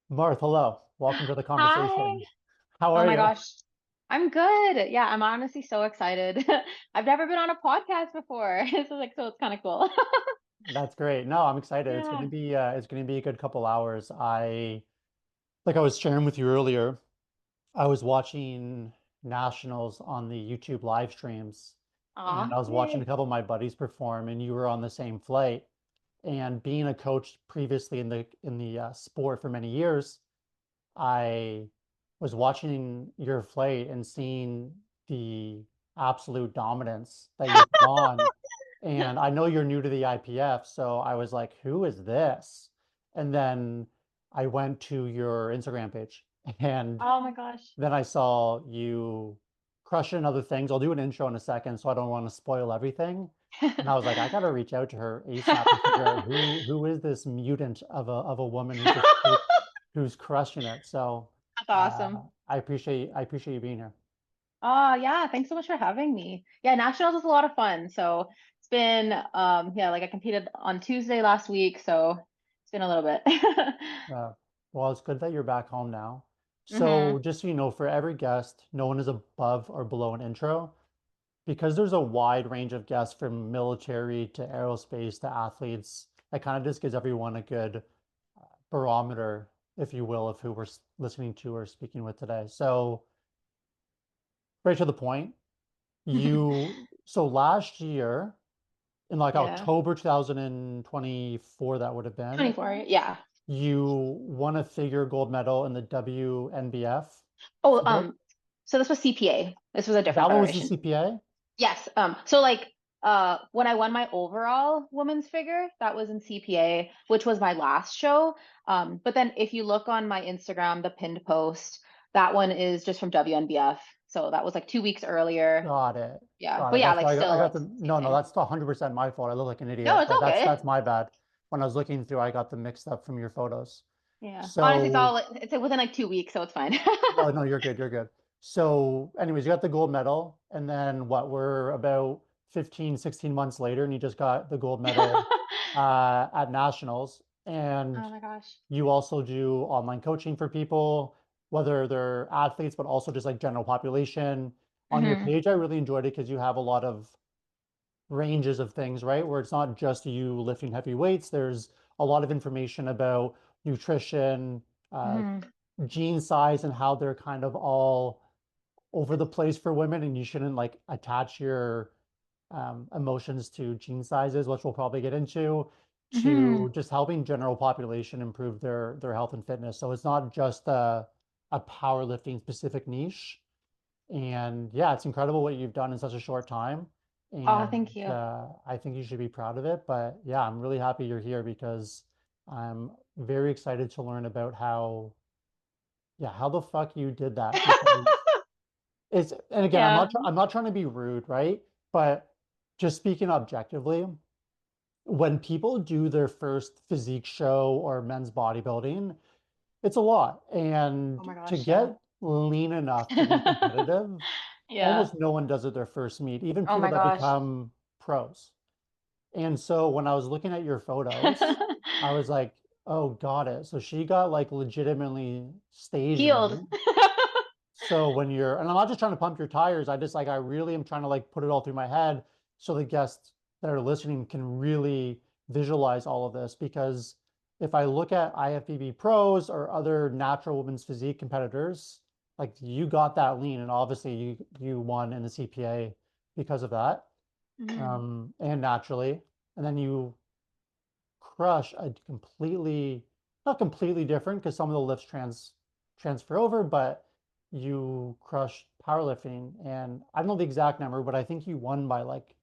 Marthe, hello. Welcome to the Hi. conversation. How Oh are my you? gosh. I'm good. Yeah, I'm honestly so excited. I've never been on a podcast before. So it's kind of cool. That's great. No, I'm excited. It's Yeah. gonna be a good couple hours. Like I was sharing with you earlier, I was watching nationals on the YouTube live streams, and Aw, I was watching a yay. couple of my buddies perform, and you were on the same flight. And being a coach previously in the sport for many years, I was watching your flight and seeing the absolute dominance that you put on. And I know you're new to the IPF, so I was like, who is this? And then I went to your Instagram page and Oh my gosh. then I saw you crushing other things. I'll do an intro in a second, so I don't want to spoil everything. And I was like, I gotta reach out to her ASAP and figure out who is this mutant of a woman who's crushing it. So That's awesome. I appreciate you being here. Oh yeah, thanks so much for having me. Yeah, nationals is a lot of fun. So it's been yeah, like I competed on Tuesday last week, so it's been a little bit. Uh, well, it's good that you're back home now. So hmm just so you know, for every guest, no one is above or below an intro because there's a wide range of guests from military to aerospace to athletes. That kind of just gives everyone a good barometer, if you will, of who we're listening to or speaking with today. So right to the point, so last year in like Yeah. October 2024, that would have been, 24. Yeah. you won a figure gold medal in the WNBF Oh, field. so this was CPA. This was a different That one was the federation. CPA. Yes. So like when I won my overall women's figure, that was in CPA, which was my last show. But then if you look on my Instagram, the pinned post, that one is just from WNBF. So that was like 2 weeks earlier. Got it. Yeah. Got But it. yeah, That's like why I still got like the, same no, no, thing. that's 100% my fault. I look like an No, idiot, it's but okay. that's my bad. When I was looking through, I got them mixed up from your photos. Yeah. Honestly, it's all So, it's within like 2 weeks, so it's fine. no, no, you're good. You're good. So, anyways, you got the gold medal, and then what, we're about 15, 16 months later, and you just got the gold medal at nationals. And Oh my gosh. you also do online coaching for people, whether they're athletes, but also just like general population. On your hmm page, I really enjoyed it because you have a lot of ranges of things, right? Where it's not just you lifting heavy weights. There's a lot of information about nutrition, uh, hmm gene size, and how they're kind of all over the place for women. And you shouldn't like attach your emotions to gene sizes, which we'll probably get into, to hmm just helping general population improve their health and fitness. So it's not just a powerlifting specific niche. And yeah, it's incredible what you've done in such a short time. Oh, And thank you. I think you should be proud of it. But yeah, I'm really happy you're here because I'm very excited to learn about how the fuck you did that. Because and again, Yeah. I'm not trying to be rude, right? But just speaking objectively, when people do their first physique show or men's bodybuilding, it's a lot. Oh And my to gosh, yeah. get lean enough to be competitive, Yeah. almost no one does it their first meet, even Oh people my that gosh. become pros. And so when I was looking at your photos, I was like, oh, got it. So she got like legitimately stage Healed. ready. So when and I'm not just trying to pump your tires, I really am trying to like put it all through my head so the guests that are listening can really visualize all of this. Because if I look at IFBB pros or other natural women's physique competitors, like you got that lean, and obviously you won in the CPA because of that, Mhm. and naturally, and then you crush a completely, not completely different because some of the lifts transfer over, but you crushed powerlifting. And I don't know the exact number, but I think you won by like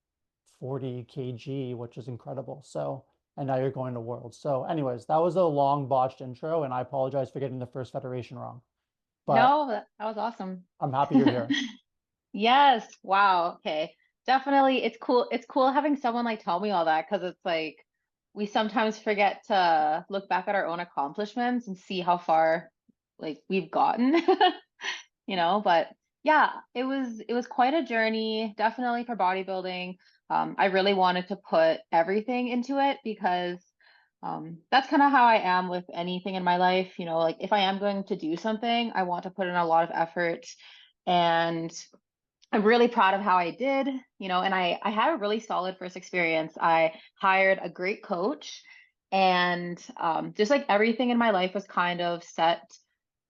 40 kg, which is incredible. So, and now you're going to Worlds. So, anyways, that was a long botched intro, and I apologize for getting the first federation wrong, but No, that was awesome. I'm happy you're here. Yes. Wow. Okay. Definitely. It's cool. It's cool having someone like tell me all that because it's like we sometimes forget to look back at our own accomplishments and see how far like we've gotten, but yeah, it was quite a journey, definitely for bodybuilding. I really wanted to put everything into it because That's kind of how I am with anything in my life. You know, like if I am going to do something, I want to put in a lot of effort. And I'm really proud of how I did, you know, and I had a really solid first experience. I hired a great coach, and just like everything in my life was kind of set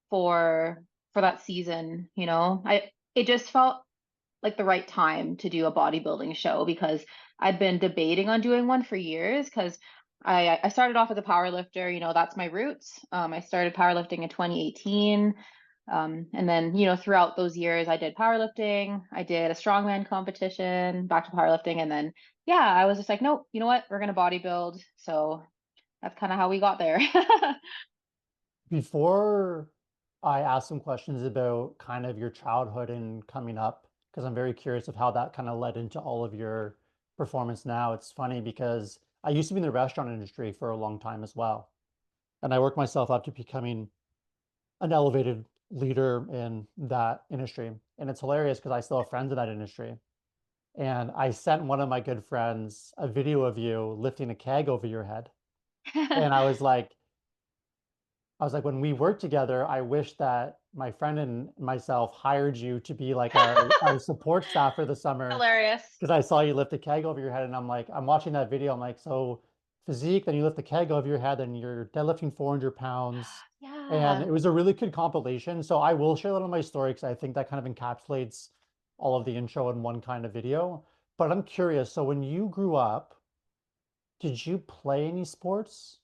for that season, you know. It just felt like the right time to do a bodybuilding show because I'd been debating on doing one for years because I started off as a power lifter, you know, that's my roots. I started powerlifting in 2018. And then, you know, throughout those years, I did powerlifting, I did a strongman competition, back to powerlifting, and then, yeah, I was just like, nope, you know what, we're gonna bodybuild. So that's kind of how we got there. Before I ask some questions about kind of your childhood and coming up, because I'm very curious of how that kind of led into all of your performance now. It's funny because I used to be in the restaurant industry for a long time as well. And I worked myself up to becoming an elevated leader in that industry. And it's hilarious because I still have friends in that industry. And I sent one of my good friends a video of you lifting a keg over your head. And I was like, when we worked together, I wish that my friend and myself hired you to be like our support staff for the summer Hilarious. because I saw you lift a keg over your head. And I'm like, I'm watching that video. I'm like, so physique, then you lift the keg over your head, then you're deadlifting 400 pounds. And it Yeah. was a really good compilation. So I will share a little of my story because I think that kind of encapsulates all of the intro in one kind of video. But I'm curious. So when you grew up, did you play any sports?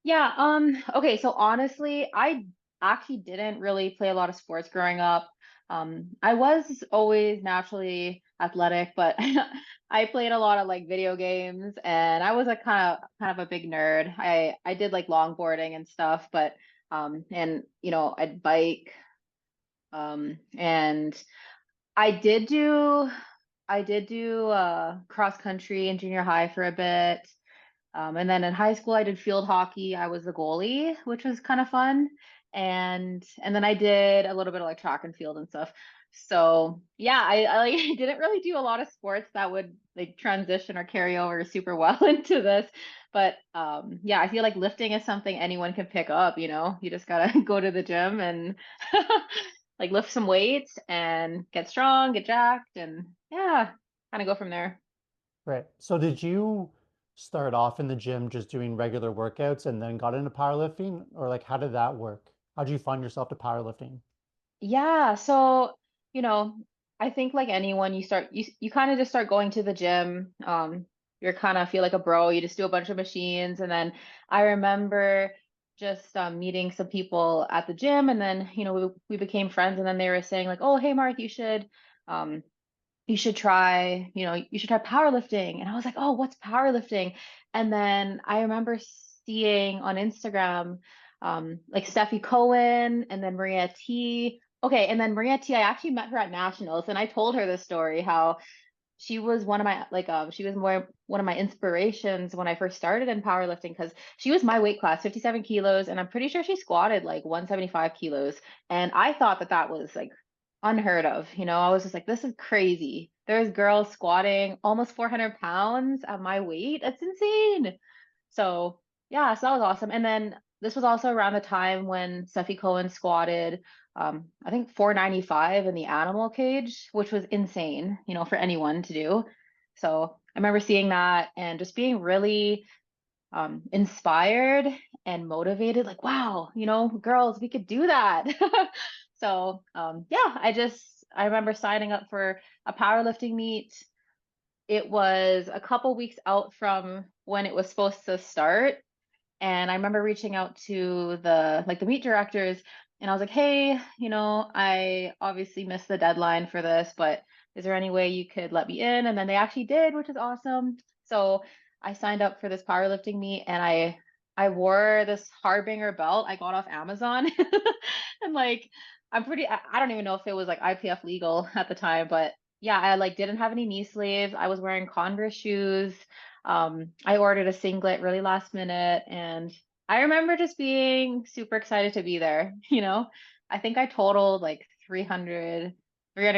Yeah, okay, so honestly, I actually didn't really play a lot of sports growing up. I was always naturally athletic, but I played a lot of like video games and I was a kind of a big nerd. I did like longboarding and stuff, but and you know, I'd bike and I did do cross country in junior high for a bit. And then in high school, I did field hockey. I was the goalie, which was kind of fun. And then I did a little bit of like track and field and stuff. So yeah, I like didn't really do a lot of sports that would like transition or carry over super well into this. But yeah, I feel like lifting is something anyone can pick up, you know. You just gotta go to the gym and like lift some weights and get strong, get jacked, and yeah, kind of go from there. Right. So did you start off in the gym just doing regular workouts and then got into powerlifting? Or like how did that work? How did you find yourself to powerlifting? Yeah, so you know, I think like anyone, you kind of just start going to the gym. You're kind of feel like a bro. You just do a bunch of machines, and then I remember just meeting some people at the gym, and then you know we became friends, and then they were saying like, oh hey Mark, um you should try, you know, you should try powerlifting. And I was like, oh, what's powerlifting? And then I remember seeing on Instagram, like Steffi Cohen and then Maria T. Okay, and then Maria T, I actually met her at Nationals and I told her this story, how she was one of my she was more one of my inspirations when I first started in powerlifting because she was my weight class, 57 kilos, and I'm pretty sure she squatted like 175 kilos. And I thought that that was like unheard of. You know, I was just like, this is crazy. There's girls squatting almost 400 pounds at my weight. That's insane. So yeah, so that was awesome. And then this was also around the time when Steffi Cohen squatted, I think 495 in the animal cage, which was insane, you know, for anyone to do. So I remember seeing that and just being really inspired and motivated, like, wow, you know, girls, we could do that. So yeah, I remember signing up for a powerlifting meet. It was a couple weeks out from when it was supposed to start. And I remember reaching out to the meet directors and I was like, hey, you know, I obviously missed the deadline for this, but is there any way you could let me in? And then they actually did, which is awesome. So I signed up for this powerlifting meet and I wore this Harbinger belt I got off Amazon. And like I don't even know if it was like IPF legal at the time, but yeah, I like didn't have any knee sleeves. I was wearing Converse shoes. I ordered a singlet really last minute, and I remember just being super excited to be there. You know, I think I totaled like 300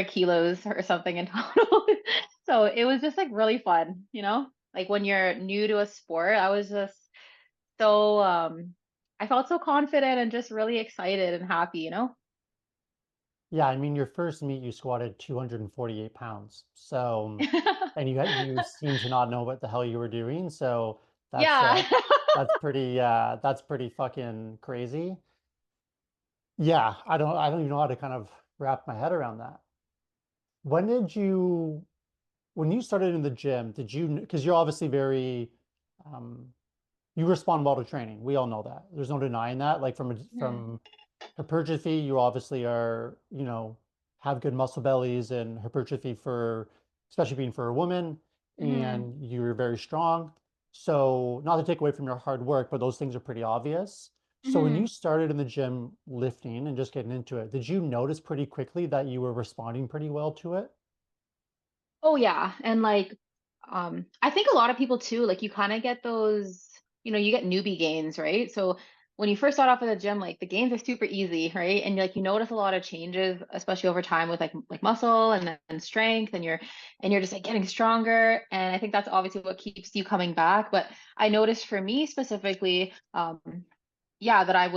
kilos or something in total. So it was just like really fun, you know? Like when you're new to a sport, I was just so I felt so confident and just really excited and happy, you know? Yeah, I mean, your first meet, you squatted 248 pounds. So, and you seem to not know what the hell you were doing. So that's Yeah. that's pretty fucking crazy. Yeah, I don't even know how to kind of wrap my head around that. When did you when you started in the gym, did you, because you're obviously very um you respond well to training. We all know that. There's no denying that. Like Mhm. from hypertrophy, you obviously are, have good muscle bellies and hypertrophy for, especially being for a woman, Mhm. and you're very strong. So not to take away from your hard work, but those things are pretty obvious. So when you Mhm. started in the gym lifting and just getting into it, did you notice pretty quickly that you were responding pretty well to it? Oh yeah. And like I think a lot of people too, like you kind of get those, you get newbie gains, right? So when you first start off at the gym, like the gains are super easy, right? And like you notice a lot of changes, especially over time with like muscle and then strength and you're just like getting stronger. And I think that's obviously what keeps you coming back. But I noticed for me specifically, yeah, that I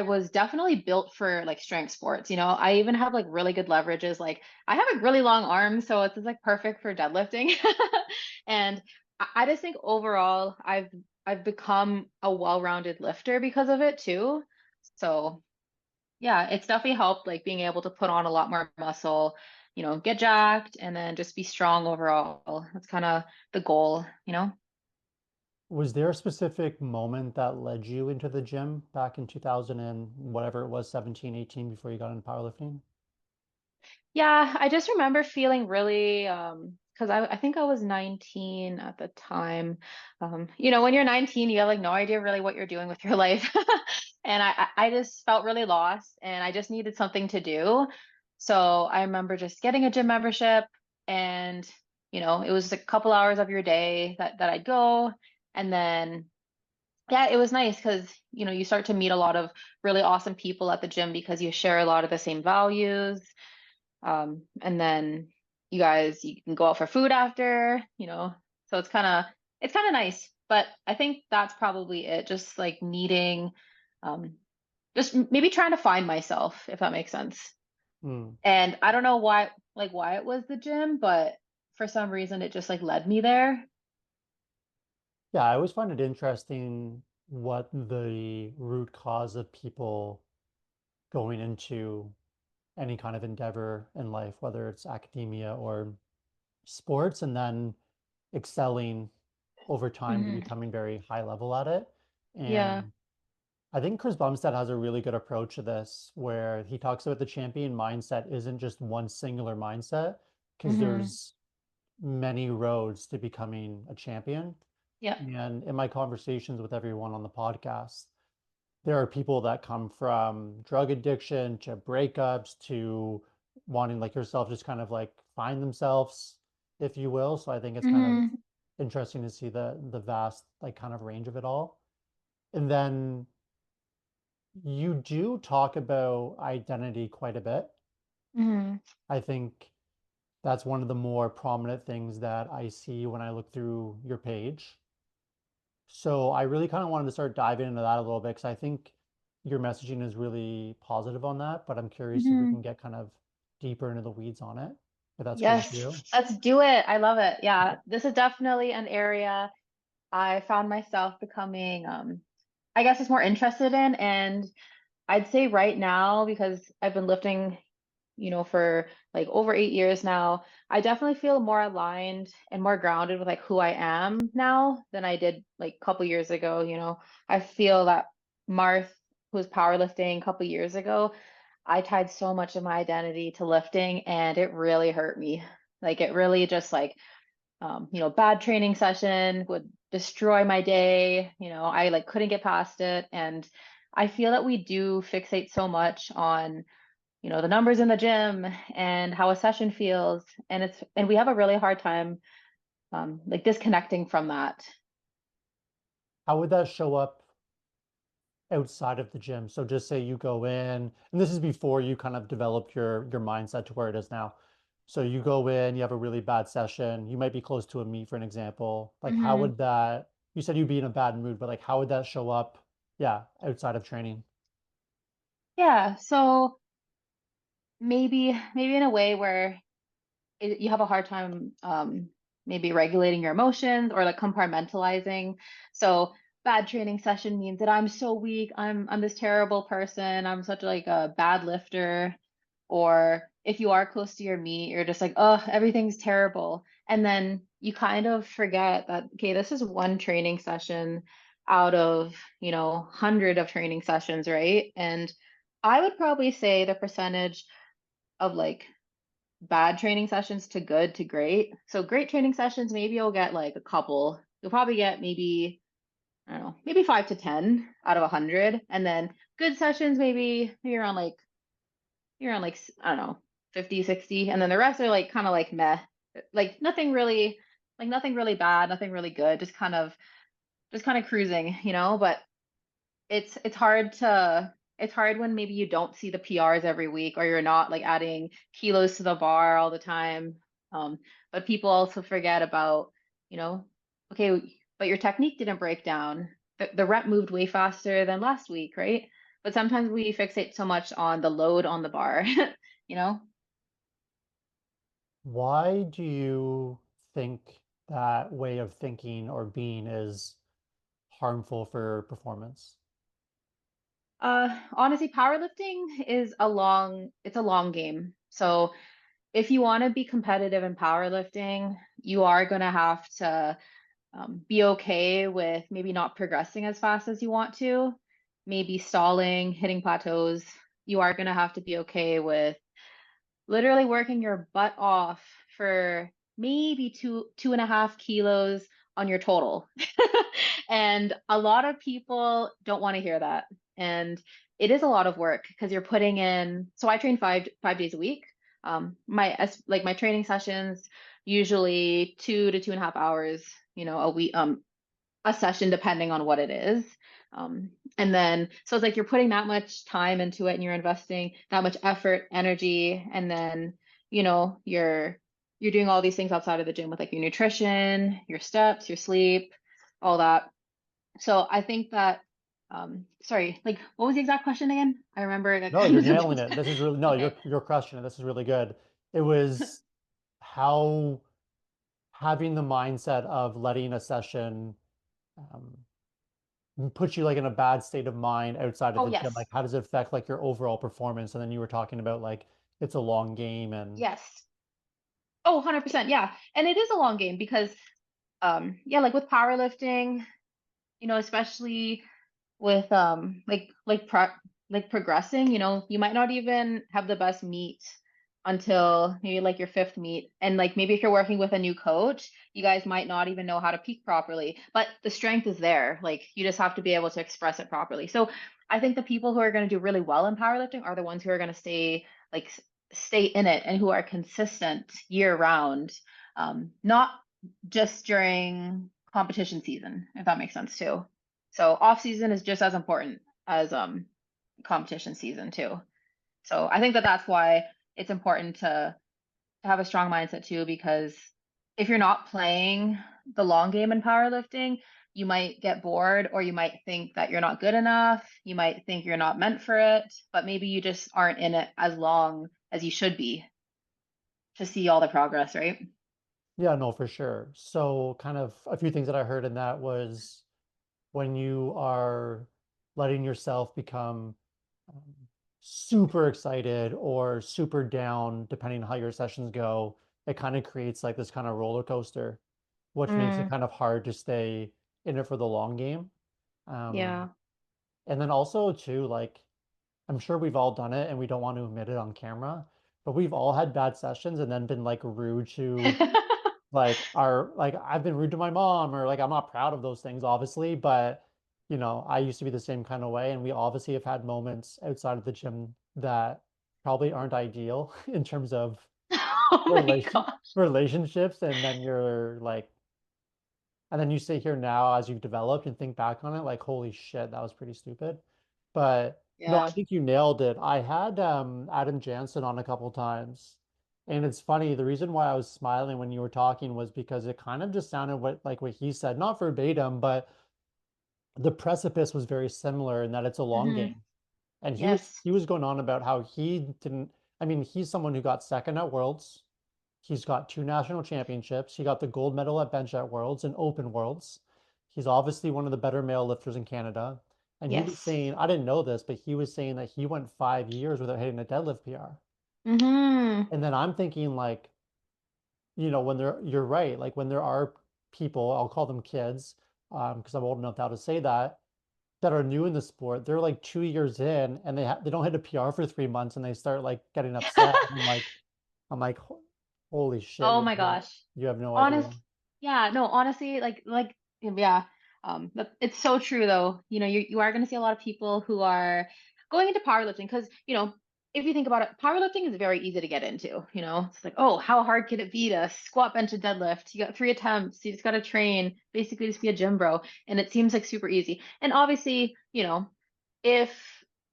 was definitely built for like strength sports. I even have like really good leverages. Like I have like really long arms, so it's just like perfect for deadlifting. And I just think overall I've become a well-rounded lifter because of it too. So yeah, it's definitely helped like being able to put on a lot more muscle, get jacked and then just be strong overall. That's kind of the goal. Was there a specific moment that led you into the gym back in 2000 and whatever it was, 17, 18, before you got into powerlifting? Yeah, I just remember feeling really, because I think I was 19 at the time. When you're 19, you have like no idea really what you're doing with your life. And I just felt really lost and I just needed something to do. So I remember just getting a gym membership and, it was a couple hours of your day that I'd go. And then, yeah, it was nice because, you start to meet a lot of really awesome people at the gym because you share a lot of the same values. And then you can go out for food after, so it's kind of nice. But I think that's probably it. Just like needing, um, just maybe trying to find myself, if that makes sense. Hmm. And I don't know why it was the gym, but for some reason it just like led me there. Yeah, I always find it interesting what the root cause of people going into any kind of endeavor in life, whether it's academia or sports, and then excelling over time to Hmm. becoming very high level at it. Yeah. And I think Chris Bumstead has a really good approach to this, where he talks about the champion mindset isn't just one singular mindset, because Hmm. there's many roads to becoming a champion. Yeah. And in my conversations with everyone on the podcast, there are people that come from drug addiction to breakups to wanting, like yourself, just kind of like find themselves, if you will. So I think it's kind of Hmm. interesting to see the vast like kind of range of it all. And then you do talk about identity quite a bit. Hmm. I think that's one of the more prominent things that I see when I look through your page. So I really kind of wanted to start diving into that a little bit because I think your messaging is really positive on that, but I'm curious if we can Hmm. get kind of deeper into the weeds on it, if that's cool with Yes, you. let's do it. I love it. Yeah, this is definitely an area I found myself becoming, I guess it's more interested in. And I'd say right now, because I've been lifting, for like over 8 years now, I definitely feel more aligned and more grounded with like who I am now than I did like a couple years ago. I feel that Marthe, who was powerlifting a couple years ago, I tied so much of my identity to lifting and it really hurt me. Like it really just like bad training session would destroy my day. I like couldn't get past it. And I feel that we do fixate so much on, the numbers in the gym and how a session feels. And we have a really hard time like disconnecting from that. How would that show up outside of the gym? So just say you go in, and this is before you kind of developed your mindset to where it is now. So you go in, you have a really bad session, you might be close to a meet, for an example. Like, how Hmm. would that, you said you'd be in a bad mood, but like, how would that show up? Yeah, outside of training. Yeah, so maybe in a way where you have a hard time maybe regulating your emotions or like compartmentalizing. So bad training session means that I'm so weak, I'm this terrible person, I'm such like a bad lifter. Or if you are close to your meet, you're just like, oh, everything's terrible. And then you kind of forget that, okay, this is one training session out of, 100 of training sessions, right? And I would probably say the percentage of like bad training sessions to good to great. So great training sessions, maybe you'll get like a couple. You'll probably get maybe, I don't know, maybe 5 to 10 out of 100. And then good sessions, maybe around like, I don't know, 50, 60. And then the rest are like kind of like meh. Like nothing really bad, nothing really good, just kind of cruising, but it's hard when maybe you don't see the PRs every week or you're not like adding kilos to the bar all the time. Um, but people also forget about, you know, okay, but your technique didn't break down. The rep moved way faster than last week, right? But sometimes we fixate so much on the load on the bar, you know? Why do you think that way of thinking or being is harmful for performance? Honestly, powerlifting it's a long game. So if you want to be competitive in powerlifting, you are going to have to be okay with maybe not progressing as fast as you want to, maybe stalling, hitting plateaus. You are going to have to be okay with literally working your butt off for maybe 2.5 kilos on your total. And a lot of people don't want to hear that. And it is a lot of work because you're putting in, so I train five days a week. My training sessions usually 2 to 2.5 hours, a week, a session depending on what it is. And then, so it's like you're putting that much time into it and you're investing that much effort, energy, and then, you're doing all these things outside of the gym with like your nutrition, your steps, your sleep, all that. So I think that, sorry, like what was the exact question again? I remember it got No, kind you're of nailing it. confused. This is really, no, Okay. you're crushing it. This is really good. It was how having the mindset of letting a session um, put you like in a bad state of mind outside of Oh, the gym. yes. Like, how does it affect like your overall performance? And then you were talking about like it's a long game and Yes. Oh, 100%. Yeah. And it is a long game because, yeah, like with powerlifting, especially with like progressing, you might not even have the best meet until maybe like your fifth meet. And like maybe if you're working with a new coach, you guys might not even know how to peak properly, but the strength is there. Like you just have to be able to express it properly. So I think the people who are going to do really well in powerlifting are the ones who are going to like stay in it and who are consistent year round. Not just during competition season, if that makes sense too. So off season is just as important as competition season too. So I think that that's why it's important to have a strong mindset too, because if you're not playing the long game in powerlifting, you might get bored or you might think that you're not good enough. You might think you're not meant for it, but maybe you just aren't in it as long as you should be to see all the progress, right? yeah, no, for sure. So kind of a few things that I heard in that was when you are letting yourself become um, super excited or super down, depending on how your sessions go, it kind of creates like this kind of roller coaster, which makes it Mm, kind of hard to stay in it for the long game. yeah. And then also too, like I'm sure we've all done it and we don't want to admit it on camera, but we've all had bad sessions and then been like rude to like our like I've been rude to my mom or like I'm not proud of those things obviously, but I used to be the same kind of way and we obviously have had moments outside of the gym that probably aren't ideal in terms of Oh my gosh. relationships and then you're like and then you sit here now as you've developed and think back on it like holy shit, that was pretty stupid. But no, I Yeah. think you nailed it. I had Adam Jansen on a couple times And it's funny, the reason why I was smiling when you were talking was because it kind of just sounded like what he said, not verbatim, but the precipice was very similar in that it's a long Hmm. game. And Yes. he was going on about how he didn't, I mean, he's someone who got second at Worlds. He's got two national championships. He got the gold medal at bench at Worlds and Open Worlds. He's obviously one of the better male lifters in Canada. And he was Yes. saying, I didn't know this, but he was saying that he went 5 years without hitting a deadlift PR. Hmm. And then I'm thinking like, when you're right, like when there are people, I'll call them kids, because I'm old enough now to say that are new in the sport. They're like 2 years in and they don't hit a PR for 3 months and they start like getting upset. And I'm like, holy shit, Oh my gosh. you have no Honest, idea. yeah, no, honestly, yeah, but it's so true though. You are going to see a lot of people who are going into powerlifting because, if you think about it, powerlifting is very easy to get into. It's like, oh, how hard can it be to squat, bench, and deadlift? You got 3 attempts. You just got to train, basically just be a gym bro, and it seems like super easy. And obviously, if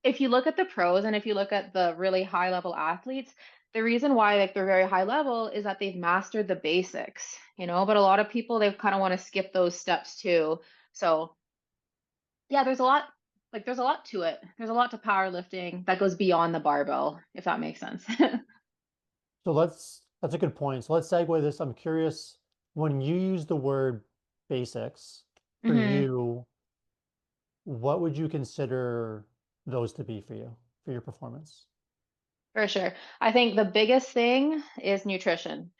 if you look at the pros and if you look at the really high level athletes, the reason why like they're very high level is that they've mastered the basics, but a lot of people they kind of want to skip those steps too. So yeah, there's a lot to it. There's a lot to powerlifting that goes beyond the barbell, if that makes sense. So that's a good point. So let's segue this. I'm curious, when you use the word basics, for Hmm. you, what would you consider those to be for your performance? For sure. I think the biggest thing is nutrition.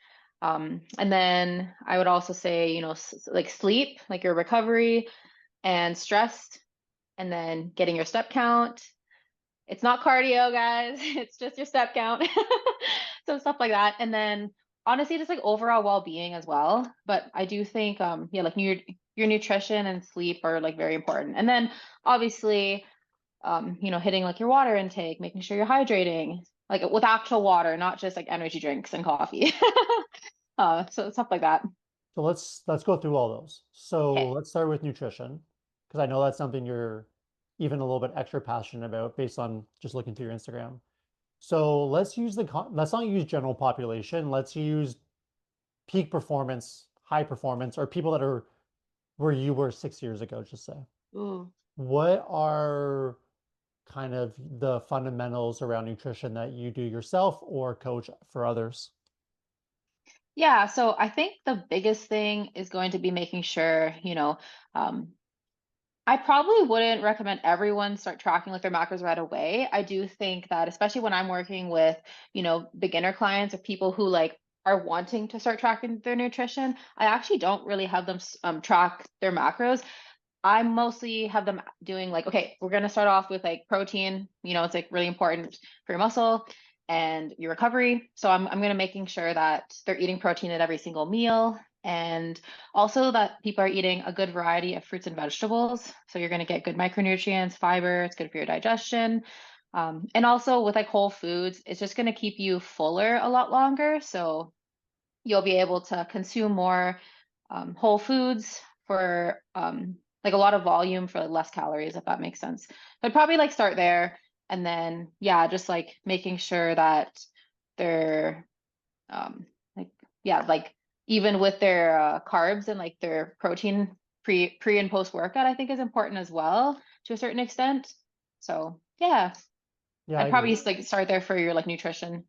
And then I would also say, like sleep, like your recovery and stress, and then getting your step count. It's not cardio, guys. It's just your step count. So stuff like that. And then honestly, just like overall well-being as well. But I do think, yeah, like your nutrition and sleep are like very important. And then obviously, hitting like your water intake, making sure you're hydrating, like with actual water, not just like energy drinks and coffee. So stuff like that. So let's go through all those. So Okay. let's start with nutrition, because I know that's something you're even a little bit extra passionate about based on just looking through your Instagram. So let's not use general population. Let's use peak performance, high performance, or people that are where you were 6 years ago, just say. Ooh. What are kind of the fundamentals around nutrition that you do yourself or coach for others? Yeah, so I think the biggest thing is going to be making sure, um, I probably wouldn't recommend everyone start tracking like their macros right away. I do think that especially when I'm working with, beginner clients or people who like are wanting to start tracking their nutrition, I actually don't really have them track their macros. I mostly have them doing like, okay, we're gonna start off with like protein. It's like really important for your muscle and your recovery. So I'm gonna making sure that they're eating protein at every single meal, and also that people are eating a good variety of fruits and vegetables. So you're gonna get good micronutrients, fiber. It's good for your digestion. And also with like whole foods, it's just gonna keep you fuller a lot longer. So you'll be able to consume more whole foods for like a lot of volume for like, less calories, if that makes sense. But probably like start there and then yeah, just like making sure that they're like yeah, like even with their carbs and like their protein pre and post workout, I think is important as well to a certain extent. So yeah, Yeah, I I'd probably agree. just like start there for your like nutrition.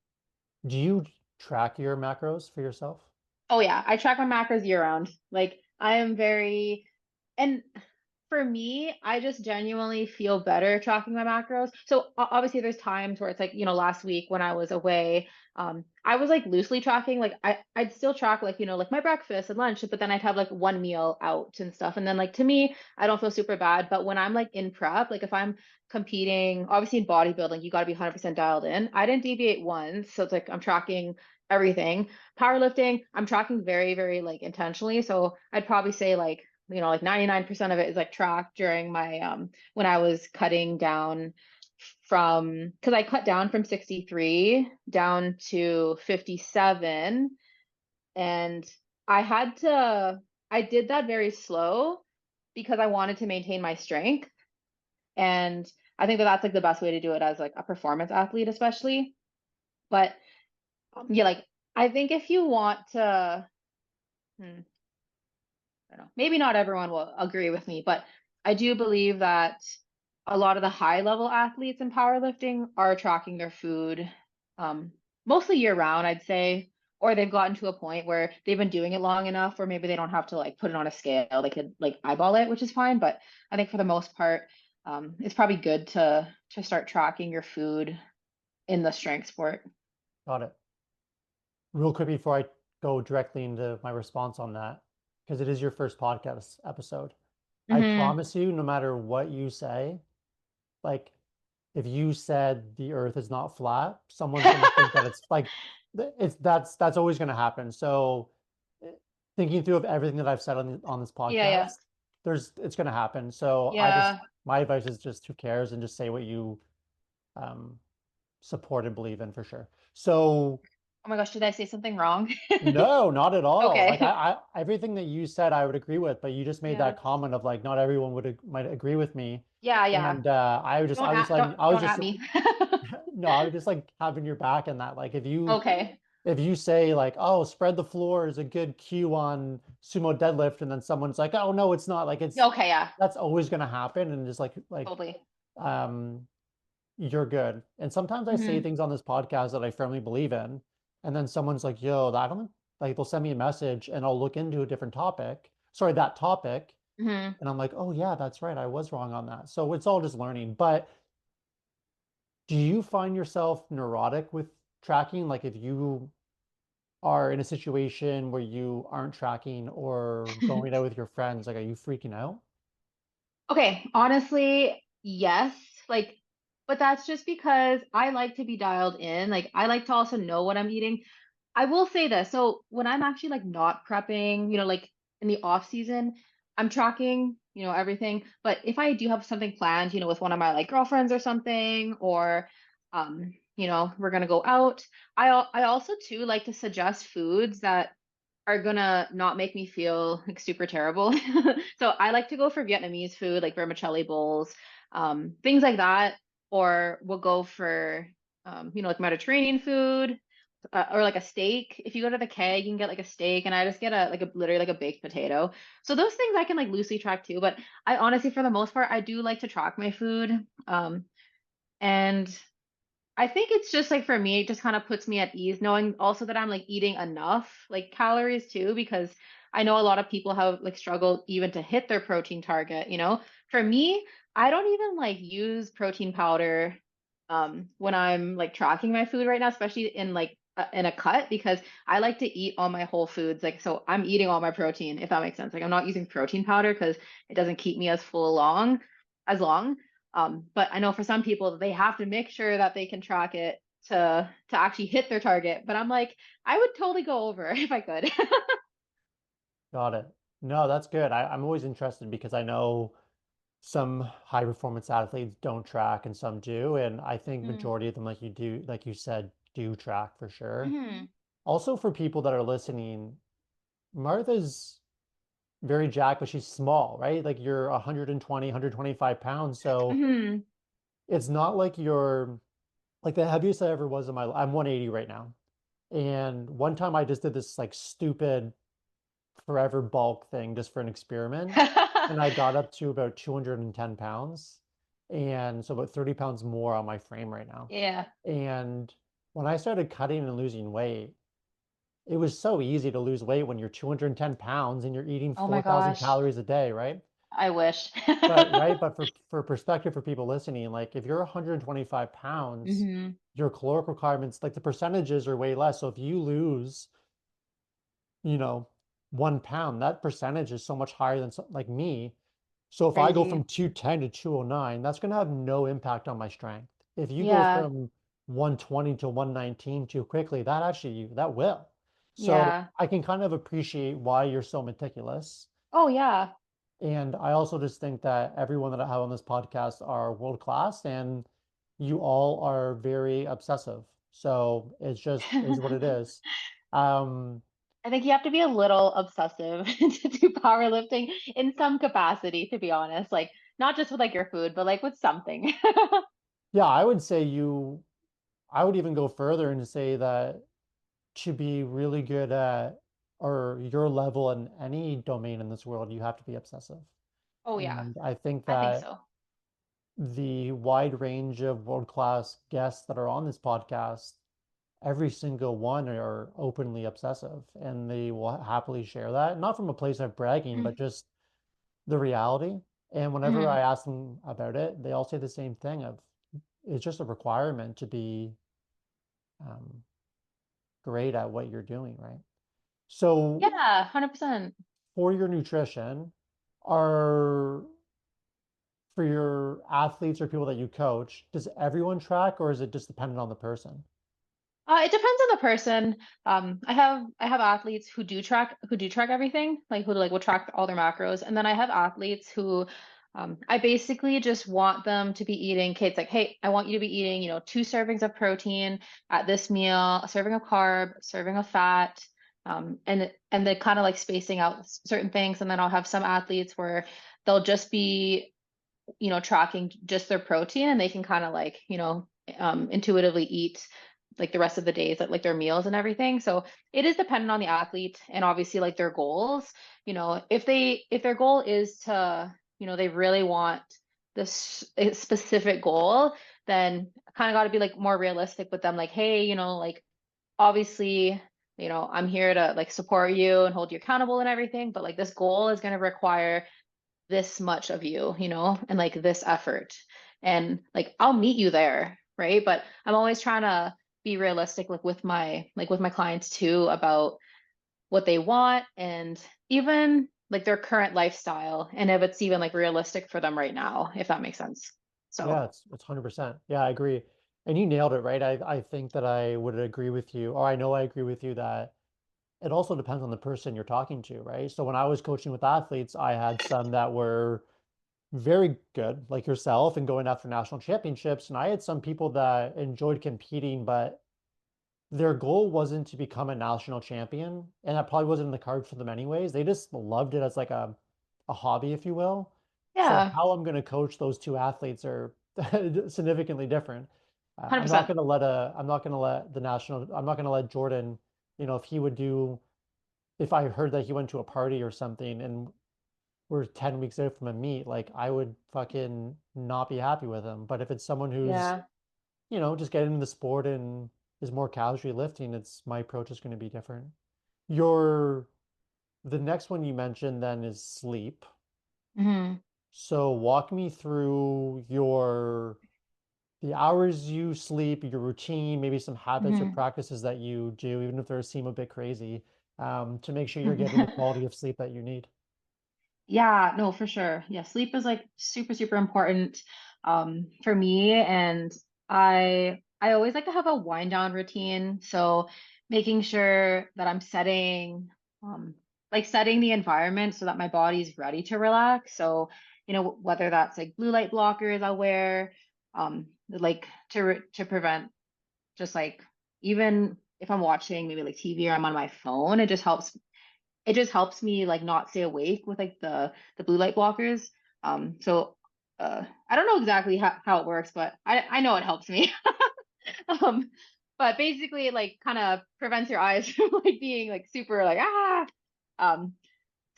Do you track your macros for yourself? Oh yeah, I track my macros year round. Like I am very, and for me, I just genuinely feel better tracking my macros. So obviously there's times where it's like, last week when I was away, I was like loosely tracking, like I'd still track like, like my breakfast and lunch, but then I'd have like one meal out and stuff. And then like to me, I don't feel super bad, but when I'm like in prep, like if I'm competing, obviously in bodybuilding, you got to be 100% dialed in. I didn't deviate once, so it's like I'm tracking everything. Powerlifting, I'm tracking very, very like intentionally. So I'd probably say like 99% of it is like tracked during my when I was cutting down from because I cut down from 63 down to 57, and I had to I did that very slow because I wanted to maintain my strength, and I think that that's like the best way to do it as like a performance athlete especially. But yeah, like I think if you want to, hmm, I don't know, maybe not everyone will agree with me, but I do believe that a lot of the high level athletes in powerlifting are tracking their food um, mostly year round, I'd say, or they've gotten to a point where they've been doing it long enough where maybe they don't have to like put it on a scale. They could like eyeball it, which is fine. But I think for the most part, it's probably good to start tracking your food in the strength sport. Got it. Real quick before I go directly into my response on that, because it is your first podcast episode. I Hmm. promise you, no matter what you say, like if you said the earth is not flat, someone's going to think that it's like that's always going to happen. So eh, thinking through of everything that I've said on this Yeah, yeah, podcast, it's going to happen. So I just yeah. my advice is just who cares and just say what you um support and believe in for sure. So Oh my gosh, did I say something wrong? no, not at all. Like Okay. everything that you said, I would agree with, but you just made Yeah. that comment of like not everyone might agree with me, Yeah, yeah. and I was just I was Don't just at me. no, I was just like having your back in that. Like Okay. if you say like, oh, spread the floor is a good cue on sumo deadlift, and then someone's like, oh no, it's not. Like it's Okay, yeah. that's always gonna happen, and just Totally. um you're good. And sometimes I say Hmm. things on this podcast that I firmly believe in, and then someone's like, yo, I don't like they'll send me a message and I'll look into a different topic. Sorry, that topic. Hmm. And I'm like, oh yeah, that's right. I was wrong on that. So it's all just learning. But do you find yourself neurotic with tracking? Like if you are in a situation where you aren't tracking or going out with your friends, like are you freaking out? Okay, honestly, yes. Like, but that's just because I like to be dialed in. Like, I like to also know what I'm eating. I will say this. So when I'm actually like not prepping, like in the off season, I'm tracking, everything. But if I do have something planned, with one of my like girlfriends or something, or we're gonna go out, I also too like to suggest foods that are gonna not make me feel like super terrible. So I like to go for Vietnamese food, like vermicelli bowls, things like that, or we'll go for like Mediterranean food, or like a steak. If you go to the keg, you can get like a steak, and I just get a like a literally like a baked potato. So those things I can like loosely track too. But I honestly, for the most part, I do like to track my food. And I think it's just like for me, it just kind of puts me at ease knowing also that I'm like eating enough like calories too, because I know a lot of people have like struggled even to hit their protein target. For me, I don't even like use protein powder when I'm like tracking my food right now, especially in like in a cut, because I like to eat all my whole foods. Like, so I'm eating all my protein, if that makes sense. Like, I'm not using protein powder because it doesn't keep me as full as long. But I know for some people they have to make sure that they can track it to actually hit their target. But I'm like, I would totally go over if I could. Got it. No, that's good. I'm always interested because I know some high performance athletes don't track and some do. And I think Mm. majority of them, like you said, do track for sure. Hmm. Also for people that are listening, Martha's very jacked, but she's small, right? Like you're 120, 125 pounds. So Hmm. it's not like you're like the heaviest I ever was in I'm 180 right now. And one time I just did this like stupid forever bulk thing just for an experiment. And I got up to about 210 pounds. And so about 30 pounds more on my frame right now. Yeah. And when I started cutting and losing weight, it was so easy to lose weight when you're 210 pounds and you're eating Oh my 4,000 gosh. calories a day, right? I wish. But for perspective for people listening, like if you're 125 pounds, Hmm. your caloric requirements, like the percentages are way less. So if you lose you know, 1 pound, that percentage is so much higher than like me. So if I go Crazy. from 210 to 209, that's going to have no impact on my strength. If you go Yeah. from 120 to 119 too quickly, that will. So Yeah. I can kind of appreciate why you're so meticulous. Oh yeah. And I also just think that everyone that I have on this podcast are world class and you all are very obsessive. So it's just is what it is. Um, I think you have to be a little obsessive to do powerlifting in some capacity, to be honest. Like not just with like your food, but like with something. Yeah, I would say I would even go further and say that to be really good at or your level in any domain in this world, you have to be obsessive. Oh yeah, And I think I think that so. the wide range of world-class guests that are on this podcast, every single one are openly obsessive and they will happily share that, not from a place of bragging, but just the reality. And whenever Mm-hmm. I ask them about it, they all say the same thing of it's just a requirement to be um, great at what you're doing, right? So Yeah, 100%. for your nutrition, are for your athletes or people that you coach, does everyone track or is it just dependent on the person? It depends on the person. I have athletes who do track everything, like who like will track all their macros, and then I have athletes who I basically just want them to be eating. Okay, it's like, hey, I want you to be eating, 2 servings of protein at this meal, a serving of carb, a serving of fat, and they kind of like spacing out certain things. And then I'll have some athletes where they'll just be tracking just their protein and they can kind of like, intuitively eat like the rest of the days, like their meals and everything. So it is dependent on the athlete and obviously like their goals. If their goal is to, they really want this specific goal, then kind of got to be like more realistic with them. Like, hey, like obviously, I'm here to like support you and hold you accountable and everything, but like this goal is going to require this much of you, and like this effort. And like I'll meet you there, right? But I'm always trying to be realistic like with my clients too about what they want and even like their current lifestyle and if it's even like realistic for them right now, if that makes sense. Yeah, So, it's 100%. Yeah, I agree. And you nailed it, right? I think that I would agree with you, or I know I agree with you that it also depends on the person you're talking to, right? So when I was coaching with athletes, I had some that were very good, like yourself, and going after national championships. And I had some people that enjoyed competing, but their goal wasn't to become a national champion, and that probably wasn't in the cards for them anyways. They just loved it as like a hobby, if you will. So yeah, how I'm going to coach those two athletes are significantly different. I'm 100%. not going to let the national, I'm not going to let Jordan, if he would do, if I heard that he went to a party or something and we're 10 weeks out from a meet, like I would fucking not be happy with him. But if it's someone who's Yeah. just getting into the sport and is more casually lifting, it's my approach is going to be different. Your the next one you mentioned then is sleep. Hmm. So walk me through the hours you sleep, your routine, maybe some habits or Hmm. practices that you do, even if they seem a bit crazy, to make sure you're getting the quality of sleep that you need. Yeah, no, for sure. Yeah, sleep is like super, super important for me. And I always like to have a wind down routine. So making sure that I'm um setting the environment so that my body's ready to relax. So, whether that's like blue light blockers I'll wear, like to prevent just like even if I'm watching maybe like TV or I'm on my phone, it just helps me like not stay awake with like the blue light blockers. So I don't know exactly how it works, but I know it helps me. Um, but basically it like kind of prevents your eyes from like being like super like um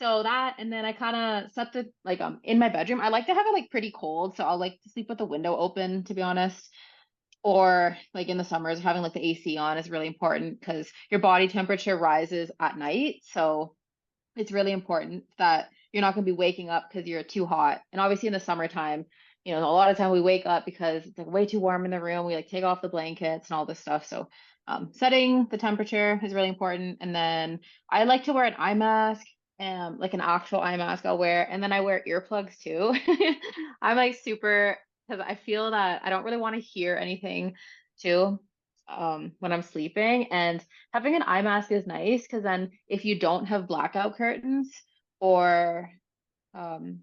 so that and then I kind of set the like in my bedroom. I like to have it like pretty cold, so I'll like to sleep with the window open to be honest. Or like in the summers, having like the AC on is really important because your body temperature rises at night. So it's really important that you're not going to be waking up because you're too hot. And obviously in the summertime, a lot of time we wake up because it's like way too warm in the room. We like take off the blankets and all this stuff. So setting the temperature is really important. And then I like to wear an eye mask, like an actual eye mask I'll wear. And then I wear earplugs too. I'm like super because I feel that I don't really want to hear anything too when I'm sleeping. And having an eye mask is nice because then if you don't have blackout curtains or um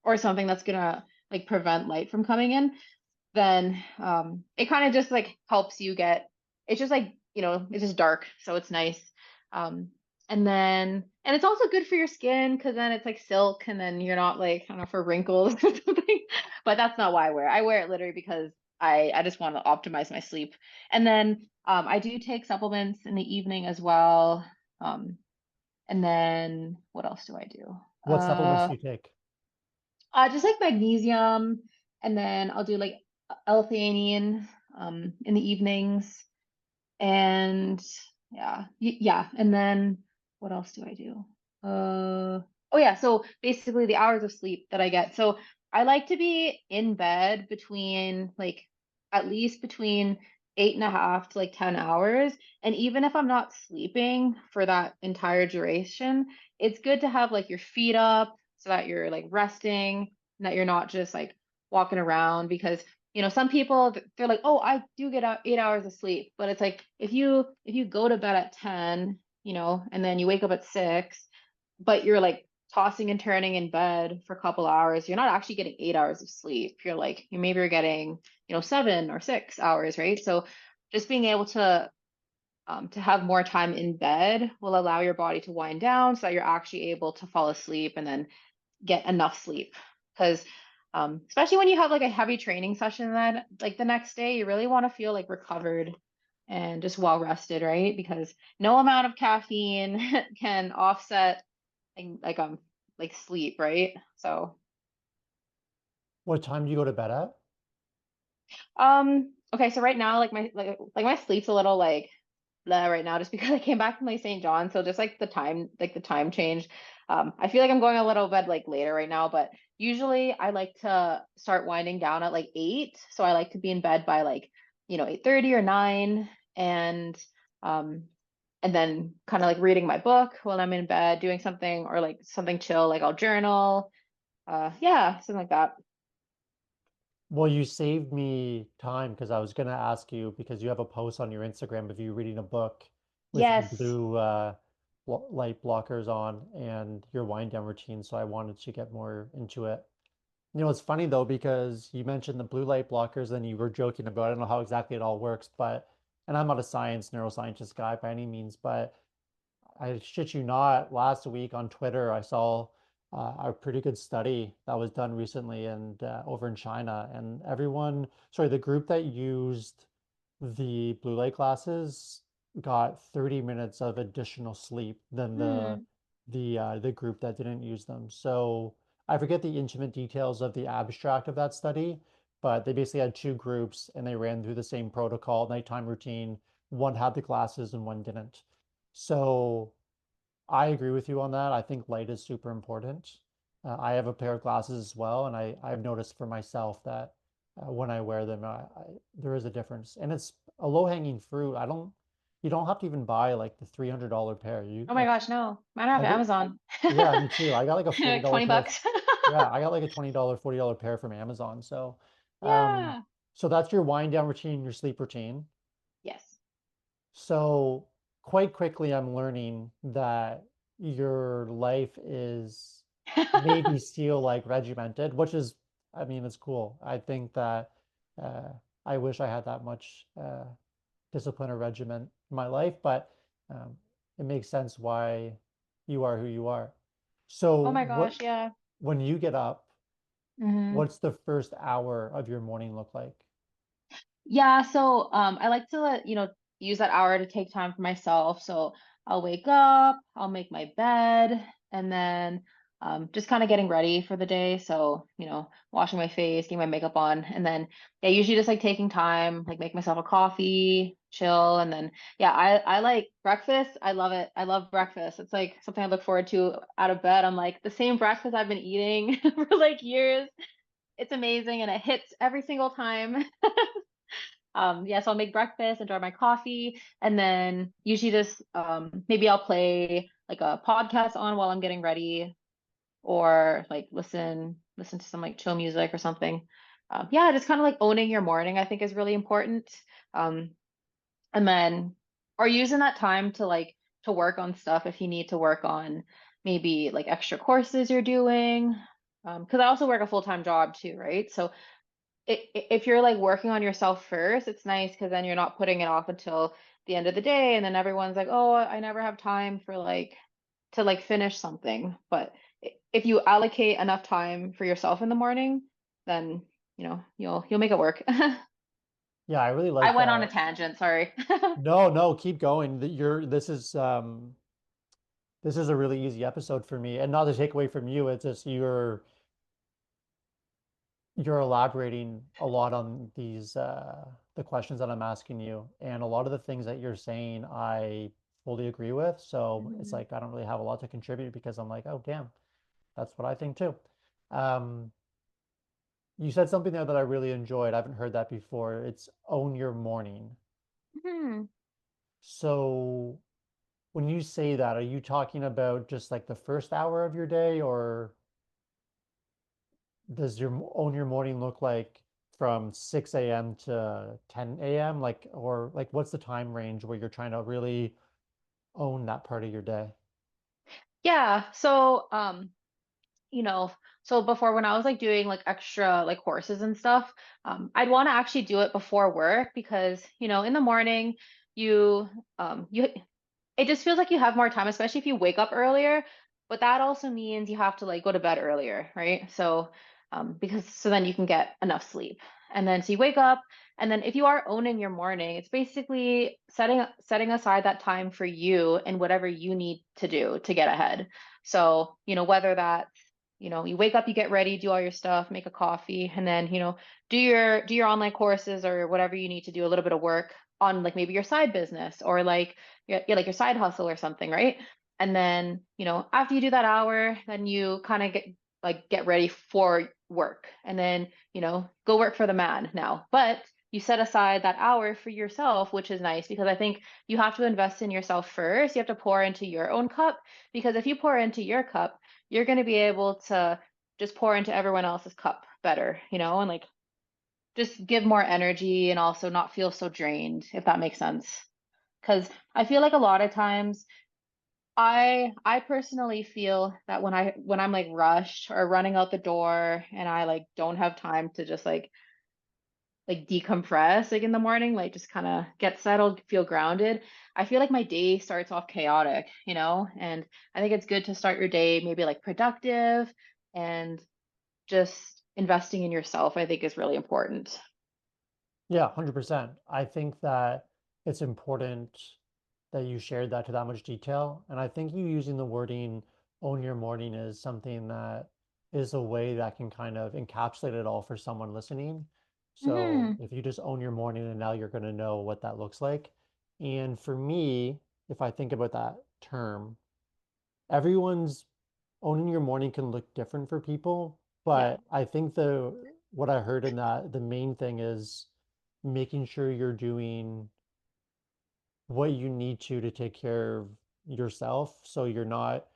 or something that's gonna like prevent light from coming in, then it kind of just like helps you get it's just like, it's just dark, so it's nice. Um and it's also good for your skin because then it's like silk and then you're not like, I don't know, for wrinkles or something. But that's not why I wear it. I wear it literally because I just want to optimize my sleep. And then I do take supplements in the evening as well. Um, and then what else do I do? What supplements do you take? Just like magnesium, and then I'll do like L-theanine in the evenings, and yeah, and then what else do I do? Oh yeah, so basically the hours of sleep that I get. So I like to be in bed between like at least between 8.5 to like 10 hours. And even if I'm not sleeping for that entire duration, it's good to have like your feet up so that you're like resting and that you're not just like walking around because some people they're like, oh, I do get out 8 hours of sleep, but it's like if you go to bed at 10, and then you wake up at 6, but you're like tossing and turning in bed for a couple hours, you're not actually getting 8 hours of sleep. Maybe you're getting, 7 or 6 hours, right? So just being able to have more time in bed will allow your body to wind down so that you're actually able to fall asleep and then get enough sleep. Because especially when you have like a heavy training session then like the next day, you really want to feel like recovered and just well rested, right? Because no amount of caffeine can offset like sleep, right? So What time do you go to bed at? okay, so right now like my sleep's a little like blah right now just because I came back from like St. John. So just like the time change. I feel like I'm going a little bit like later right now, but usually I like to start winding down at like 8. So I like to be in bed by like, 8:30 or 9 um and then kind of like reading my book while I'm in bed, doing something or like something chill, like I'll journal. Yeah, something like that. Well, you saved me time because I was going to ask you because you have a post on your Instagram of you reading a book with the Yes. blue light blockers on and your wind down routine. So I wanted to get more into it. It's funny though because you mentioned the blue light blockers and you were joking about I don't know how exactly it all works, but and I'm not a neuroscientist guy by any means, but I shit you not, last week on Twitter, I saw a pretty good study that was done recently and over in China. And the group that used the blue light glasses got 30 minutes of additional sleep than Hmm. the group that didn't use them. So I forget the intimate details of the abstract of that study, but they basically had two groups and they ran through the same protocol, nighttime routine. One had the glasses and one didn't. So I agree with you on that. I think light is super important. I have a pair of glasses as well, and I've noticed for myself that when I wear them, there is a difference, and it's a low-hanging fruit. You don't have to even buy like the $300 pair. You Oh my like, gosh, no. Mine have I get, Amazon. yeah, me too. I got like a Like $40 20 pair. bucks. Yeah, I got like a $20, $40 pair from Amazon. Um, Yeah. so that's your wind down routine, your sleep routine. Yes. So quite quickly, I'm learning that your life is Navy SEAL like regimented, which is, I mean, it's cool. I think that uh, I wish I had that much discipline or regiment in my life, but um, it makes sense why you are who you are. Oh So my gosh, yeah. when you get up, Hmm. what's the first hour of your morning look like? Yeah, so I like to, use that hour to take time for myself. So I'll wake up, I'll make my bed, and then just kind of getting ready for the day. So, washing my face, getting my makeup on, and then yeah, usually just like taking time, like make myself a coffee, chill, and then yeah, I like breakfast. I love it. I love breakfast. It's like something I look forward to out of bed. I'm like the same breakfast I've been eating for like years. It's amazing and it hits every single time. Yeah, so I'll make breakfast, enjoy my coffee, and then usually just maybe I'll play like a podcast on while I'm getting ready, or like listen to some like chill music or something. Yeah, just kind of like owning your morning, I think is really important. Um, and then or using that time to like to work on stuff if you need to work on maybe like extra courses you're doing. Because I also work a full-time job too, right? So if you're like working on yourself first, it's nice because then you're not putting it off until the end of the day, and then everyone's like, "Oh, I never have time for like to like finish something." But if you allocate enough time for yourself in the morning, then you'll make it work. Yeah, I really I like went on a that. tangent, sorry. No, no, keep going. This is a really easy episode for me. And not to take away from you, it's just you're elaborating a lot on these the questions that I'm asking you. And a lot of the things that you're saying I fully agree with. So it's Mhm. like I don't really have a lot to contribute because I'm like, oh damn, that's what I think too. Um, you said something there that I really enjoyed. I haven't heard that before. It's own your morning. Mhm. So when you say that, are you talking about just like the first hour of your day, or does your own your morning look like from 6 a.m. to 10 a.m.? Like, or like what's the time range where you're trying to really own that part of your day? Yeah, so you know, so before when I was like doing like extra like courses and stuff, I'd want to actually do it before work because, in the morning you it just feels like you have more time, especially if you wake up earlier. But that also means you have to like go to bed earlier, right? So, because so then you can get enough sleep. And then so you wake up, and then if you are owning your morning, it's basically setting aside that time for you and whatever you need to do to get ahead. So, whether that's, you wake up, you get ready, do all your stuff, make a coffee, and then, do your online courses or whatever you need to do, a little bit of work on like maybe your side business or like like your side hustle or something, right? And then, after you do that hour, then you kind of get ready for work and then, go work for the man now. But you set aside that hour for yourself, which is nice because I think you have to invest in yourself first. You have to pour into your own cup because if you pour into your cup, you're going to be able to just pour into everyone else's cup better, and like just give more energy and also not feel so drained, if that makes sense. Because I feel like a lot of times I personally feel that when I'm like rushed or running out the door and I like don't have time to just like decompress like in the morning, like just kind of get settled, feel grounded, I feel like my day starts off chaotic, and I think it's good to start your day maybe like productive and just investing in yourself, I think is really important. Yeah, 100%. I think that it's important that you shared that to that much detail. And I think you using the wording own your morning is something that is a way that can kind of encapsulate it all for someone listening. So Hmm. if you just own your morning and now you're going to know what that looks like. And for me, if I think about that term, everyone's owning your morning can look different for people, Yeah. but I think the what I heard in that the main thing is making sure you're doing what you need to take care of yourself so you're not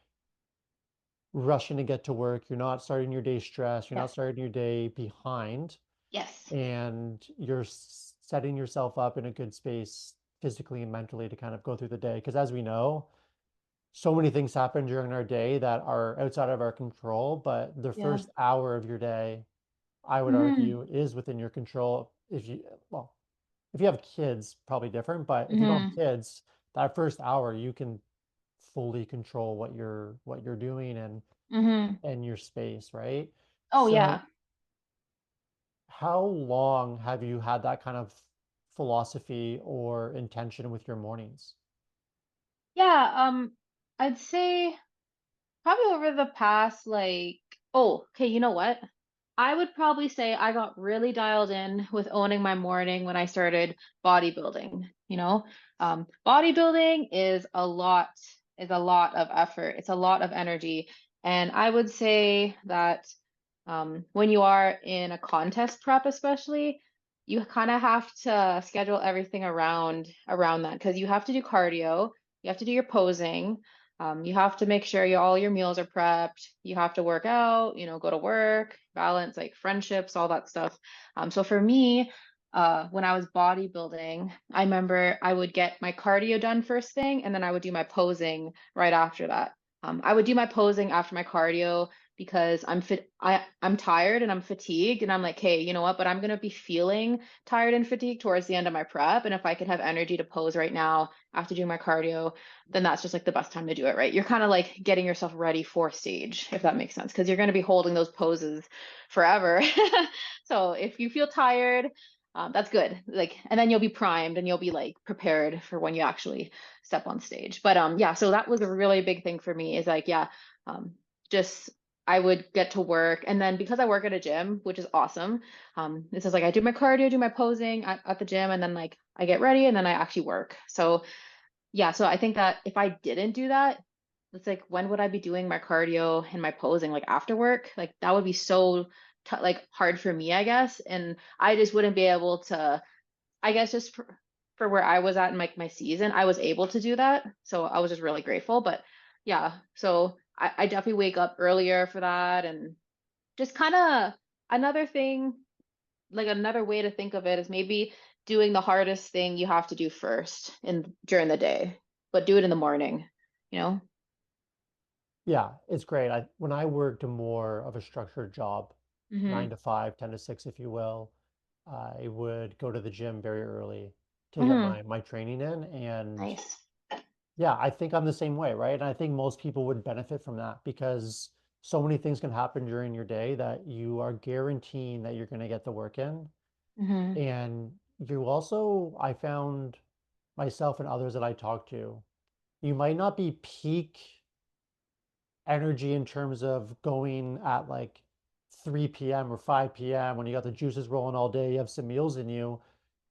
rushing to get to work, you're not starting your day stressed, you're not Yes. starting your day behind, Yes. and you're setting yourself up in a good space physically and mentally to kind of go through the day. Because as we know, so many things happen during our day that are outside of our control, but the Yeah. first hour of your day, I would Hmm. argue, is within your control. Well, if you have kids, probably different, but if you don't have Hmm. kids, that first hour you can fully control what you're doing Hmm. and your space, right? Oh So yeah. how long have you had that kind of philosophy or intention with your mornings? Yeah, I'd say probably over the past oh, okay, you know what? I would probably say I got really dialed in with owning my morning when I started bodybuilding, Bodybuilding is a lot of effort. It's a lot of energy. And I would say that when you are in a contest prep, especially, you kind of have to schedule everything around that because you have to do cardio, you have to do your posing, you have to make sure all your meals are prepped, you have to work out, go to work, balance like friendships, all that stuff. So for me, when I was bodybuilding, I remember I would get my cardio done first thing, and then I would do my posing right after that. I would do my posing after my cardio because I'm tired and I'm fatigued and I'm like, hey, you know what? But I'm gonna be feeling tired and fatigued towards the end of my prep. And if I could have energy to pose right now after doing my cardio, then that's just like the best time to do it, right? You're kind of like getting yourself ready for stage, if that makes sense, because you're gonna be holding those poses forever. So if you feel tired, That's good. Like, and then you'll be primed and you'll be like prepared for when you actually step on stage. But yeah, so that was a really big thing for me is like, yeah, um, just I would get to work, and then because I work at a gym, which is awesome, this is like I do my cardio, do my posing at the gym, and then like I get ready and then I actually work. So yeah, so I think that if I didn't do that, it's like when would I be doing my cardio and my posing like after work? Like that would be so t like hard for me, I guess, and I just wouldn't be able to. I guess just for where I was at in my season, I was able to do that, so I was just really grateful. But yeah, so I definitely wake up earlier for that, and just kind of another thing, like another way to think of it is maybe doing the hardest thing you have to do first in during the day, but do it in the morning, you know? Yeah, it's great. When I worked a more of a structured job, Mm-hmm. 9 to 5, 10 to 6, if you will, I would go to the gym very early to get Mm-hmm. my training in. And Nice. yeah, I think I'm the same way, right? And I think most people would benefit from that because so many things can happen during your day that you are guaranteeing that you're going to get the work in. Mm-hmm. And you also, I found myself and others that I talk to, you might not be peak energy in terms of going at like 3 p.m. or 5 p.m. when you got the juices rolling all day, you have some meals in you,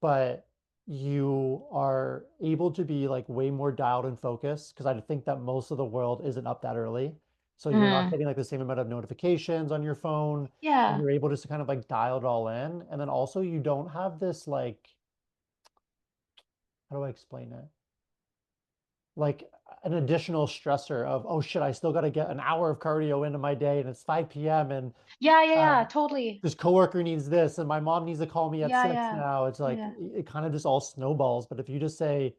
but you are able to be like way more dialed and focused because I think that most of the world isn't up that early. So you're not Mm-hmm. getting like the same amount of notifications on your phone and Yeah. you're able just to kind of like dial it all in. And then also you don't have this like, how do I explain it? Like an additional stressor of, oh shit, I still got to get an hour of cardio into my day and it's 5 p.m. and Yeah, yeah, uh, yeah, totally. this coworker needs this and my mom needs to call me at Yeah, 6 yeah. now. It's like Yeah. it kind of just all snowballs. But if you just say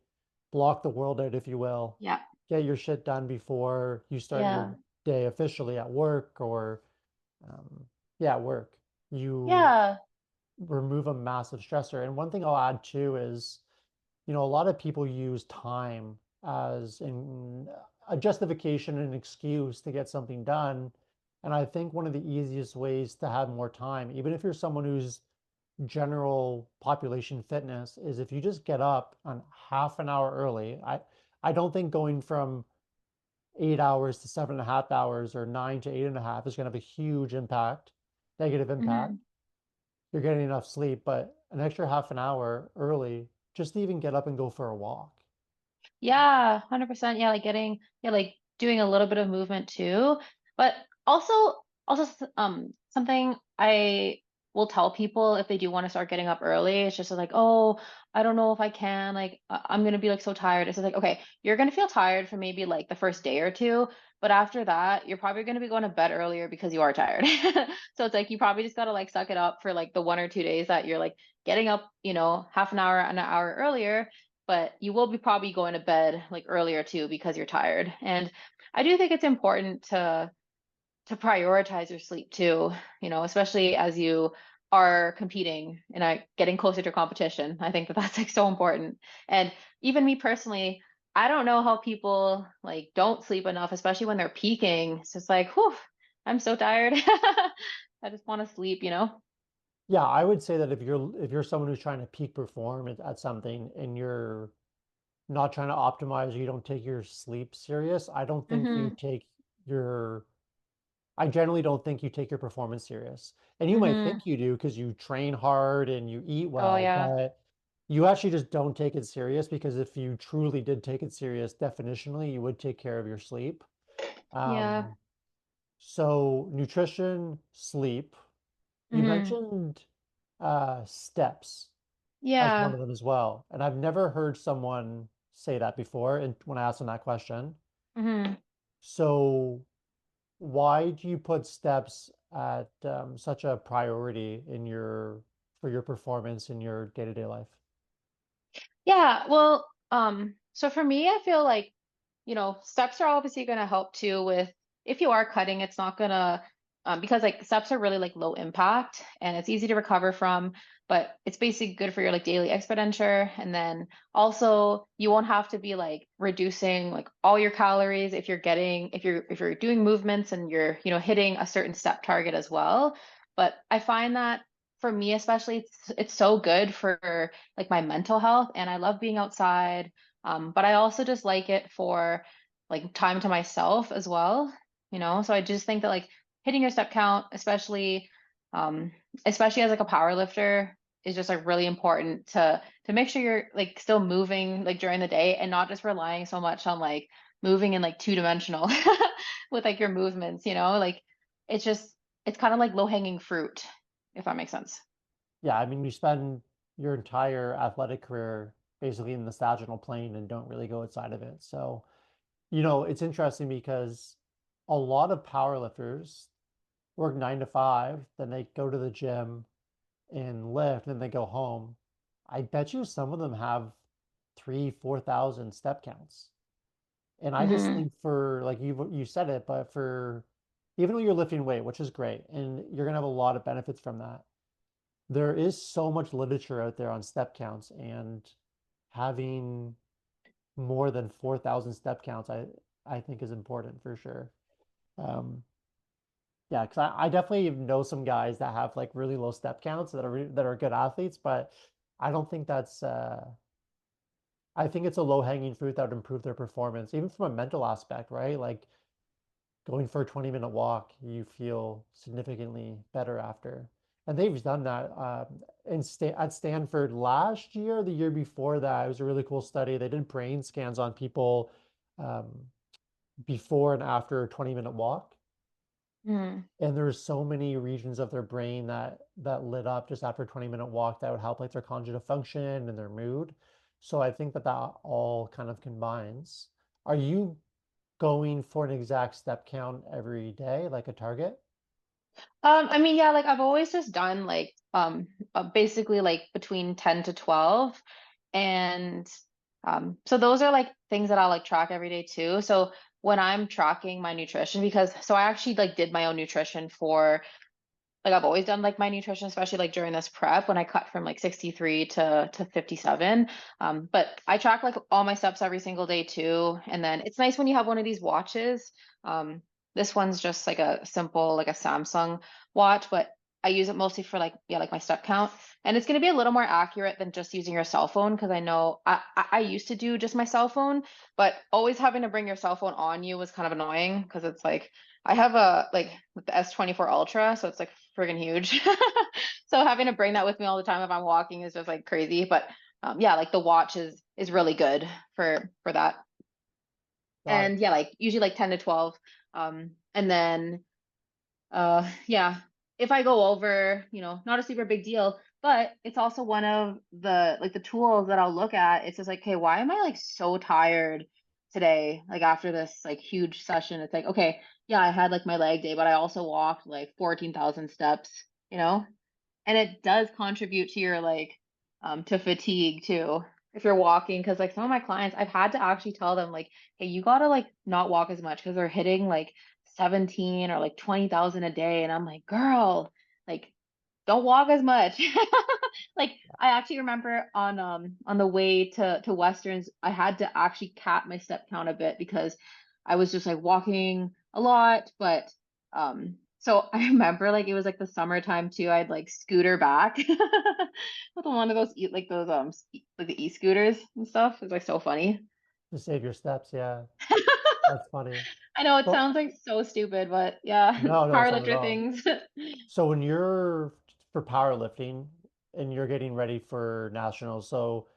block the world out, if you will, Yeah. get your shit done before you start your Yeah. day officially at work or um, yeah, at work, you Yeah. remove a massive stressor. And one thing I'll add too is a lot of people use time as a justification and excuse to get something done. And I think one of the easiest ways to have more time, even if you're someone who's general population fitness, is if you just get up on half an hour early. I don't think going from 8 hours to 7.5 hours or 9 to 8.5 is going to have a huge impact, negative impact. Mm-hmm. You're getting enough sleep, but an extra half an hour early, just to even get up and go for a walk. Yeah, 100%. Yeah, like getting, yeah, like doing a little bit of movement too. But also, something I will tell people if they do want to start getting up early, it's just like, oh, I don't know if I can. Like, I'm gonna be like so tired. It's just like, okay, you're gonna feel tired for maybe like the first day or two, but after that, you're probably gonna be going to bed earlier because you are tired. So it's like you probably just gotta like suck it up for like the 1 or 2 days that you're like getting up, half an hour earlier, but you will be probably going to bed like earlier too because you're tired. And I do think it's important to prioritize your sleep too, especially as you are competing and getting closer to competition. I think that that's like so important. And even me personally, I don't know how people like don't sleep enough, especially when they're peaking. It's just like, whew, I'm so tired. I just want to sleep. Yeah, I would say that if you're someone who's trying to peak perform at something and you're not trying to optimize, you don't take your sleep serious, Mm-hmm. your I generally don't think you take your performance serious. And you might Mm-hmm. think you do because you train hard and you eat Oh well, yeah. but you actually just don't take it serious because if you truly did take it serious, definitionally, you would take care of your sleep. Yeah. Um, so nutrition, sleep. You Mm-hmm. mentioned steps as one Yeah. of them as well. And I've never heard someone say that before and when I asked them that question. Mm-hmm. So why do you put steps at such a priority in your for your performance in your day-to-day life? Yeah, well, so for me, I feel like, steps are obviously going to help too with if you are cutting, it's not gonna, because like steps are really like low impact and it's easy to recover from, but it's basically good for your like daily expenditure. And then also you won't have to be like reducing like all your calories if you're doing movements and you're, hitting a certain step target as well. But I find that for me especially, it's so good for like my mental health, and I love being outside. But I also just like it for like time to myself as well, you know? So I just think that like hitting your step count, um, especially as like a power lifter, is just like really important to make sure you're like still moving like during the day and not just relying so much on like moving in like two-dimensional with like your movements, you know? Like it's just it's kind of like low-hanging fruit, if that makes sense. Yeah, I mean, you spend your entire athletic career basically in the sagittal plane and don't really go outside of it. So, it's interesting because a lot of powerlifters work 9 to 5, then they go to the gym and lift, and then they go home. I bet you some of them have 3, 4,000 step counts. And I just Hmm. think for like you said it, but for even when you're lifting weight, which is great, and you're gonna have a lot of benefits from that, there is so much literature out there on step counts, and having more than 4,000 step counts, I think is important for sure. Um, yeah, because I definitely know some guys that have like really low step counts that are good athletes, but I don't think that's I think it's a low hanging fruit that would improve their performance, even from a mental aspect, right? Like going for a 20-minute walk, you feel significantly better after. And they've done that at Stanford last year, the year before that. It was a really cool study. They did brain scans on people um, before and after a 20-minute walk. Hmm. And there's so many regions of their brain that lit up just after a 20-minute walk that would help like their cognitive function and their mood. So I think that all kind of combines. Are you going for an exact step count every day, like a target? I mean, yeah, like I've always just done like basically like between 10 to 12. And so those are like things that I'll like track every day too. So when I'm tracking my nutrition, because so I actually like did my own nutrition for like I've always done like my nutrition, especially like during this prep when I cut from like 63 to 57. But I track like all my steps every single day too. And then it's nice when you have one of these watches. This one's just like a simple, like a Samsung watch, but I use it mostly for like, yeah, like my step count. And it's going to be a little more accurate than just using your cell phone because I know I used to do just my cell phone, but always having to bring your cell phone on you was kind of annoying because it's like I have a like with the S24 Ultra, so it's like friggin' huge. So having to bring that with me all the time if I'm walking is just like crazy. But yeah, like the watch is really good for that. Got it. And yeah, like usually like 10 to 12. And then yeah, if I go over, not a super big deal, but it's also one of the like the tools that I'll look at. It's just like, okay, why am I like so tired today? Like after this like huge session, it's like, okay, yeah, I had like my leg day, but I also walked like 14,000 steps, you know? And it does contribute to your like to fatigue too. If you're walking, because like some of my clients, I've had to actually tell them like, hey, you gotta like not walk as much because they're hitting like 17 or like 20,000 a day. And I'm like, girl, like don't walk as much. Like I actually remember on the way to Westerns, I had to actually cap my step count a bit because I was just like walking a lot. But so I remember like it was like the summertime too. I'd like scooter back with one of those like those like the e-scooters and stuff. It was like so funny. To save your steps, yeah. That's funny. I know it So sounds like so stupid, but yeah, no, it's not at powerlifter all. things. So when you're for powerlifting and you're getting ready for nationals, so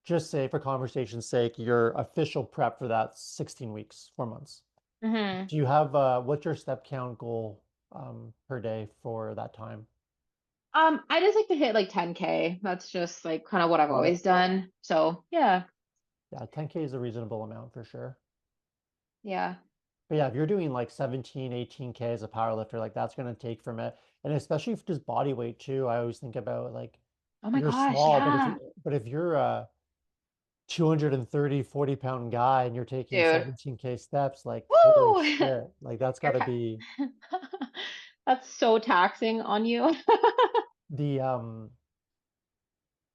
just say for conversation's sake, your official prep for that 16 weeks, 4 months. Hmm. Do you have what's your step count goal per day for that time? I just like to hit like 10K. That's just like kind of what I've Got it. always done. So yeah, Yeah, 10K is a reasonable amount for sure. yeah. But yeah, if you're doing like 17, 18K as a power lifter, like that's going to take from it. And especially if just body weight too, I always think about like Oh my you're gosh, small, but yeah. if you're a 230, 40 pound guy and you're taking Dude. 17K steps, like holy Woo! shit, like that's got You're to be That's so taxing on you. the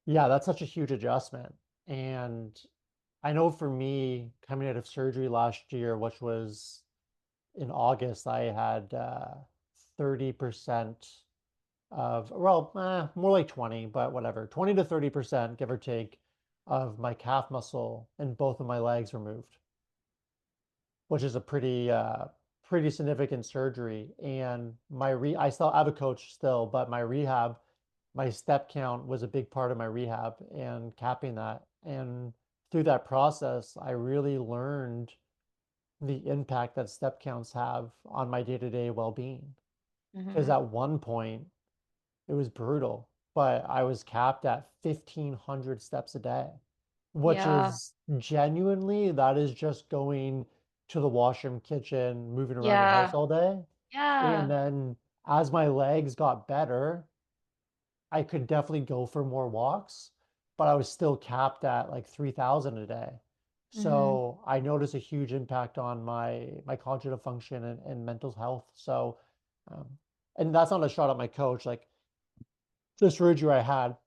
yeah, that's such a huge adjustment. And I know for me, coming out of surgery last year, which was in August, I had 30% of, well, more like 20, but whatever, 20 to 30%, give or take, of my calf muscle and both of my legs removed, which is a pretty significant surgery. And I still have a coach still, but my rehab, my step count was a big part of my rehab and capping that. And through that process, I really learned the impact that step counts have on my day-to-day well-being. Because Hmm. at one point, it was brutal, but I was capped at 1,500 steps a day, which Yeah. is genuinely, that is just going to the washroom, kitchen, moving around your house Yeah. all day. And Yeah. then as my legs got better, I could definitely go for more walks, but I was still capped at like 3,000 a day. Hmm. So I noticed a huge impact on my cognitive function and mental health. So, um, and that's not a shot at my coach. Like the surgery I had,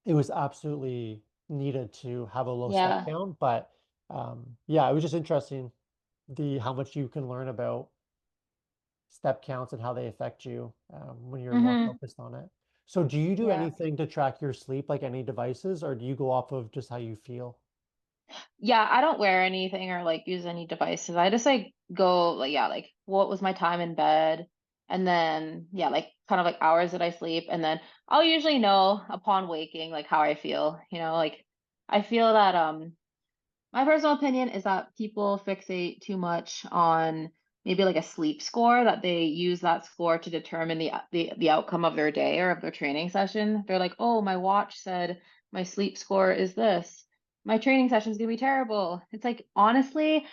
it was absolutely needed to have a low step Yeah. count. But yeah, it was just interesting the how much you can learn about step counts and how they affect you when you're more Hmm. focused on it. So do you do Yeah. anything to track your sleep, like any devices, or do you go off of just how you feel? Yeah, I don't wear anything or like use any devices. I just like go like yeah, like what was my time in bed? And then yeah, like kind of like hours that I sleep and then I'll usually know upon waking like how I feel, like I feel that my personal opinion is that people fixate too much on maybe like a sleep score, that they use that score to determine the outcome of their day or of their training session. They're like, "Oh, my watch said my sleep score is this. My training session's gonna be terrible." It's like honestly,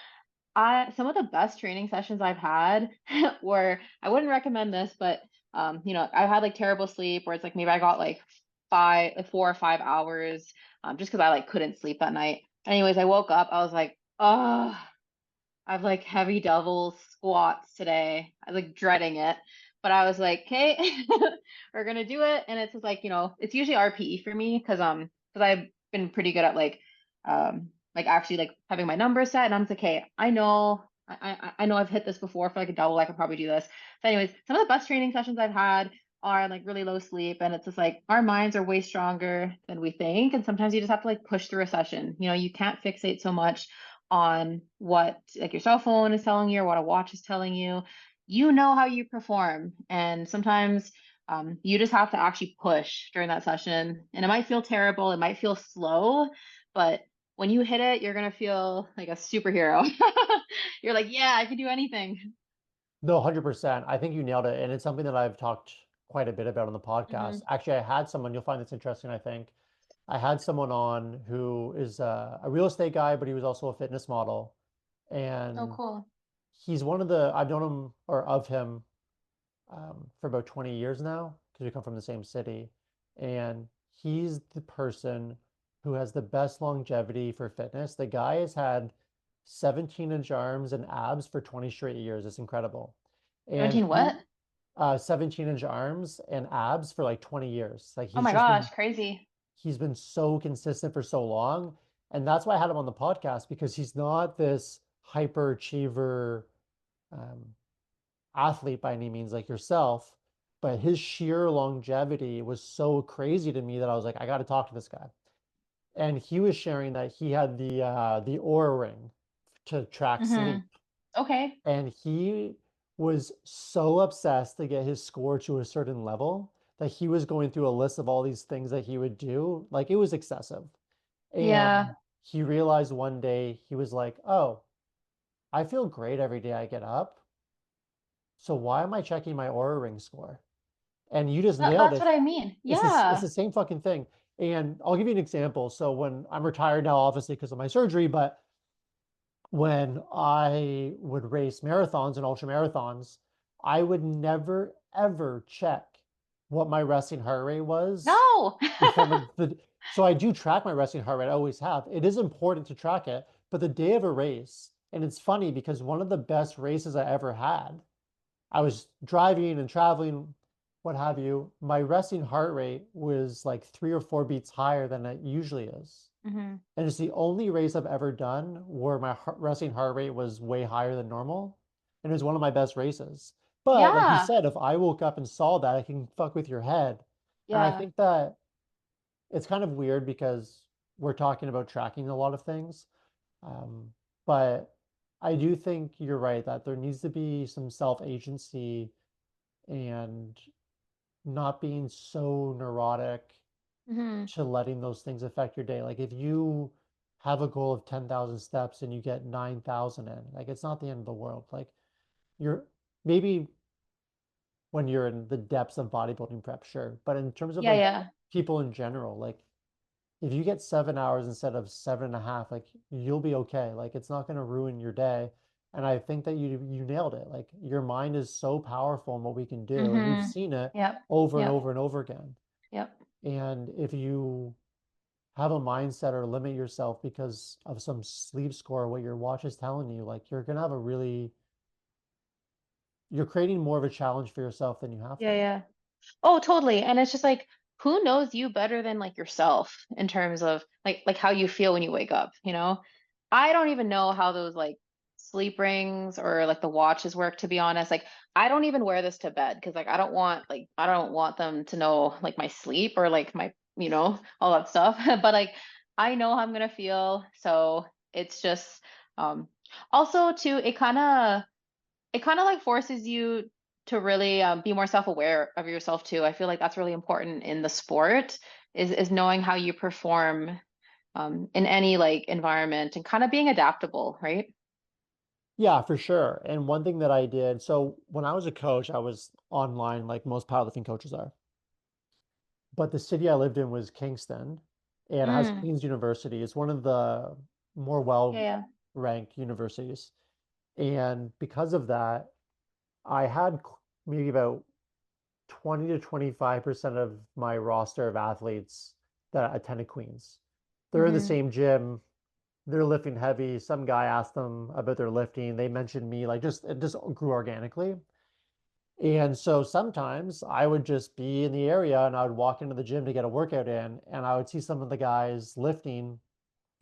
I some of the best training sessions I've had were I wouldn't recommend this, but I've had like terrible sleep where it's like maybe I got like 4 or 5 hours just because I like couldn't sleep that night. Anyways, I woke up, I was like, oh, I've like heavy double squats today. I was like dreading it. But I was like, okay, we're gonna do it. And it's just like, it's usually RPE for me because I've been pretty good at like actually like having my numbers set and I'm just like, okay, I know I've hit this before for like a double, I could probably do this. So anyways, some of the best training sessions I've had are like really low sleep and it's just like our minds are way stronger than we think. And sometimes you just have to like push through a session. You can't fixate so much on what like your cell phone is telling you or what a watch is telling you. You know how you perform, and sometimes you just have to actually push during that session. And it might feel terrible, it might feel slow, but when you hit it, you're gonna feel like a superhero. You're like, yeah, I can do anything. No, 100%. I think you nailed it. And it's something that I've talked quite a bit about on the podcast. Hmm. Actually, I had someone, you'll find this interesting, I think. I had someone on who is a real estate guy, but he was also a fitness model. Oh, And cool. he's one of the, I've known him or of him for about 20 years now because we come from the same city. And he's the person who has the best longevity for fitness. The guy has had 17-inch arms and abs for 20 straight years. It's incredible. And 17 what? 17-inch arms and abs for like 20 years. Like Oh my gosh, crazy. he's been so consistent for so long. And that's why I had him on the podcast because he's not this hyper achiever um, athlete by any means like yourself, but his sheer longevity was so crazy to me that I was like, I got to talk to this guy. And he was sharing that he had the Aura ring to track Hmm. sleep, Okay. and he was so obsessed to get his score to a certain level that he was going through a list of all these things that he would do. Like it was excessive. Yeah. And he realized one day he was like, "Oh, I feel great every day I get up. So why am I checking my Aura ring score?" And you just nailed That's it. what I mean. It's Yeah. the same fucking thing. And I'll give you an example. So when I'm retired now, obviously because of my surgery, but when I would race marathons and ultra marathons, I would never ever check what my resting heart rate was No. before so I do track my resting heart rate. I always have. It is important to track it, but the day of a race, and it's funny because one of the best races I ever had, I was driving and traveling, what have you. My resting heart rate was like 3 or 4 beats higher than it usually is. Hmm. And it's the only race I've ever done where my resting heart rate was way higher than normal. And it was one of my best races. But like you Yeah. said, if I woke up and saw that, I can fuck with your head. And I Yeah. think that it's kind of weird because we're talking about tracking a lot of things. Um, but I do think you're right that there needs to be some self-agency and not being so neurotic Hmm. to letting those things affect your day. Like if you have a goal of 10,000 steps and you get 9,000 in, like it's not the end of the world. Like you're maybe when you're in the depths of bodybuilding prep, sure. But in terms of Yeah, like yeah. people in general, like if you get 7 hours instead of 7.5, like you'll be okay. Like it's not going to ruin your day. And I think that you nailed it. Like your mind is so powerful in what we can do, and we've Hmm. seen it Yep. over and Yep. over and over again. Yep. And if you have a mindset or limit yourself because of some sleep score, what your watch is telling you, like you're gonna have a really, you're creating more of a challenge for yourself than you have Yeah, to. yeah. Oh, totally. And it's just like, who knows you better than like yourself in terms of like how you feel when you wake up, you know? I don't even know how those like sleep rings or like the watches work, to be honest. Like I don't even wear this to bed because like I don't want them to know like my sleep or like my, all that stuff. But like I know how I'm gonna feel. So it's just um also too, it kind of like forces you to really be more self-aware of yourself too. I feel like that's really important in the sport is knowing how you perform in any like environment and kind of being adaptable, right? Yeah, for sure. And one thing that I did, so when I was a coach, I was online like most powerlifting coaches are. But the city I lived in was Kingston, and it has Mm, Queen's University. It's one of the more yeah, yeah. well-ranked universities. And because of that, I had maybe about 20 to 25% of my roster of athletes that attended Queens. They're in the Mm-hmm. same gym, they're lifting heavy. Some guy asked them about their lifting. They mentioned me, like just it just grew organically. And so sometimes I would just be in the area and I would walk into the gym to get a workout in, and I would see some of the guys lifting.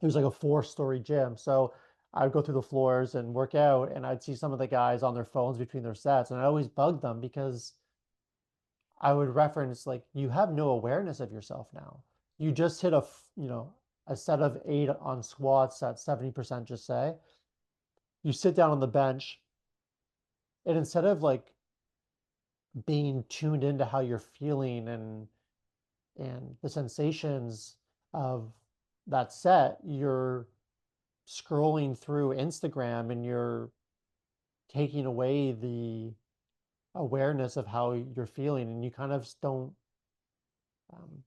It was like a four-story gym. So I would go through the floors and work out, and I'd see some of the guys on their phones between their sets, and I always bugged them because I would reference like you have no awareness of yourself now. You just hit a set of 8 on squats at 70%, just say. You sit down on the bench, and instead of like being tuned into how you're feeling and the sensations of that set, you're scrolling through Instagram and you're taking away the awareness of how you're feeling, and you kind of don't um,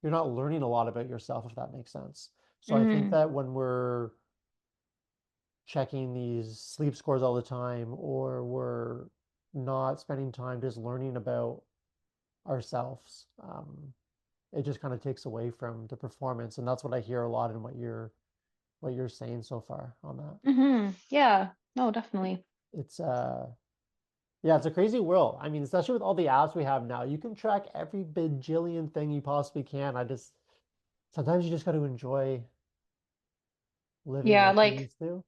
you're not learning a lot about yourself, if that makes sense. So I think Mm-hmm. that when we're checking these sleep scores all the time, or we're not spending time just learning about ourselves, it just kind of takes away from the performance. And that's what I hear a lot in what you're saying so far on that. Mm-hmm. Yeah. No, definitely. It's yeah, it's a crazy world. I mean, especially with all the apps we have now, you can track every bajillion thing you possibly can. I just sometimes you just got to enjoy living Yeah, like you like used to.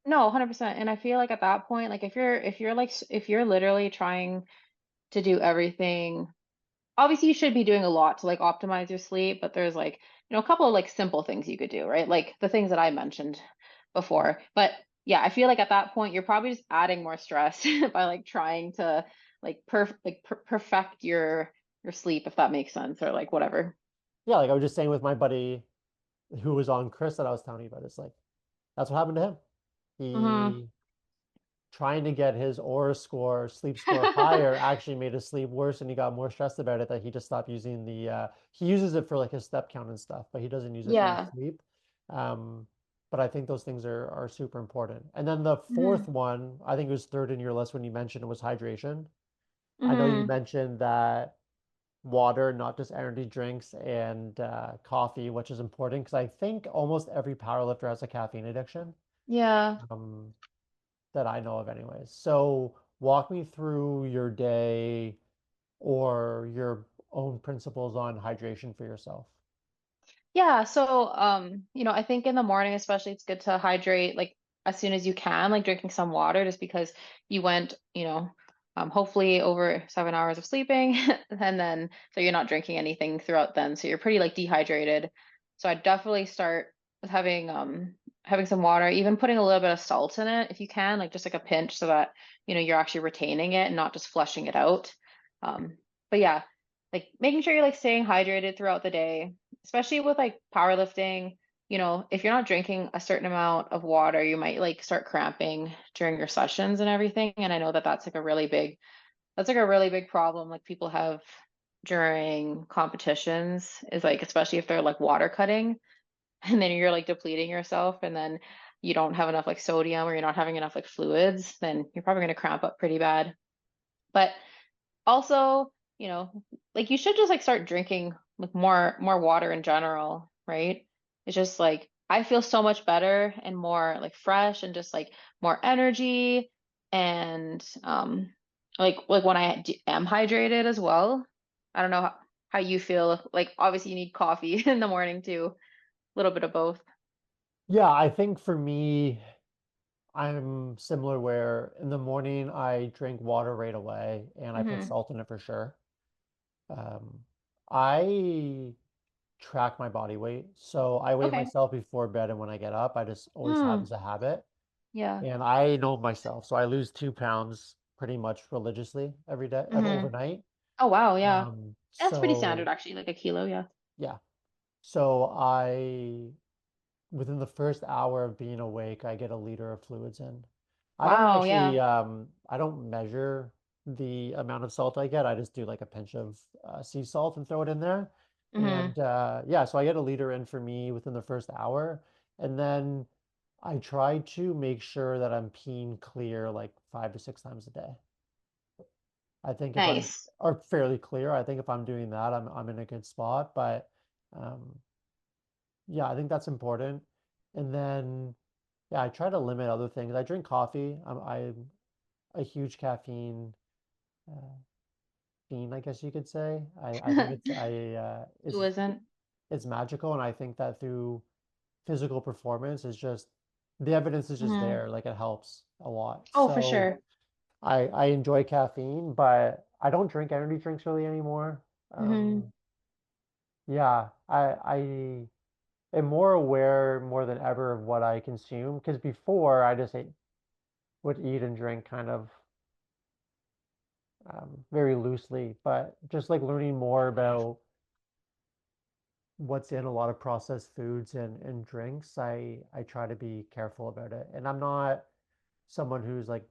no, 100%. And I feel like at that point, like if you're literally trying to do everything, obviously you should be doing a lot to like optimize your sleep, but there's like, a couple of like simple things you could do, right? Like the things that I mentioned before. But yeah, I feel like at that point you're probably just adding more stress by like trying to perfect your sleep, if that makes sense, or like whatever. Yeah, like I was just saying with my buddy who was on Chris that I was telling you about. It's like that's what happened to him. Hmm. He trying to get his aura score, sleep score higher actually made his sleep worse, and he got more stressed about it that he just stopped using he uses it for like his step count and stuff, but he doesn't use it for his Yeah. sleep. Um, but I think those things are super important. And then the fourth Hmm. one, I think it was third in your list when you mentioned it was hydration. I know you Hmm. mentioned that water, not just energy drinks and coffee, which is important because I think almost every powerlifter has a caffeine addiction. Yeah. Um, that I know of anyways. So walk me through your day or your own principles on hydration for yourself. Yeah, so I think in the morning especially it's good to hydrate like as soon as you can, like drinking some water just because you went, hopefully over 7 hours of sleeping, and then so you're not drinking anything throughout then, so you're pretty like dehydrated. So I'd definitely start with having some water, even putting a little bit of salt in it if you can, like just like a pinch, so that you're actually retaining it and not just flushing it out. But yeah, like making sure you're like staying hydrated throughout the day, especially with like powerlifting. If you're not drinking a certain amount of water, you might like start cramping during your sessions and everything. And I know that that's like a really big problem like people have during competitions is like, especially if they're like water cutting and then you're like depleting yourself and then you don't have enough like sodium or you're not having enough like fluids, then you're probably going to cramp up pretty bad. But also, like you should just like start drinking like more water in general, right? It's just like I feel so much better and more like fresh and just like more energy and like when am hydrated as well. I don't know how you feel. Like obviously you need coffee in the morning too, a little bit of both. Yeah, I think for me, I'm similar where in the morning I drink water right away and I put Hmm. salt in it for sure. Um, I track my body weight. So I weigh Okay. myself before bed and when I get up. I just always have Hmm. as a habit. Yeah. And I know myself. So I lose 2 pounds pretty much religiously every day, Hmm. overnight. Oh wow, yeah. That's pretty standard So actually, like a kilo, yeah. yeah. So within the first hour of being awake, I get a liter of fluids in. I don't Wow, actually, yeah. I don't measure the amount of salt I get. I just do like a pinch of sea salt and throw it in there. Hmm. And yeah, so I get a liter in for me within the first hour. And then I try to make sure that I'm peeing clear like 5 to 6 times a day. I think if I'm, Nice. or fairly clear, I think if I'm doing that, I'm in a good spot. But um, yeah, I think that's important. And then, yeah, I try to limit other things. I drink coffee. I'm a huge caffeine uh, fiend, I guess you could say. I think Who isn't? it's magical, and I think that through physical performance is just the evidence is just Hmm. there. Like it helps a lot. Oh, for So sure. I enjoy caffeine, but I don't drink energy drinks really anymore. Hmm. Yeah, I am more aware more than ever of what I consume because before I just would eat and drink kind of very loosely, but just like learning more about what's in a lot of processed foods and drinks, I try to be careful about it. And I'm not someone who's like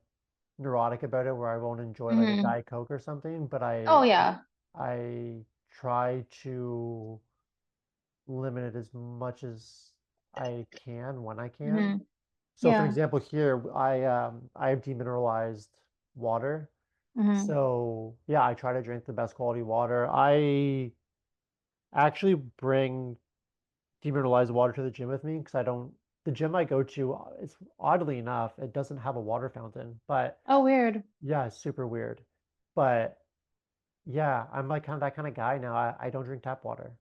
neurotic about it where I won't enjoy like a Hmm. Diet Coke or something, but Oh, yeah. I try to limit it as much as I can when I can. Hmm. So for Yeah. example, here I have demineralized water. Hmm. So yeah, I try to drink the best quality water. I actually bring demineralized water to the gym with me because I don't the gym I go to, it's oddly enough, it doesn't have a water fountain. But Oh, weird. yeah, it's super weird. But yeah, I'm like kind of that kind of guy now. I don't drink tap water.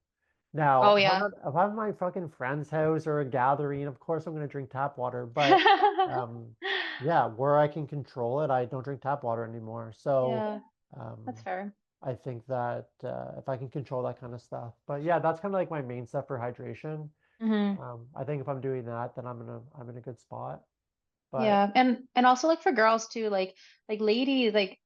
Now, Oh, yeah. if I'm at my fucking friend's house or a gathering, of course I'm gonna drink tap water. But um, yeah, where I can control it, I don't drink tap water anymore. So Yeah, um, that's fair. I think that if I can control that kind of stuff, but yeah, that's kind of like my main stuff for hydration. Hmm. I think if I'm doing that, then I'm in a good spot. But Yeah, and also like for girls too, like ladies, like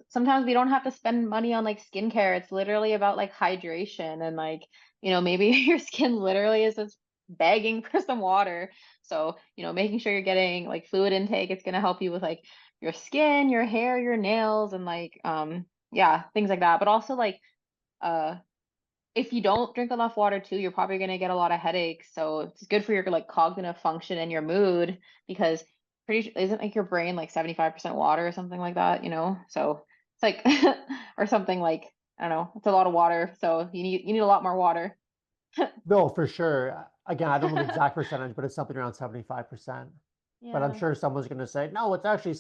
sometimes we don't have to spend money on like skincare. It's literally about like hydration and like, maybe your skin literally is just begging for some water. So, making sure you're getting like fluid intake, it's gonna help you with like your skin, your hair, your nails, and like yeah, things like that. But also like uh if you don't drink enough water too, you're probably going to get a lot of headaches. So it's good for your like cognitive function and your mood because isn't like your brain like 75% water or something like that, So it's like or something like I don't know, it's a lot of water. So you need a lot more water. no, for sure. Again, I don't know the exact percentage, but it's something around 75%. But I'm Yeah. sure someone's going to say, no, it's actually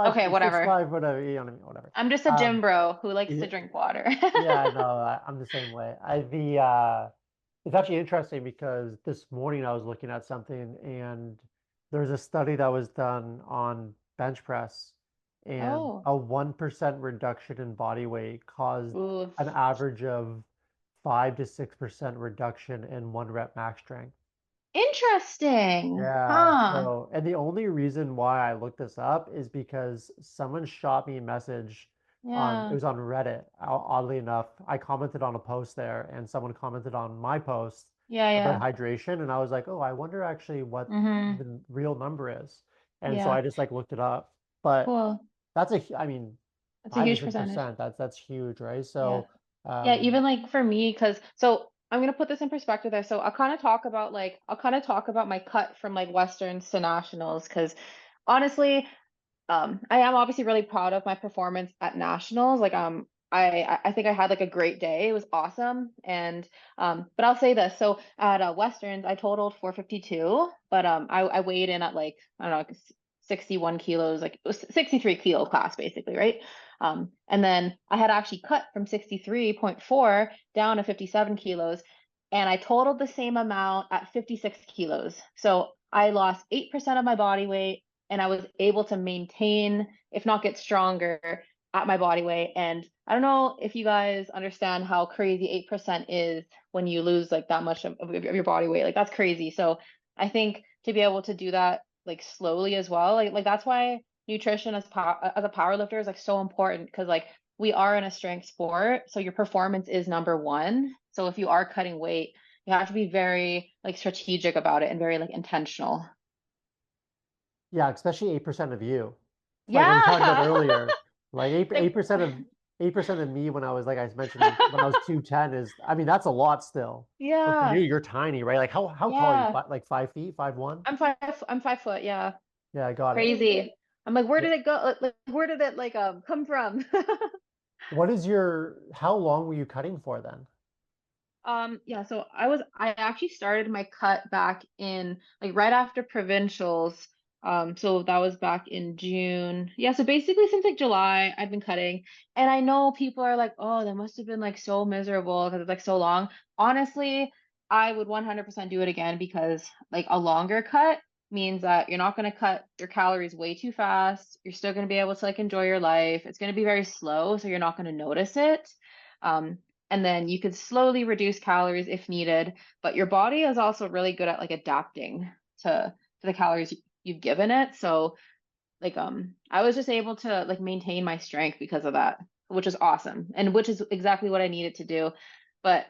Okay, whatever. 75.65, whatever, you know what I mean, whatever. I'm just a gym Um, bro who likes to yeah, drink water. yeah, no, I'm the same way. It's actually interesting because this morning I was looking at something and there's a study that was done on bench press and Oh, a 1% reduction in body weight caused ooh, an average of 5 to 6% reduction in 1 rep max strength. interesting. Yeah, Huh. so, and the only reason why I looked this up is because someone shot me a message it Yeah. was on Reddit. Oddly enough, I commented on a post there and someone commented on my post Yeah, about yeah. hydration. And I was like, oh, I wonder actually what Mm-hmm. the real number is. And so Yeah. I just like looked it up. But Cool. I mean, That's a five to huge six percentage. percent, that's huge, right? Yeah. So, Yeah, um, even like for me, because so I'm gonna put this in perspective there. So I'll kind of talk about my cut from like Westerns to nationals, because honestly, I am obviously really proud of my performance at nationals. Like I think I had like a great day. It was awesome. And but I'll say this. So at Westerns, I totaled 452, but I weighed in at like I don't know, 61 kilos, like it was 63 kilo class basically, right? And then I had actually cut from 63.4 down to 57 kilos, and I totaled the same amount at 56 kilos. So I lost 8% of my body weight, and I was able to maintain, if not get stronger, at my body weight. And I don't know if you guys understand how crazy 8% is when you lose like that much of your body weight. Like that's crazy. So I think to be able to do that like slowly as well, like that's why nutrition as a power lifter is like so important, because like we are in a strength sport, so your performance is number one. So if you are cutting weight, you have to be very like strategic about it and very like intentional. yeah, especially 8% of you. Like we talked about Yeah. earlier, like Like, 8% of me when I was like I mentioned when I was 210 is I mean that's a lot still. But for you, yeah, you're tiny, right? Like how tall are you? yeah. Like 5 feet, 5'1"? I'm 5 foot, yeah. Yeah, I got it. Crazy. I'm like, where Yeah. did it go? Like, where did it like come from? What is your how long were you cutting for then? Yeah, so I actually started my cut back in like right after provincials. So that was back in June. Yeah, so basically since like July, I've been cutting. And I know people are like, oh, that must have been like so miserable because it's like so long. Honestly, I would 100% do it again, because like a longer cut means that you're not going to cut your calories way too fast. You're still going to be able to like enjoy your life. It's going to be very slow, so you're not going to notice it. Um, and then you could slowly reduce calories if needed, but your body is also really good at like adapting to the calories you've given it. So like I was just able to like maintain my strength because of that, which is awesome, and which is exactly what I needed to do. But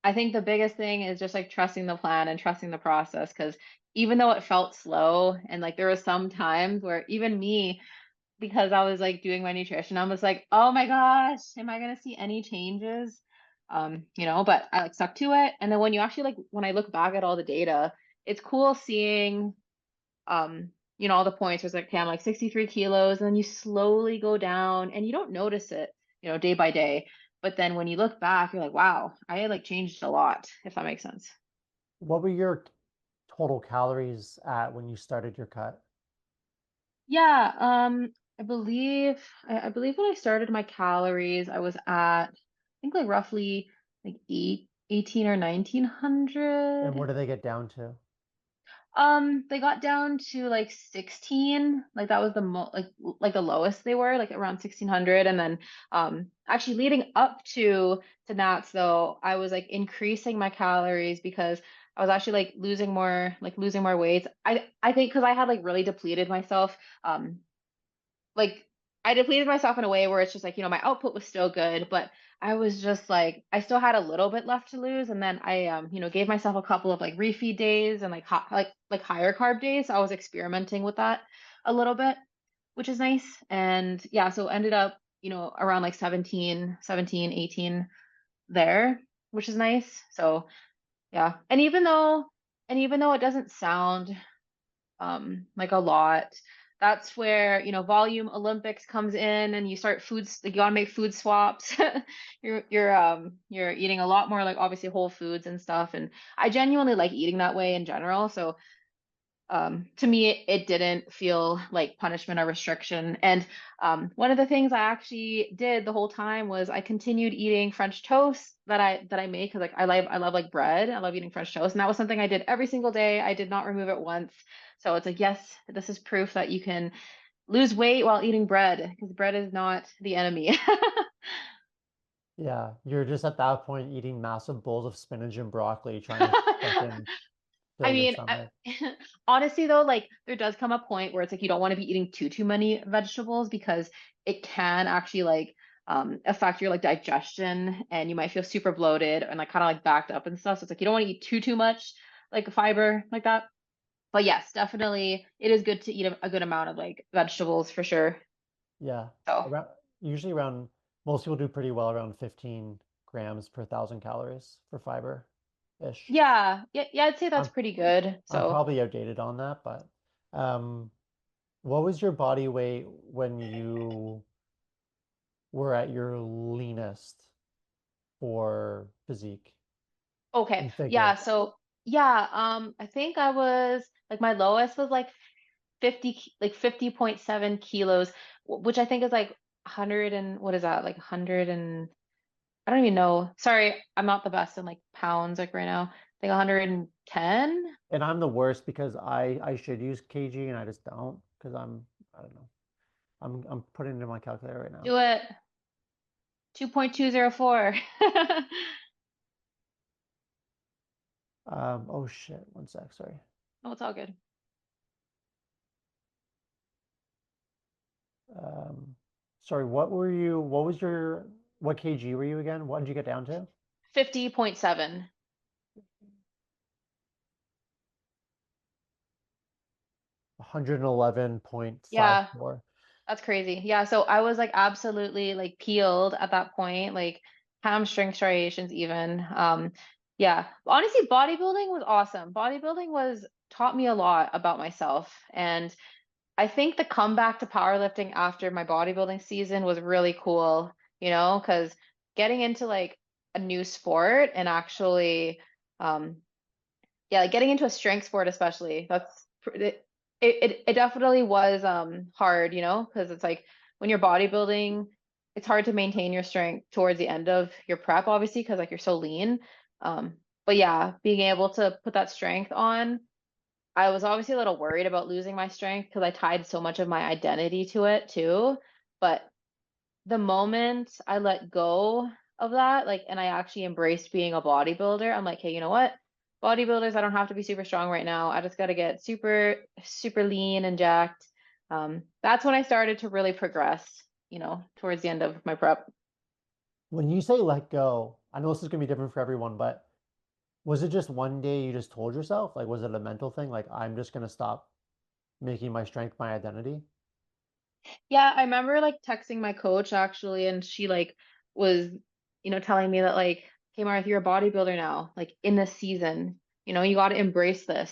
I think the biggest thing is just like trusting the plan and trusting the process, because even though it felt slow, and like there was some times where even me, because I was like doing my nutrition, I was like, oh my gosh, am I gonna see any changes? But I like stuck to it. And then when you actually like when I look back at all the data, it's cool seeing all the points where it's like, okay, I'm like 63 kilos, and then you slowly go down and you don't notice it, day by day. But then when you look back, you're like, wow, I like changed a lot, if that makes sense. What were your total calories at when you started your cut? Yeah, I believe when I started my calories, I was at, I think like roughly like 18 or And 1900. where did they get down to? They got down to like 16. Like that was the mo like the lowest they were, like around 1600. And then actually leading up to Nats though, I was like increasing my calories because I was actually like losing more weight. I think because I had like really depleted myself. Like I depleted myself in a way where it's just like, my output was still good, but I was just like, I still had a little bit left to lose. And then I, gave myself a couple of like refeed days and like like higher carb days. So I was experimenting with that a little bit, which is nice. And yeah, so ended up, around like 18 there, which is nice. So yeah. And even though it doesn't sound like a lot. That's where, volume Olympics comes in, and you start foods, like you gotta make food swaps. You're eating a lot more like obviously whole foods and stuff. And I genuinely like eating that way in general. So to me, it didn't feel like punishment or restriction. And one of the things I actually did the whole time was I continued eating French toast that I make, because like I love like bread. I love eating French toast, and that was something I did every single day. I did not remove it once. So it's like, yes, this is proof that you can lose weight while eating bread because bread is not the enemy. Yeah, you're just at that point eating massive bowls of spinach and broccoli, trying to fucking I fill your mean, stomach. honestly though, like there does come a point where it's like you don't want to be eating too many vegetables because it can actually like affect your like digestion and you might feel super bloated and like kind of like backed up and stuff. So it's like you don't want to eat too much like fiber like that. But yes, definitely it is good to eat a good amount of like vegetables for sure. Yeah, So around usually around most people do pretty well around 15 grams per thousand calories for fiber ish. yeah, I'd say that's I'm pretty good. I'm So probably outdated on that, but um, what was your body weight when you were at your leanest for physique okay. and figure? Yeah, so yeah, I think I was like my lowest was like 50.7 kilos, which I think is like 100 and what is that? Like 100 and I don't even know. Sorry, I'm not the best in like pounds like right now. I think 110. And I'm the worst because I should use kg and I just don't because I don't know. I'm putting it in my calculator right now. Do it. 2.204. Oh shit, one sec, sorry. Oh, it's all good. Um, sorry, what kg were you again? What did you get down to? 50.7. Yeah, 111.54. that's crazy. Yeah, so I was like absolutely like peeled at that point, like hamstring striations even. Yeah. Honestly, bodybuilding was awesome. Bodybuilding was taught me a lot about myself. And I think the comeback to powerlifting after my bodybuilding season was really cool, because getting into like a new sport and actually yeah, like getting into a strength sport especially, it definitely was hard, because it's like when you're bodybuilding, it's hard to maintain your strength towards the end of your prep, obviously, because like you're so lean. But yeah, being able to put that strength on, I was obviously a little worried about losing my strength because I tied so much of my identity to it too. But the moment I let go of that, like, and I actually embraced being a bodybuilder, I'm like, hey, you know what? Bodybuilders, I don't have to be super strong right now. I just got to get super, super lean and jacked. That's when I started to really progress, towards the end of my prep. When you say let go, I know this is gonna be different for everyone, but was it just one day you just told yourself? Like, was it a mental thing? Like, I'm just gonna stop making my strength my identity? Yeah, I remember like texting my coach actually, and she like was, telling me that like, hey Martha, you're a bodybuilder now, like in this season, you got to embrace this.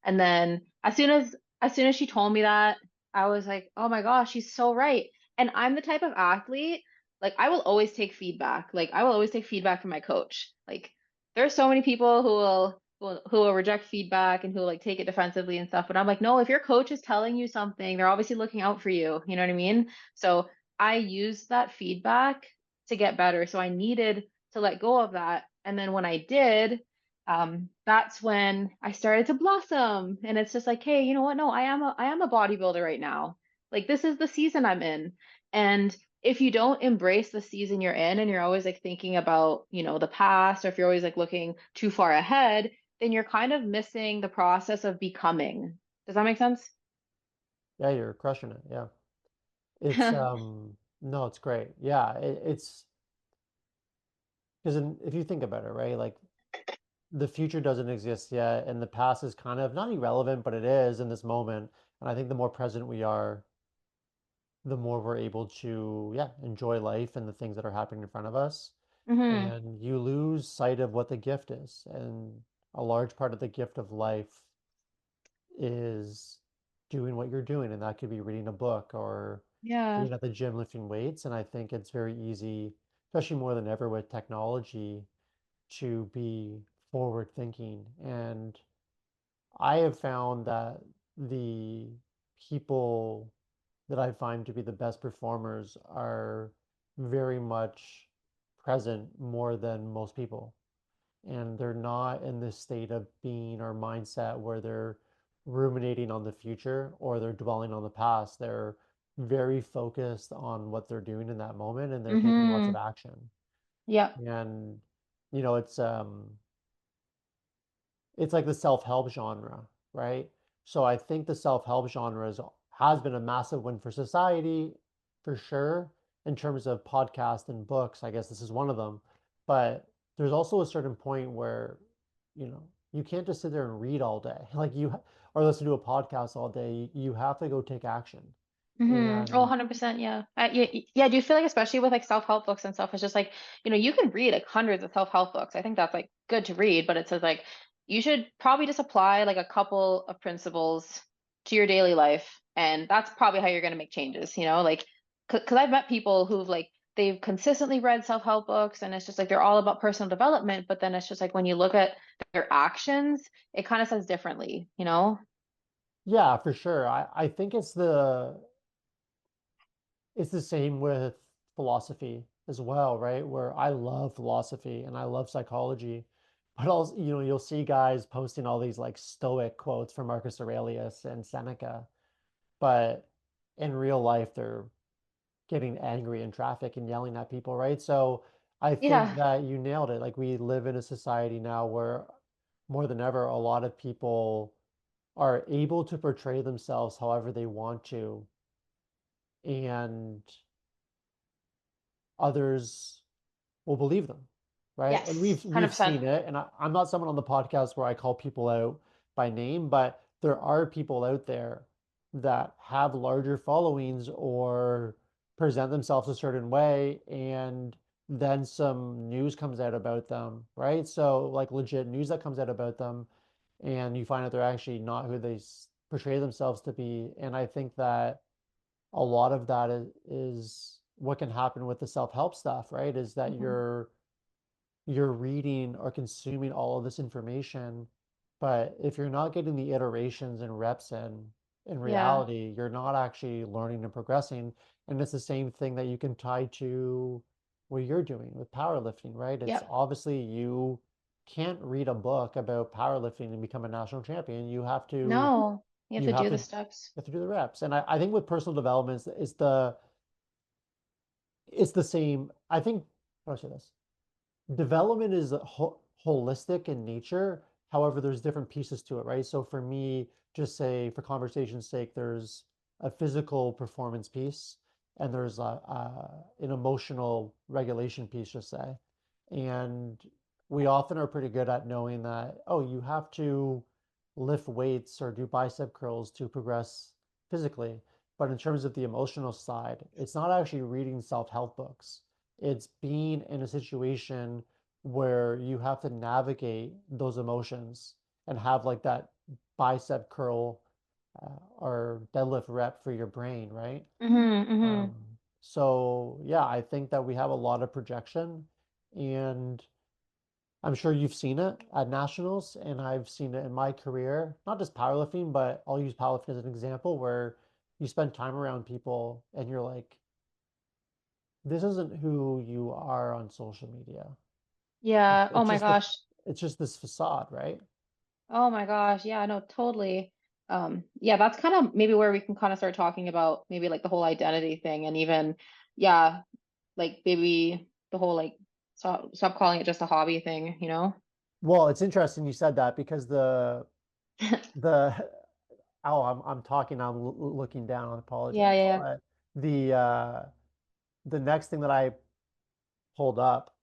And then as soon as she told me that, I was like, oh my gosh, she's so right. And I'm the type of athlete, like I will always take feedback. Like I will always take feedback from my coach. Like there's so many people who will reject feedback and who will like take it defensively and stuff. But I'm like, no, if your coach is telling you something, they're obviously looking out for you. You know what I mean? So I used that feedback to get better. So I needed to let go of that. And then when I did, that's when I started to blossom. And it's just like, hey, you know what? No, I am a bodybuilder right now. Like this is the season I'm in. And if you don't embrace the season you're in and you're always like thinking about, the past, or if you're always like looking too far ahead, then you're kind of missing the process of becoming. Does that make sense? Yeah, you're crushing it. Yeah. It's no, it's great. Yeah, it's because if you think about it, right? Like the future doesn't exist yet, and the past is kind of not irrelevant, but it is in this moment. And I think the more present we are, the more we're able to, yeah, enjoy life and the things that are happening in front of us. Hmm. And you lose sight of what the gift is. And a large part of the gift of life is doing what you're doing. And that could be reading a book or Yeah. being at the gym lifting weights. And I think it's very easy, especially more than ever with technology, to be forward thinking. And I have found that the people that I find to be the best performers are very much present more than most people. And they're not in this state of being or mindset where they're ruminating on the future or they're dwelling on the past. They're very focused on what they're doing in that moment and they're taking lots of Mm-hmm. action. Yep. And you know, it's like the self-help genre, right? So I think the self-help genre has been a massive win for society, for sure, in terms of podcasts and books. I guess this is one of them. But there's also a certain point where, you know, you can't just sit there and read all day, like or listen to a podcast all day. You have to go take action. Mm-hmm. Oh, And 100%. Yeah. Yeah. Yeah. Do you feel like, especially with like self-help books and stuff, it's just like, you can read like hundreds of self-help books. I think that's like good to read, but it says like you should probably just apply like a couple of principles to your daily life. And that's probably how you're going to make changes, like, because I've met people who've like, they've consistently read self-help books and it's just like they're all about personal development. But then it's just like when you look at their actions, it kind of says differently. yeah, for sure. I think it's the same with philosophy as well, right? Where I love philosophy and I love psychology, but also, you know, you'll see guys posting all these like stoic quotes from Marcus Aurelius and Seneca, but in real life, they're getting angry in traffic and yelling at people, right? So I think Yeah. that you nailed it. Like we live in a society now where more than ever, a lot of people are able to portray themselves however they want to, and others will believe them, right? And Yes. we've 100%. seen it. And I'm not someone on the podcast where I call people out by name, but there are people out there that have larger followings or present themselves a certain way, and then some news comes out about them, right? So like legit news that comes out about them, and you find out they're actually not who they portray themselves to be. And I think that a lot of that is what can happen with the self-help stuff, right? Is that Hmm. you're reading or consuming all of this information, but if you're not getting the iterations and reps in Yeah. reality, you're not actually learning and progressing. And it's the same thing that you can tie to what you're doing with powerlifting, right? It's Yep. obviously you can't read a book about powerlifting and become a national champion. No, you have You to have do to the you steps. have to do the reps. And I think with personal development it's the same. I think how do I say this? Development is holistic in nature. However, there's different pieces to it, right? So for me, just say for conversation's sake, there's a physical performance piece and there's an emotional regulation piece, just say. And we often are pretty good at knowing that, oh, you have to lift weights or do bicep curls to progress physically. But in terms of the emotional side, it's not actually reading self-help books. It's being in a situation where you have to navigate those emotions and have like that bicep curl or deadlift rep for your brain, right? Hmm. Hmm. Um, so yeah, I think that we have a lot of projection, and I'm sure you've seen it at nationals, and I've seen it in my career, not just powerlifting, but I'll use powerlifting as an example where you spend time around people and you're like, this isn't who you are on social media. Yeah. Oh It's my just the gosh. it's just this facade, right? Oh my gosh. Yeah, no, totally. Yeah, that's kind of maybe where we can kind of start talking about maybe like the whole identity thing and even, yeah, like maybe the whole like stop calling it just a hobby thing. Well, it's interesting you said that because the oh, I'm talking, I'm looking down, I Yeah, apologize. yeah, But the next thing that I pulled up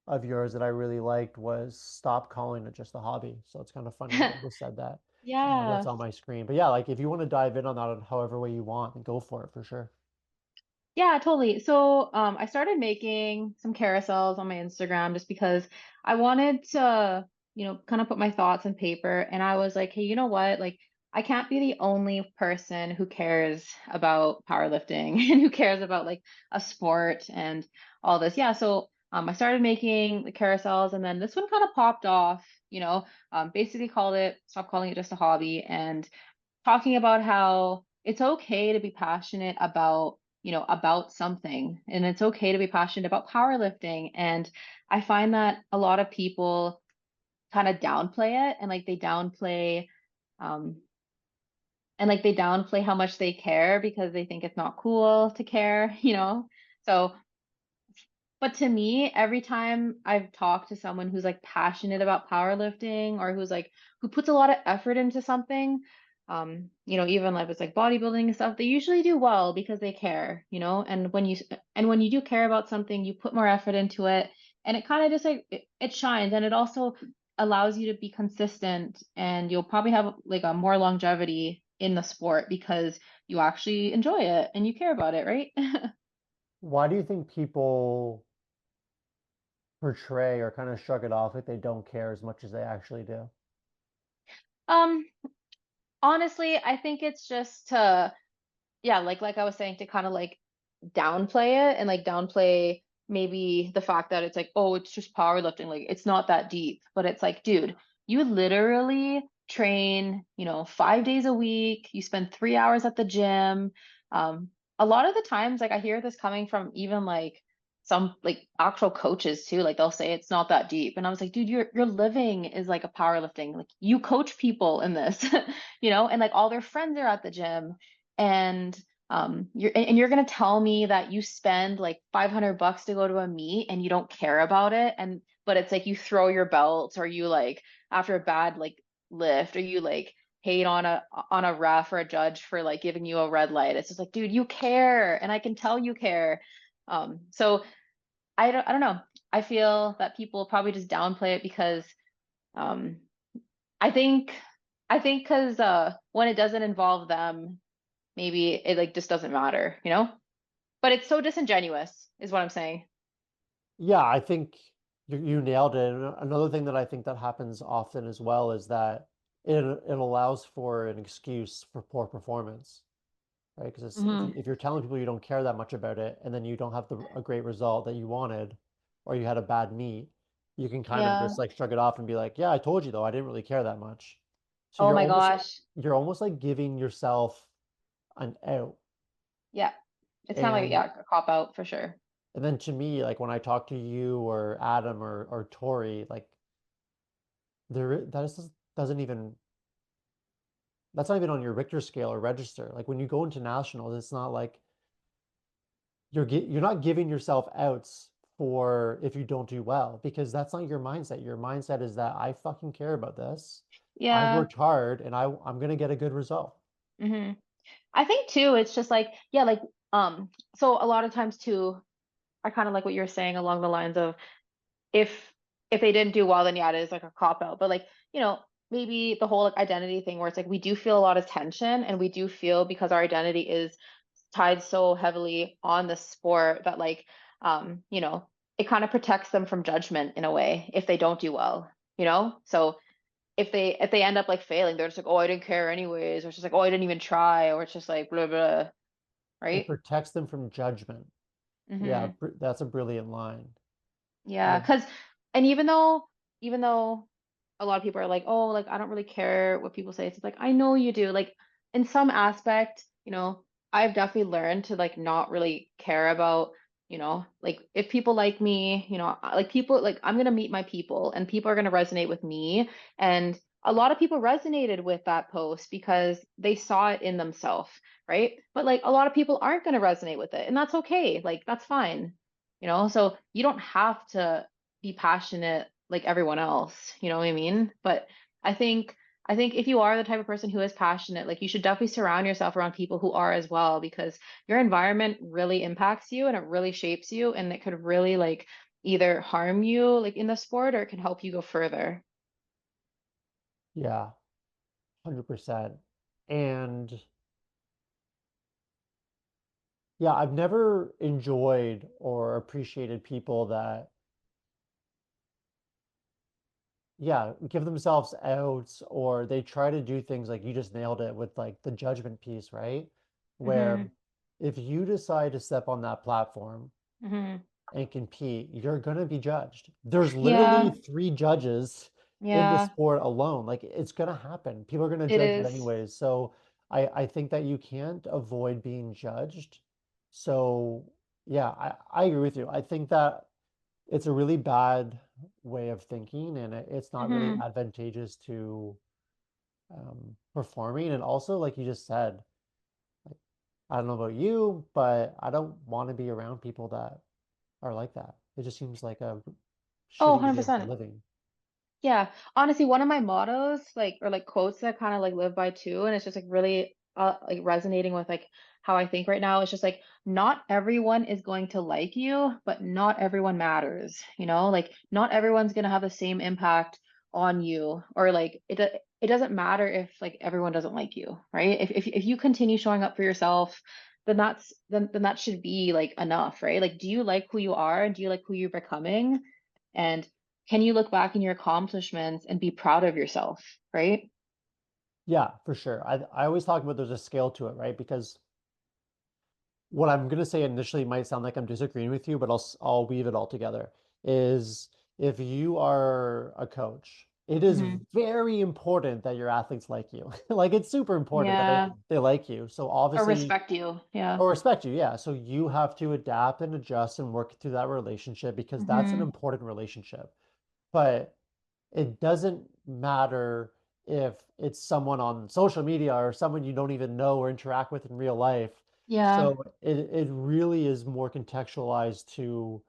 of yours that I really liked was stop calling it just a hobby. So it's kind of funny that yeah. you just said that. That's Yeah. on my screen. But yeah, like if you want to dive in on that in however way you want, then go for it for sure. Yeah, totally. So, I started making some carousels on my Instagram just because I wanted to, kind of put my thoughts in paper. And I was like, hey, you know what? Like, I can't be the only person who cares about powerlifting and who cares about like a sport and all this. Yeah. So, I started making the carousels, and then this one kind of popped off. Basically called it, stop calling it just a hobby, and talking about how it's okay to be passionate about something, and it's okay to be passionate about powerlifting. And I find that a lot of people kind of downplay it, and like they downplay um and like they downplay how much they care because they think it's not cool to care, you know? So, but to me, every time I've talked to someone who's like passionate about powerlifting or who's like who puts a lot of effort into something, you know, even like it's like bodybuilding and stuff, they usually do well because they care, you know? And when you do care about something, you put more effort into it, and it kind of just like it shines, and it also allows you to be consistent, and you'll probably have like a more longevity in the sport because you actually enjoy it and you care about it, right? Why do you think people portray or kind of shrug it off like they don't care as much as they actually do? Um, Honestly, I think it's just to, yeah, like I was saying, to kind of like downplay it and like downplay maybe the fact that it's like, oh, it's just powerlifting, like it's not that deep. But it's like, dude, you literally train, you know, 5 days a week, you spend 3 hours at the gym. Um, a lot of the times, like I hear this coming from even like some like actual coaches too. Like they'll say it's not that deep. And I was like, dude, your living is like a powerlifting. Like you coach people in this, you know, and like all their friends are at the gym. And you're gonna tell me that you spend like $500 to go to a meet and you don't care about it, and but it's like you throw your belts, or you like after a bad like lift, or you like hate on a ref or a judge for like giving you a red light. It's just like, dude, you care, and I can tell you care. So I don't know. I feel that people probably just downplay it because um I think I think because when it doesn't involve them, maybe it like just doesn't matter, you know? But it's so disingenuous, is what I'm saying. Yeah, I think you nailed it. And another thing that I think that happens often as well is that it allows for an excuse for poor performance, right? Because Hmm. if you're telling people you don't care that much about it, and then you don't have a great result that you wanted, or you had a bad meet, you can kind of Yeah. just like shrug it off and be like, "Yeah, I told you though, I didn't really care that much." So Oh my gosh. you're almost like giving yourself an out. Yeah. It's kind of like, And yeah, a cop out for sure. and then to me, like when I talk to you or Adam or Tori, like doesn't even that's not even on your Richter scale or register. Like when you go into nationals, it's not like you're not giving yourself outs for if you don't do well, because that's not your mindset. Your mindset is that I fucking care about this. I Yeah. worked hard and I'm gonna get a good result. Hmm. I think too, it's just like, yeah, like, so a lot of times too, I kind of like what you're saying along the lines of if if they didn't do well, then yeah, it is like a cop out. But like, you know, maybe the whole like identity thing where it's like we do feel a lot of tension, and we do feel because our identity is tied so heavily on the sport that like you know, it kind of protects them from judgment in a way if they don't do well, you know? So if they end up like failing, they're just like, oh, I didn't care anyways, or it's just like, oh, I didn't even try, or it's just like blah blah, It right? protects them from judgment. Yeah, Hmm. that's a brilliant line. Yeah, Yeah. because and even though a lot of people are like, oh, like I don't really care what people say, it's like I know you do. Like in some aspect, you know, I've definitely learned to like not really care about, you know, like if people like me, you know, like people like I'm gonna meet my people, and people are gonna resonate with me. And a lot of people resonated with that post because they saw it in themselves, right? But like a lot of people aren't gonna resonate with it, and that's okay. Like that's fine, you know? So you don't have to be passionate like everyone else, you know what I mean? But I think I think if you are the type of person who is passionate, like you should definitely surround yourself around people who are as well, because your environment really impacts you and it really shapes you, and it could really like either harm you like in the sport, or it can help you go further. Yeah, 100%. And yeah, I've never enjoyed or appreciated people that, yeah, give themselves outs or they try to do things like you just nailed it with like the judgment piece, right? Where Hmm. if you decide to step on that platform Hmm. and compete, you're going to be judged. There's literally Yeah, three judges in the yeah, sport alone. Like it's going to happen. People are going to it judge you is. anyways. So I think that you can't avoid being judged. So yeah, I agree with you. I think that it's a really bad way of thinking and it's not really Hmm. advantageous to performing. And also, like you just said, like, I don't know about you, but I don't want to be around people that are like that. It just seems like a Oh, shitty way of 100%. living. Yeah, honestly, one of my mottos, like or like quotes that kind of like live by too, and it's just like really like resonating with like how I think right now. It's just like not everyone is going to like you, but not everyone matters. You know, like not everyone's gonna have the same impact on you, or like it doesn't matter if like everyone doesn't like you, right? If you continue showing up for yourself, then then that should be like enough, right? Like, do you like who you are? Do you like who you're becoming? And can you look back in your accomplishments and be proud of yourself, right? Yeah, for sure. I always talk about there's a scale to it, right? Because what I'm going to say initially might sound like I'm disagreeing with you, but I'll weave it all together. Is if you are a coach, it is Hmm. very important that your athletes like you. Like it's super important that Yeah. they like you. So Or obviously, respect you. Yeah. or respect you, yeah. So you have to adapt and adjust and work through that relationship because that's an Hmm. important relationship. But it doesn't matter if it's someone on social media or someone you don't even know or interact with in real life. Yeah. So it really is more contextualized to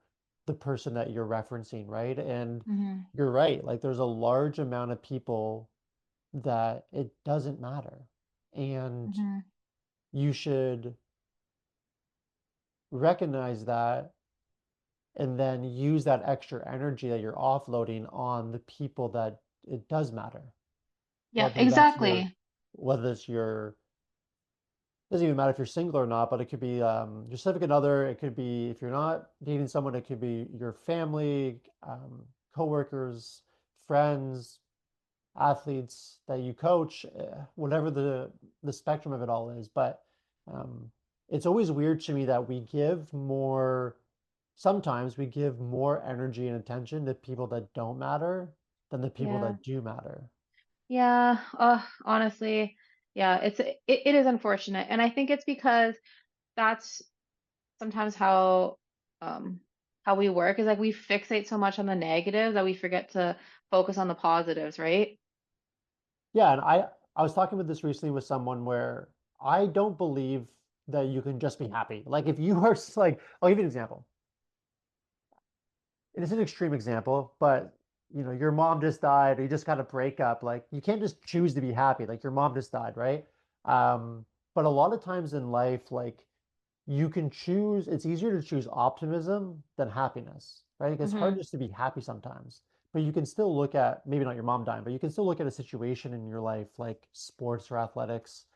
the person that you're referencing, right? And Hmm. you're right, like there's a large amount of people that it doesn't matter. And Hmm. you should recognize that and then use that extra energy that you're offloading on the people that it does matter. Yeah, Whether that's your, exactly. whether it's your, doesn't even matter if you're single or not, but it could be your significant other. It could be if you're not dating someone, it could be your family, coworkers, friends, athletes that you coach, whatever the spectrum of it all is. But um, it's always weird to me that we give more. Sometimes we give more energy and attention to people that don't matter than the people Yeah. that do matter. Yeah. Honestly, yeah, it is unfortunate. And I think it's because that's sometimes um how we work is like we fixate so much on the negatives that we forget to focus on the positives, right? Yeah, and I was talking about this recently with someone where I don't believe that you can just be happy. Like if you are like, I'll give you an example. It is an extreme example, but your mom just died or you just got a breakup. Like you can't just choose to be happy. Like your mom just died, right? Um, but a lot of times in life, like you can choose, it's easier to choose optimism than happiness, right? It's hard Hmm. just to be happy sometimes, but you can still look at, maybe not your mom dying, but you can still look at a situation in your life like sports or athletics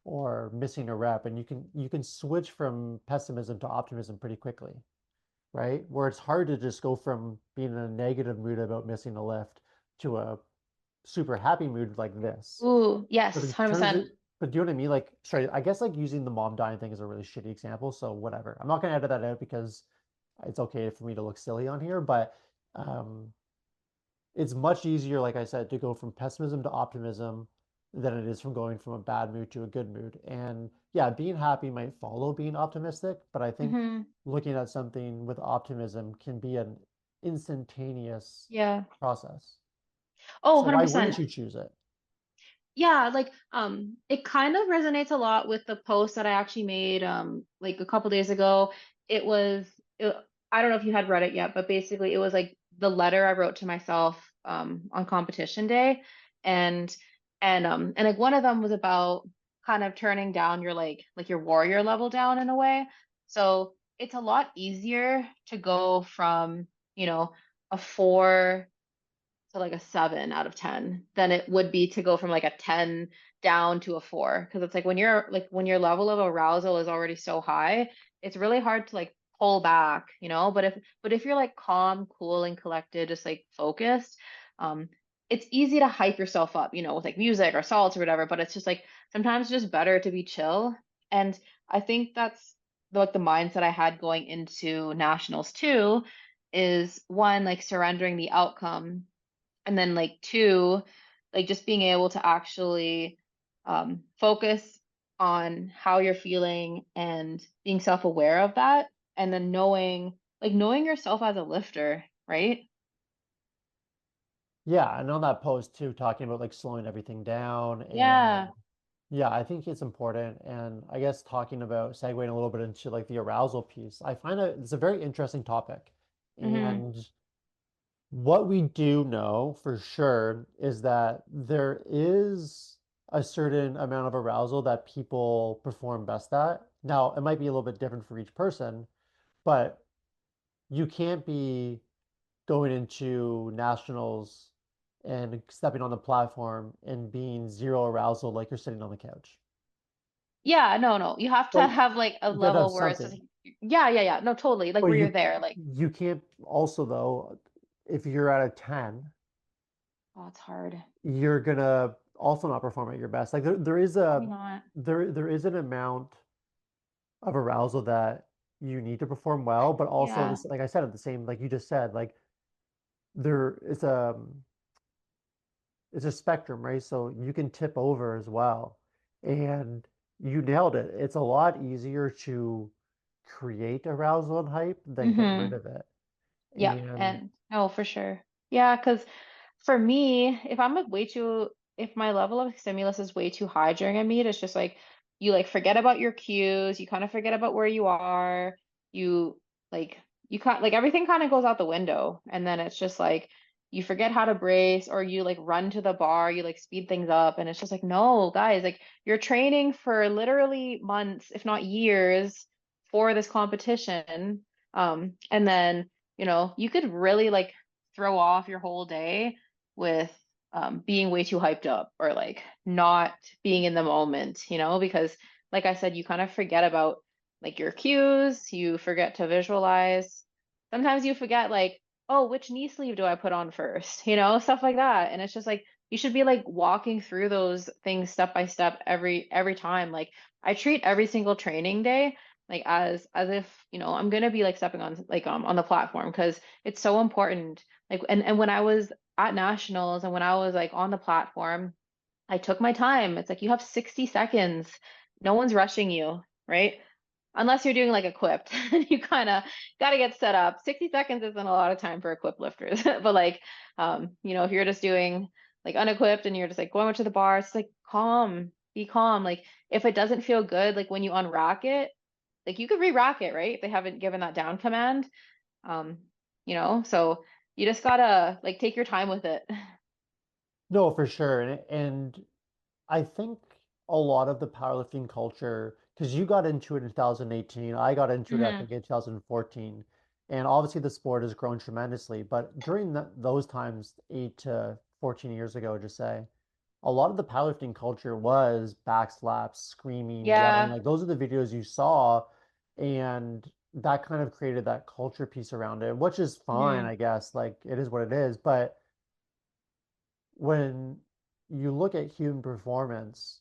or missing a rep, and you can switch from pessimism to optimism pretty quickly, right? Where it's hard to just go from being in a negative mood about missing a lift to a super happy mood like this. Ooh, But yes, in terms 100%. of, but do you know what I mean? Like, sorry, I guess like using the mom dying thing is a really shitty example. So whatever. I'm not gonna edit that out because it's okay for me to look silly on here. But um, it's much easier, like I said, to go from pessimism to optimism than it is from going from a bad mood to a good mood. And yeah, being happy might follow being optimistic, but I think Hmm. looking at something with optimism can be an instantaneous Yeah. process. Oh, So why wouldn't 100%. you choose it? Yeah, like it kind of resonates a lot with the post that I actually made like a couple days ago. It was it, I don't know if you had read it yet, but basically it was like the letter I wrote to myself on competition day, and and like one of them was about kind of turning down your like your warrior level down in a way. So it's a lot easier to go from, you know, a 4 to like a 7 out of 10 than it would be to go from like a 10 down to a 4. Because it's like when your level of arousal is already so high, it's really hard to like pull back, you know. But if you're like calm, cool, and collected, just like focused, um, it's easy to hype yourself up, you know, with like music or salts or whatever. But it's just like sometimes it's just better to be chill. And I think that's like the mindset I had going into nationals too, is one, like surrendering the outcome, and then like two, like just being able to actually focus on how you're feeling and being self-aware of that, and then knowing yourself as a lifter, right? Yeah, and on that post too, talking about like slowing everything down and Yeah. yeah, I think it's important. And I guess talking about segueing a little bit into like the arousal piece, I find it's a very interesting topic. Hmm. And what we do know for sure is that there is a certain amount of arousal that people perform best at. Now, it might be a little bit different for each person, but you can't be going into nationals and stepping on the platform and being zero arousal like you're sitting on the couch. Yeah, no, no. You have to Like have like a you gotta have level where it's just something. like, yeah, yeah, yeah. No, totally. Like But where you're there, like, you can't also though, if you're at a 10, oh, it's hard. you're gonna also not perform at your best. Like there is Probably a not. there is an amount of arousal that you need to perform well, but also Yeah. this, like I said, at the same, like you just said, like there is a it's a spectrum, right? So you can tip over as well. And you nailed it. It's a lot easier to create arousal and hype than get rid Hmm. of it. Yep. And And no, for sure. Yeah, because for me, if I'm like way too, if my level of stimulus is way too high during a meet, it's just like you like forget about your cues, you kind of forget about where you are, you like you can't like everything kind of goes out the window, and then it's just like you forget how to brace, or you like run to the bar, you like speed things up, and it's just like no, guys, like you're training for literally months, if not years, for this competition, and then you could really like throw off your whole day with being way too hyped up or like not being in the moment, because like I said, you kind of forget about like your cues, you forget to visualize. Sometimes you forget like, oh, which knee sleeve do I put on first? Stuff like that. And it's just like you should be like walking through those things step by step every time. Like I treat every single training day like as if I'm gonna be like stepping on like on the platform because it's so important like and when I was at nationals and when I was like on the platform I took my time. It's like you have 60 seconds, no one's rushing you, right? Unless you're doing like equipped you kind of got to get set up. 60 seconds isn't a lot of time for equipped lifters but like if you're just doing like unequipped and you're just like going to the bar, it's like calm, be calm. Like if it doesn't feel good like when you unrack it, like you could re-rack it, right? If they haven't given that down command. Um, so you just gotta like take your time with it. no, for sure. And I think a lot of the powerlifting culture, because you got into it in 2018, I got into it, I Hmm. think, in 2014. And obviously the sport has grown tremendously. But during those times, 8 to 14 years ago, just say, a lot of the powerlifting culture was backslaps, screaming, yelling. Yeah. Like those are the videos you saw. And that kind of created that culture piece around it, which is fine, Hmm. I guess. Like it is what it is. But when you look at human performance,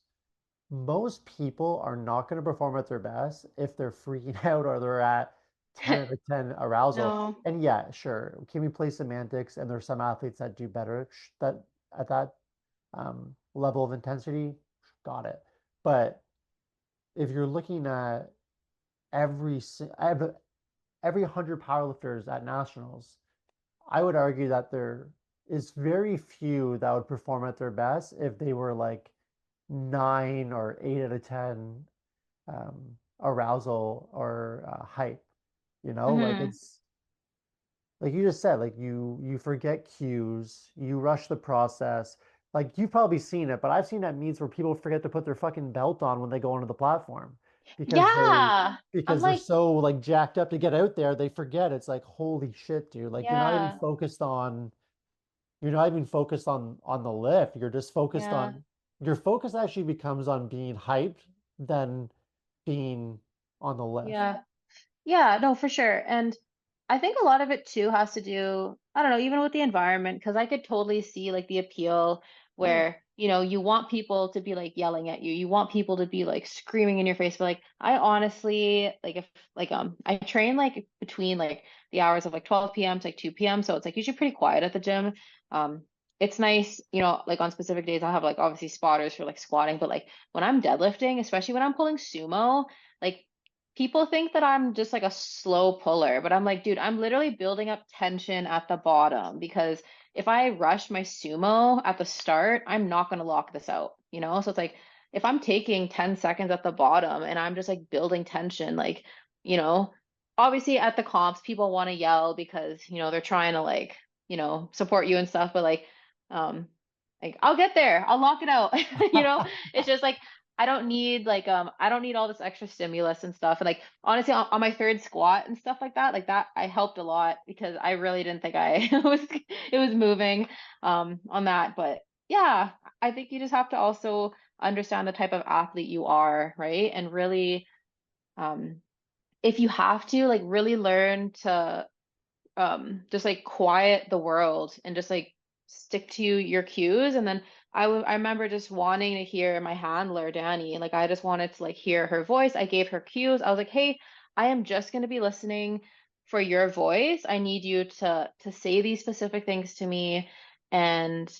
most people are not going to perform at their best if they're freaking out or they're at 10 out of 10 arousal. No. And yeah, sure, can we play semantics? And there's some athletes that do better that at that level of intensity. Got it. But if you're looking at every 100 powerlifters at nationals, I would argue that there is very few that would perform at their best if they were like 9 or 8 out of 10 arousal or hype. Like Hmm. it's like you just said, like you forget cues, you rush the process. Like you've probably seen it, but I've seen at meets where people forget to put their fucking belt on when they go onto the platform because they Yeah. I'm because they're like, so like jacked up to get out there, they forget. It's like holy shit, dude. Like yeah, you're not even focused on the lift. You're just focused yeah. on your focus actually becomes on being hyped than being on the lift. Yeah. Yeah, no, for sure. And I think a lot of it too has to do, I don't know, even with the environment, because I could totally see like the appeal where, you want people to be like yelling at you. You want people to be like screaming in your face. But like I honestly like if like I train like between like the hours of like 12 p.m. to like 2 p.m. So it's like usually pretty quiet at the gym. It's nice, like on specific days I'll have like obviously spotters for like squatting, but like when I'm deadlifting, especially when I'm pulling sumo, like people think that I'm just like a slow puller, but I'm like, dude, I'm literally building up tension at the bottom because if I rush my sumo at the start, I'm not going to lock this out, you know? So it's like if I'm taking 10 seconds at the bottom and I'm just like building tension, like, you know, obviously at the comps, people want to yell because, you know, they're trying to like, you know, support you and stuff, but um, like I'll get there, I'll lock it out, you know? It's just like I don't need all this extra stimulus and stuff. And like honestly on my third squat and stuff like that I helped a lot because I really didn't think I was it was moving on that. But yeah, I think you just have to also understand the type of athlete you are, right? And really um if you have to like really learn to just like quiet the world and just like stick to your cues. And then I remember just wanting to hear my handler Danny, like I just wanted to like hear her voice. I gave her cues. I was like, hey, I am just going to be listening for your voice. I need you to say these specific things to me. And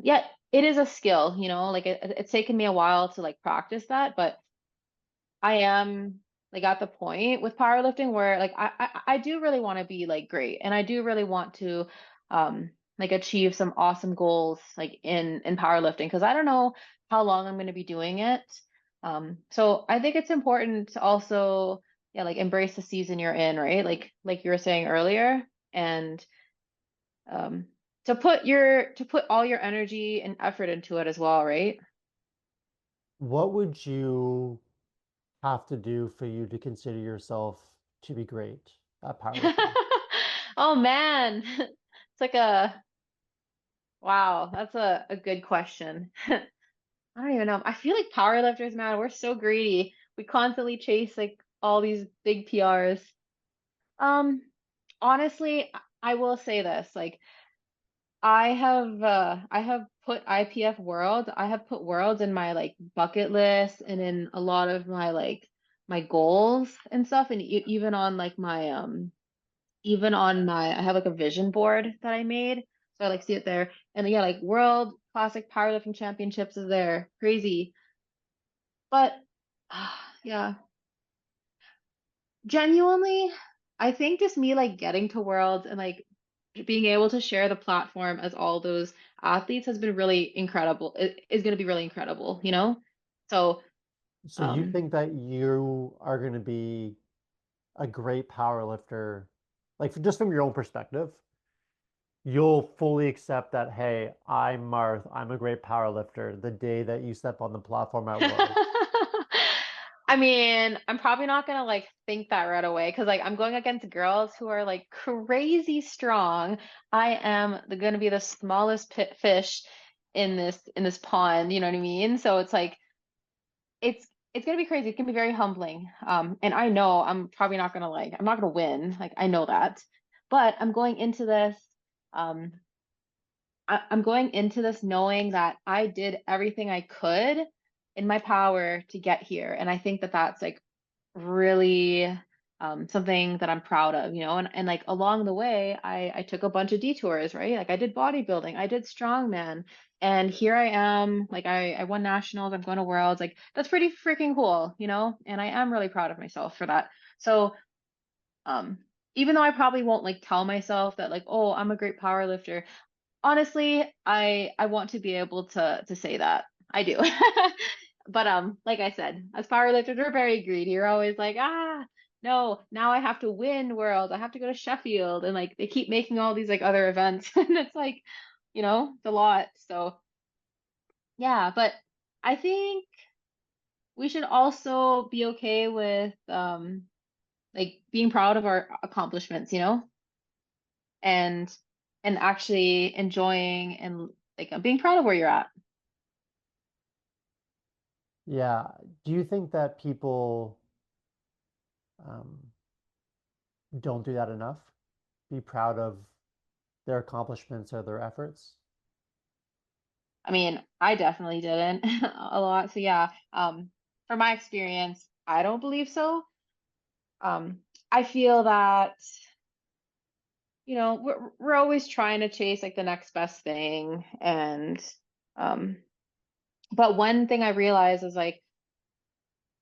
yeah, it is a skill, you know, like it's taken me a while to like practice that, but I am like at the point with powerlifting where like I do really want to be like great, and I do really want to like achieve some awesome goals like in powerlifting because I don't know how long I'm going to be doing it. So I think it's important to also yeah like embrace the season you're in, right? Like you were saying earlier, and um to put all your energy and effort into it as well, right? What would you have to do for you to consider yourself to be great at powerlifting? Oh man. It's like a wow, that's a good question. I don't even know. I feel like powerlifters, man, we're so greedy. We constantly chase like all these big PRs. Um, honestly, I will say this, like I have put IPF World, I have put Worlds in my like bucket list and in a lot of my like my goals and stuff and even on like my even on my I have like a vision board that I made. So I like see it there. And yeah, like World Classic Powerlifting Championships is there. Crazy. But yeah, genuinely, I think just me like getting to Worlds and like being able to share the platform as all those athletes has been really incredible. It is going to be really incredible, you know? So, So you um think that you are going to be a great power lifter, like just from your own perspective, you'll fully accept that, hey, I'm Marth, I'm a great power lifter the day that you step on the platform at Worlds. I mean, I'm probably not gonna like think that right away because like I'm going against girls who are like crazy strong. I am gonna be the smallest pit fish in this pond, you know what I mean? So it's like it's it's gonna be crazy. It's gonna be very humbling. And I know I'm probably not gonna like I'm not gonna win. Like I know that. But I'm going into this um I'm going into this knowing that I did everything I could in my power to get here. And I think that that's like really something that I'm proud of, you know, and like along the way, I took a bunch of detours, right? Like I did bodybuilding, I did strongman, and here I am, like I won nationals, I'm going to worlds, like that's pretty freaking cool, you know, and I am really proud of myself for that. So, um, even though I probably won't like tell myself that like, oh, I'm a great power lifter, honestly, I want to be able to say that. I do. But like I said, as powerlifters, we're very greedy. You're always like, ah, no, now I have to win worlds. I have to go to Sheffield. And like they keep making all these like other events. And it's like, you know, it's a lot. So yeah, but I think we should also be okay with like being proud of our accomplishments, you know? And actually enjoying and like being proud of where you're at. Yeah. Do you think that people um, don't do that enough? Be proud of their accomplishments or their efforts? I mean, I definitely didn't a lot. So yeah, from my experience, I don't believe so. I feel that, you know, we're always trying to chase like the next best thing. And but one thing I realized is like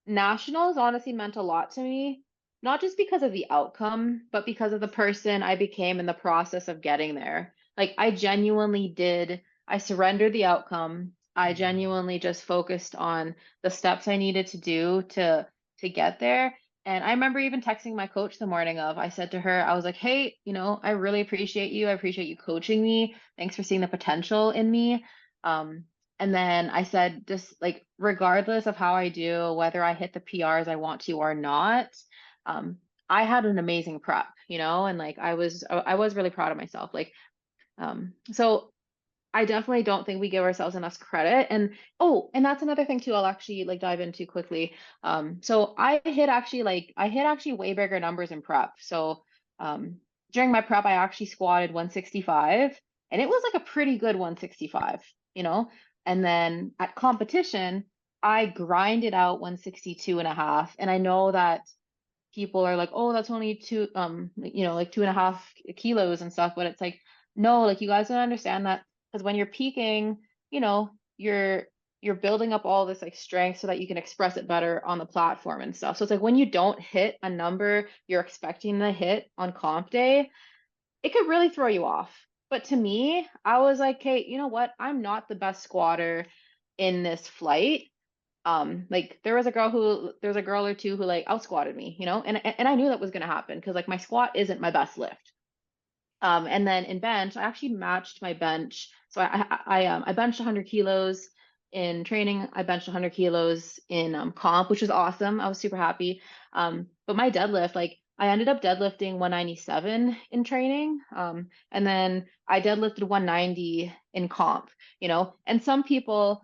nationals honestly meant a lot to me, not just because of the outcome, but because of the person I became in the process of getting there. Like I genuinely did, I surrendered the outcome. I genuinely just focused on the steps I needed to do to get there. And I remember even texting my coach the morning of, I said to her, I was like, hey, I really appreciate you. I appreciate you coaching me. Thanks for seeing the potential in me. Um, and then I said, just like, regardless of how I do, whether I hit the PRs I want to or not, um, I had an amazing prep, and like I was really proud of myself. Like, so I definitely don't think we give ourselves enough credit. And oh, and that's another thing too, I'll actually like dive into quickly. So I hit actually way bigger numbers in prep. So um during my prep, I actually squatted 165 and it was like a pretty good 165, you know? And then at competition, I grinded out 162 and a half. And I know that people are like, oh, that's only like 2.5 kilos and stuff. But it's like, no, like you guys don't understand that because when you're peaking, you know, you're building up all this like strength so that you can express it better on the platform and stuff. So it's like when you don't hit a number you're expecting to hit on comp day, it could really throw you off. But to me, I was like, hey, you know what? I'm not the best squatter in this flight. Like there was a girl or two who like out squatted me, and I knew that was gonna happen because like my squat isn't my best lift. And then in bench, I actually matched my bench. So I benched 100 kilos in training. I benched 100 kilos in comp, which was awesome. I was super happy. But my deadlift, like I ended up deadlifting 197 in training. And then I deadlifted 190 in comp, and some people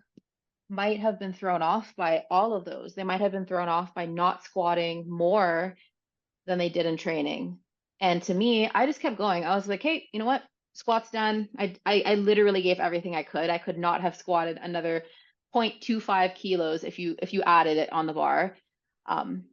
might have been thrown off by all of those. They might have been thrown off by not squatting more than they did in training. And to me, I just kept going. I was like, hey, you know what? Squat's done. I literally gave everything I could. I could not have squatted another 0.25 kilos if you added it on the bar. On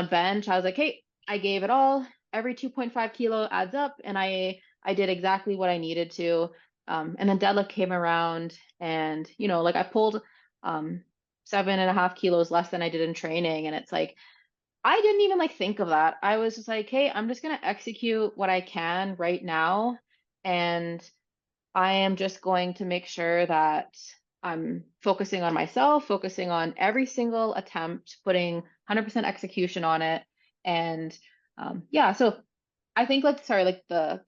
bench, I was like, hey, I gave it all. Every 2.5 kilo adds up, and I did exactly what I needed to. And then deadlift came around, and like I pulled 7.5 kilos less than I did in training, and it's like I didn't even like think of that. I was just like, hey, I'm just gonna execute what I can right now, and I am just going to make sure that I'm focusing on myself, focusing on every single attempt, putting 100% execution on it, and yeah. So I think like sorry, like the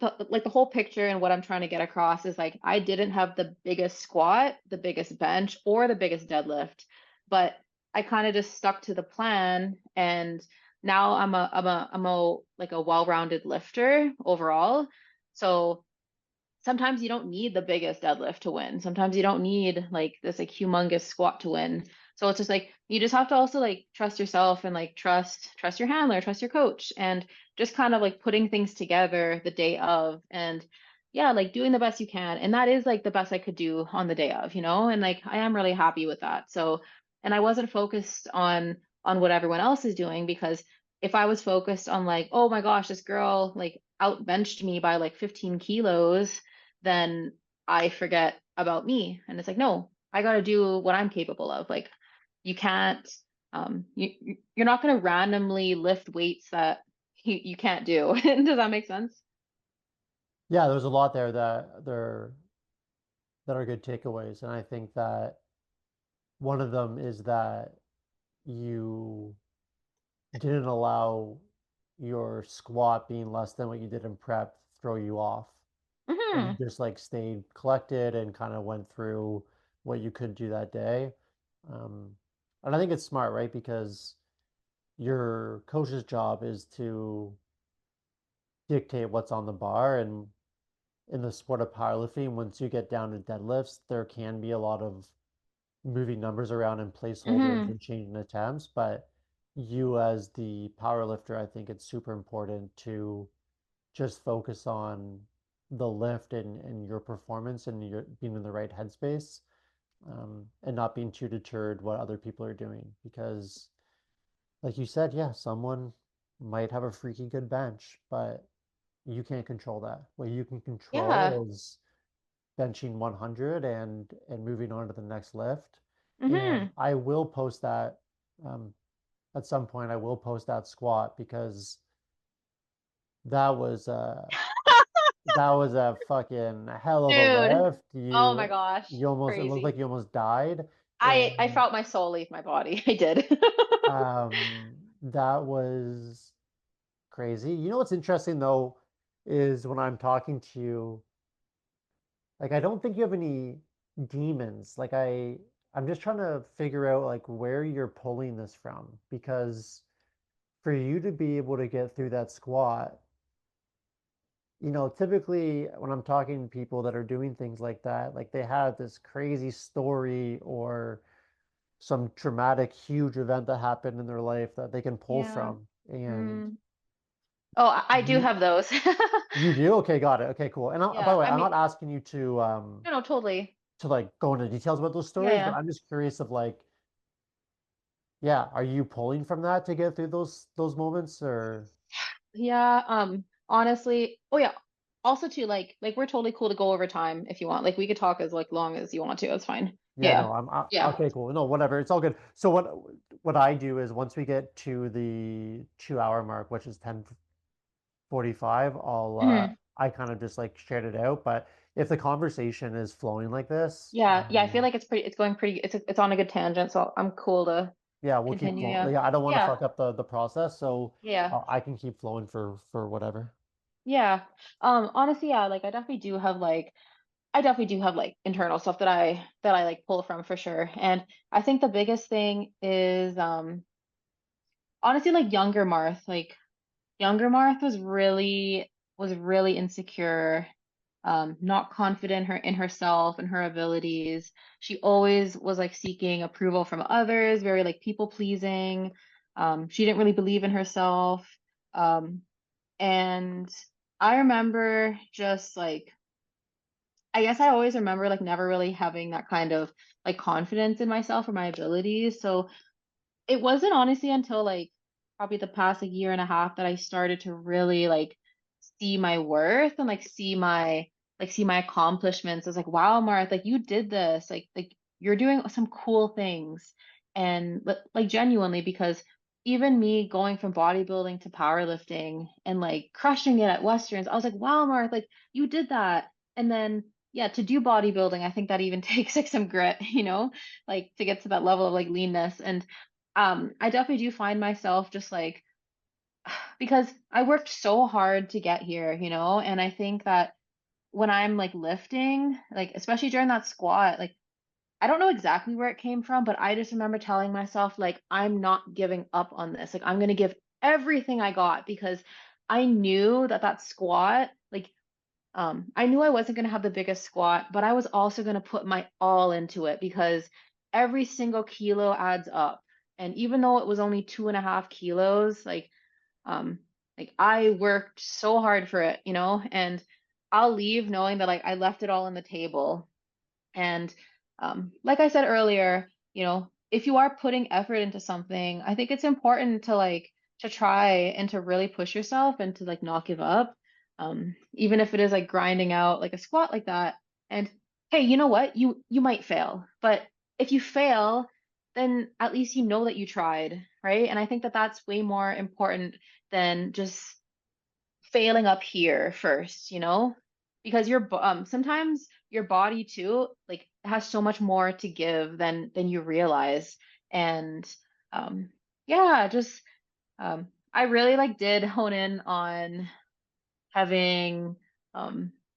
whole picture and what I'm trying to get across is like I didn't have the biggest squat, the biggest bench, or the biggest deadlift, but I kind of just stuck to the plan and now I'm a like a well-rounded lifter overall. So sometimes you don't need the biggest deadlift to win. Sometimes you don't need like this like humongous squat to win. So it's just like you just have to also like trust yourself and like trust your handler, trust your coach, and just kind of like putting things together the day of and yeah, like doing the best you can. And that is like the best I could do on the day of, and like I am really happy with that. So and I wasn't focused on what everyone else is doing because if I was focused on like, oh my gosh, this girl like outbenched me by like 15 kilos, then I forget about me. And it's like, no, I got to do what I'm capable of. Like, you can't, you're not going to randomly lift weights that you can't do. Does that make sense? Yeah, there's a lot there that are good takeaways, and I think that one of them is that you didn't allow your squat being less than what you did in prep throw you off. And you Hmm. just like stayed collected and kind of went through what you could do that day. Um, and I think it's smart, right? Because your coach's job is to dictate what's on the bar. And in the sport of powerlifting, once you get down to deadlifts, there can be a lot of moving numbers around and placeholders Hmm. and changing attempts. But you, as the power lifter, I think it's super important to just focus on the lift and your performance and your being in the right headspace, and not being too deterred what other people are doing. Because, like you said, yeah, someone might have a freaky good bench, but you can't control that. What you can Yeah. control is benching 100 and moving on to the next lift. And Hmm. I will post that. at some point I will post that squat because that was that was a fucking hell of a Dude, lift. oh my You gosh, you almost, it looked crazy. like you almost died. I And felt my soul leave my body. I did. that was crazy. You know what's interesting though is when I'm talking to you, like I don't think you have any demons. Like I'm just trying to figure out like where you're pulling this from because for you to be able to get through that squat, typically when I'm talking to people that are doing things like that, like they have this crazy story or some traumatic, huge event that happened in their life that they can pull Yeah. from. And Mm. Oh, I do you have those. you do? Okay, got it. Okay, cool. And by Yeah, the way, I I'm not mean, asking you to no, no, totally. like go into details about those Yeah, stories, but yeah. I'm just curious of like, yeah, are you pulling from that to get through those moments or Yeah, honestly, oh yeah. Also too, like we're totally cool to go over time if you want. Like we could talk as like long as you want to. That's fine. yeah, Yeah. no, Yeah. okay, cool. No, whatever. It's all good. So what I do is once we get to the 2 hour mark, which is 10:45, Mhm. I kind of just like shared it out. But if the conversation is flowing like this, Yeah, yeah, I feel like it's going pretty it's on a good tangent, so I'm cool to yeah, we'll keep continue, flowing. yeah. Like, I don't want to Yeah. fuck up the process, so Yeah. I can keep flowing for whatever. Yeah. Honestly, yeah, like I definitely do have like internal stuff that I like pull from for sure. And I think the biggest thing is honestly like younger Marthe. Like younger Marthe was really insecure, not confident in herself and her abilities. She always was like seeking approval from others, very like people pleasing. She didn't really believe in herself. Um, and I remember just like I guess I always remember like never really having that kind of like confidence in myself or my abilities. So it wasn't honestly until like probably the past like year and a half that I started to really like see my worth and like see my accomplishments. I was like, wow, Marth, like you did this. Like you're doing some cool things. And like genuinely, because even me going from bodybuilding to powerlifting and like crushing it at Westerns, I was like, wow, Marth, like you did that. And then yeah, to do bodybuilding, I think that even takes like some grit, like to get to that level of like leanness. And I definitely do find myself just like because I worked so hard to get here, and I think that when I'm like lifting, like especially during that squat, like I don't know exactly where it came from, but I just remember telling myself like I'm not giving up on this. Like I'm going to give everything I got because I knew that squat, like I knew I wasn't going to have the biggest squat, but I was also going to put my all into it because every single kilo adds up. And even though it was only 2.5 kilos, um, like I worked so hard for it, and I'll leave knowing that like I left it all on the table. And like I said earlier, if you are putting effort into something, I think it's important to try and to really push yourself and to like not give up. Even if it is like grinding out like a squat like that. And hey, you know what? You might fail, but if you fail, then at least you know that you tried, right? And I think that that's way more important than just failing up here first, because sometimes your body too like has so much more to give than you realize. And um yeah, just I really like did hone in on having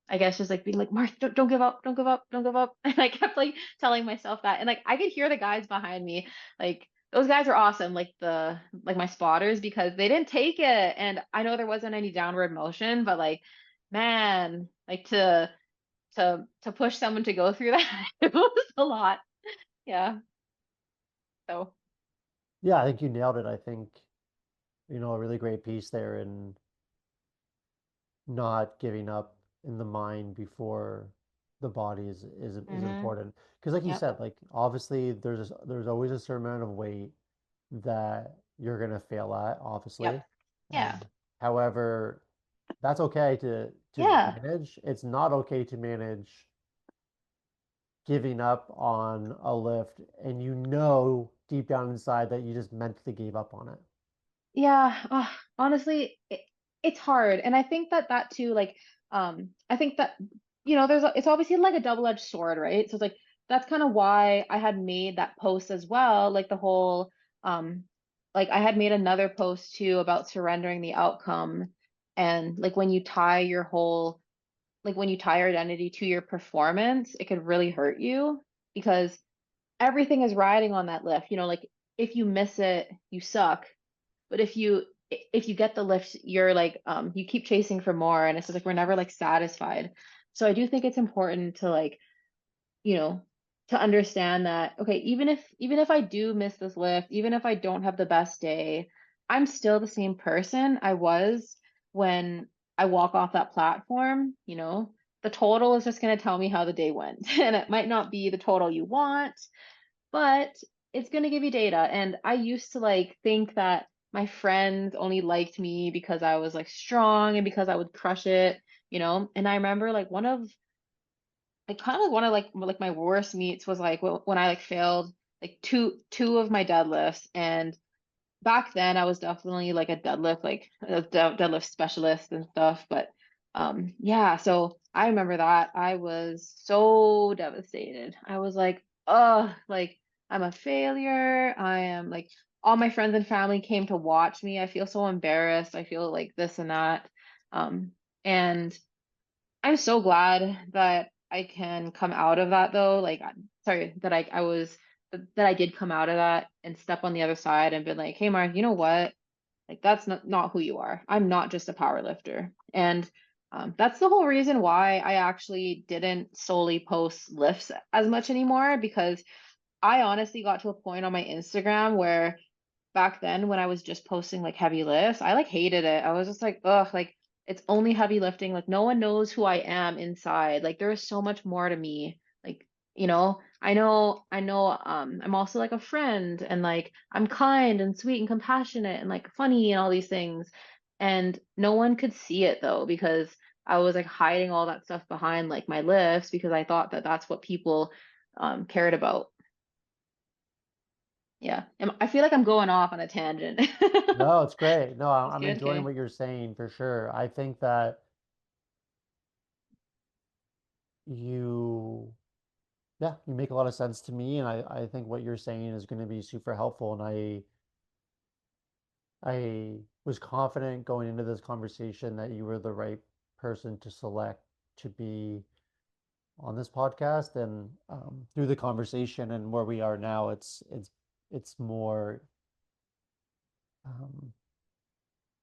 I guess just like being like Mark, don't give up, don't give up, don't give up. And I kept like telling myself that. And like I could hear the guys behind me, like those guys are awesome, like my spotters, because they didn't take it. And I know there wasn't any downward motion, but like man, like to push someone to go through that, it was a lot. Yeah. So Yeah, I think you nailed it. I think, a really great piece there in not giving up in the mind before the body is hmm important. Because like you yep. said, like obviously there's always a certain amount of weight that you're gonna fail at, Yep. obviously. Yeah. However, that's okay to Yeah. manage. It's not okay to manage giving up on a lift and deep down inside that you just mentally gave up on it? Yeah, honestly, it's hard. And I think that that too, like, I think that, it's obviously like a double-edged sword, right? So it's like, that's kind of why I had made that post as well. Like the whole, um, like I had made another post too about surrendering the outcome. And like when you tie your whole, like when you tie your identity to your performance, it could really hurt you because everything is riding on that lift. Like if you miss it, you suck. But if you get the lift, you're like you keep chasing for more and it's just like we're never like satisfied. So I do think it's important to like, you know, to understand that okay, even if I do miss this lift, even if I don't have the best day, I'm still the same person I was when I walk off that platform. The total is just going to tell me how the day went. And it might not be the total you want, but it's going to give you data. And I used to like think that my friends only liked me because I was like strong and because I would crush it. And I remember like kind of one of like my worst meets was like when I like failed like two of my deadlifts. And back then I was definitely like a deadlift, like a deadlift specialist and stuff. But yeah, so I remember that I was so devastated. I was like, oh, like I'm a failure. I am like all my friends and family came to watch me. I feel so embarrassed. I feel like this and that. And I'm so glad that I can come out of that though. Like, sorry, that I did come out of that and step on the other side and been like, hey, Mark, you know what? Like, that's not who you are. I'm not just a power lifter. And that's the whole reason why I actually didn't solely post lifts as much anymore because I honestly got to a point on my Instagram where back then when I was just posting like heavy lifts, I like hated it. I was just like, ugh, like it's only heavy lifting. Like no one knows who I am inside. Like there is so much more to me. Like, I know, I'm also like a friend and like I'm kind and sweet and compassionate and like funny and all these things. And no one could see it though because I was like hiding all that stuff behind like my lifts because I thought that that's what people cared about. Yeah. I feel like I'm going off on a tangent. No, it's great. No, It's I'm good. enjoying Okay. what you're saying for sure. I think that you, yeah, you make a lot of sense to me, and I think what you're saying is going to be super helpful. And I was confident going into this conversation that you were the right person to select to be on this podcast. And through the conversation and where we are now, it's more um,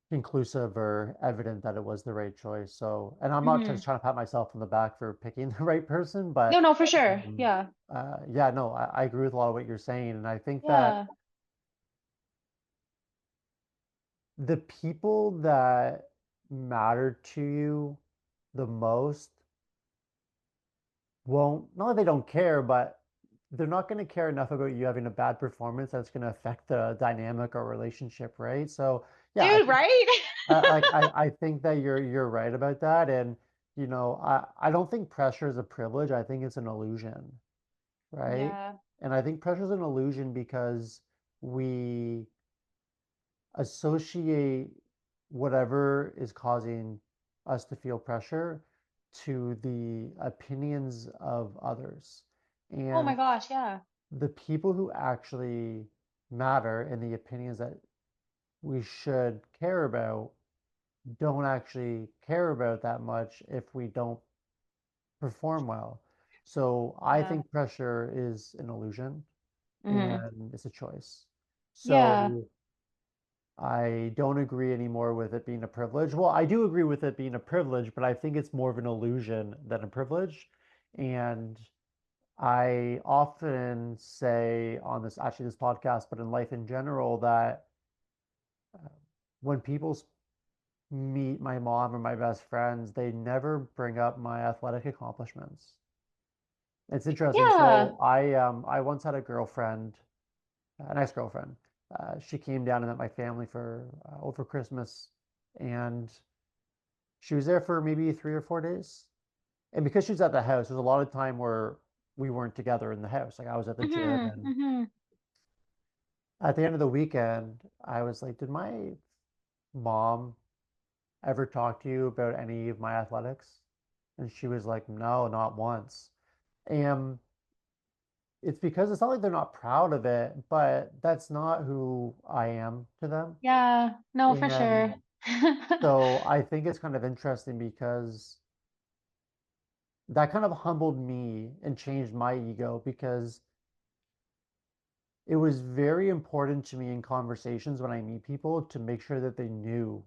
conclusive or evident that it was the right choice. So, and I'm not Hmm. just trying to pat myself on the back for picking the right person, No, but no, for sure. um, Yeah. yeah, no, I agree with a lot of what you're saying. And I think that Yeah. the people that matter to you the most won't, not that they don't care, but they're not going to care enough about you having a bad performance that's going to affect the dynamic or relationship, right? So, yeah, I Dude, think right? I think that you're right about that. And I don't think pressure is a privilege. I think it's an illusion, right? Yeah. And I think pressure is an illusion because we associate whatever is causing us to feel pressure to the opinions of others. Oh my And gosh, yeah. the people who actually matter and the opinions that we should care about don't actually care about that much if we don't perform well. So I Yeah. think pressure is an illusion Hmm. and it's a choice. Yeah. So I don't agree anymore with it being a privilege. Well, I do agree with it being a privilege, but I think it's more of an illusion than a privilege. And I often say on this podcast, but in life in general, that uh, when people meet my mom or my best friends, they never bring up my athletic accomplishments. It's interesting. Yeah. So I once had a girlfriend, an ex-girlfriend. She came down and met my family for over Christmas, and she was there for maybe 3 or 4 days. And because she was at the house, there's a lot of time where we weren't together in the house. Like I was at the gym, Hmm. and Hmm. at the end of the weekend, I was like, did my mom ever talk to you about any of my athletics? And she was like, no, not once. And it's because it's not like they're not proud of it, but that's not who I am to them. Yeah, no, for And sure. so I think it's kind of interesting because that kind of humbled me and changed my ego because it was very important to me in conversations when I meet people to make sure that they knew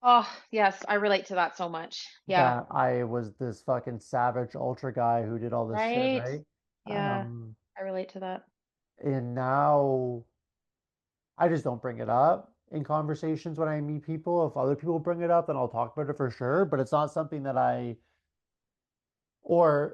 Oh, yes, I relate to that so much. Yeah, that I was this fucking savage ultra guy who did all this shit, right. right? Yeah, Um, I relate to that. and now I just don't bring it up in conversations when I meet people. If other people bring it up, then I'll talk about it for sure, but it's not something that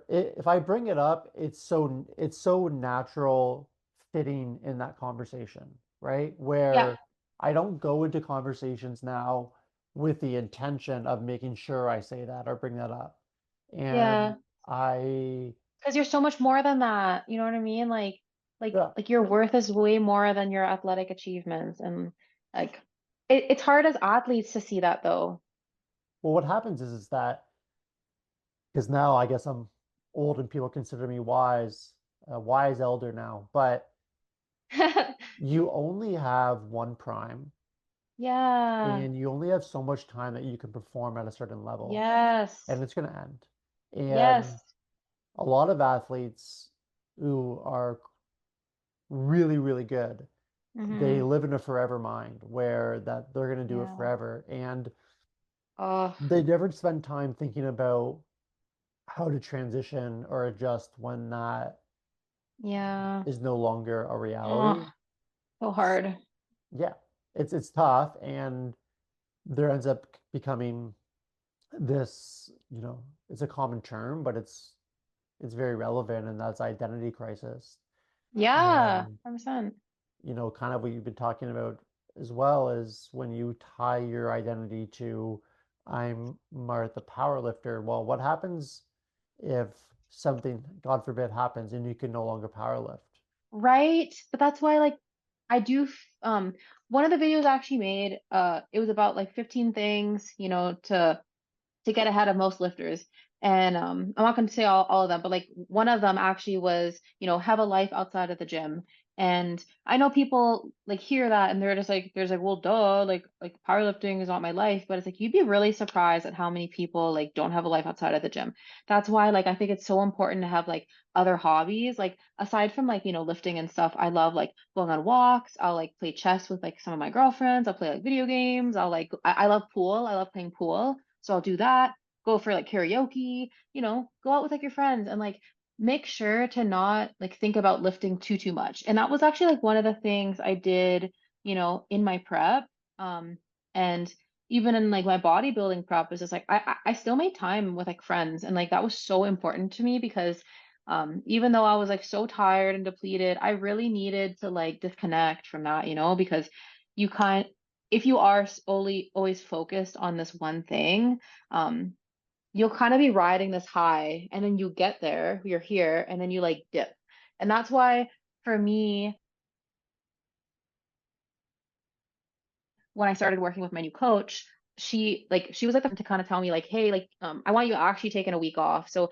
if I bring it up, it's so natural fitting in that conversation, right? Yeah, Where I don't go into conversations now with the intention of making sure I say that or bring that up. And yeah. I, Because you're so much more than that. You know what I mean? yeah, Like your worth is way more than your athletic achievements, and like it's hard as athletes to see that though. well, what happens is that because now I guess I'm old and people consider me wise, a wise elder now, but you only have one prime Yeah. and you only have so much time that you can perform at a certain level Yes. and it's going to end. And Yes. a lot of athletes who are really, really good, they Mm-hmm. live in a forever mind where that they're going to do it Yeah. forever. And Oh, they never spend time thinking about how to transition or adjust when that yeah. is no longer a Oh, reality. so hard. Yeah, it's tough, and there ends up becoming this, it's a common term, but it's very relevant, and that's identity crisis. Yeah, And 100%. kind of what you've been talking about as well is when you tie your identity to I'm Marthe the powerlifter. Well, what happens if something, God forbid, happens and you can no longer powerlift? Right? But that's why like I do one of the videos I actually made it was about like 15 things, to get ahead of most lifters. And I'm not going to say all of them, but like one of them actually was, have a life outside of the gym. And I know people like hear that and they're just like, there's like, well, duh, like powerlifting is not my life. But it's like you'd be really surprised at how many people like don't have a life outside of the gym. That's why like I think it's so important to have like other hobbies. Like aside from like, lifting and stuff, I love like going on walks. I'll like play chess with like some of my girlfriends. I'll play like video games. I love pool. I love playing pool. So I'll do that, go for like karaoke, go out with like your friends and like make sure to not like think about lifting too much. And that was actually like one of the things I did, in my prep. And even in like my bodybuilding prep is just like I still made time with like friends and like that was so important to me because even though I was like so tired and depleted, I really needed to like disconnect from that, because you kind if you are solely always focused on this one thing, um, you'll kind of be riding this high and then you get there, you're here, and then you like dip. And that's why for me, when I started working with my new coach, she was like the one to kind of tell me like, hey, like I want you actually taking a week off. So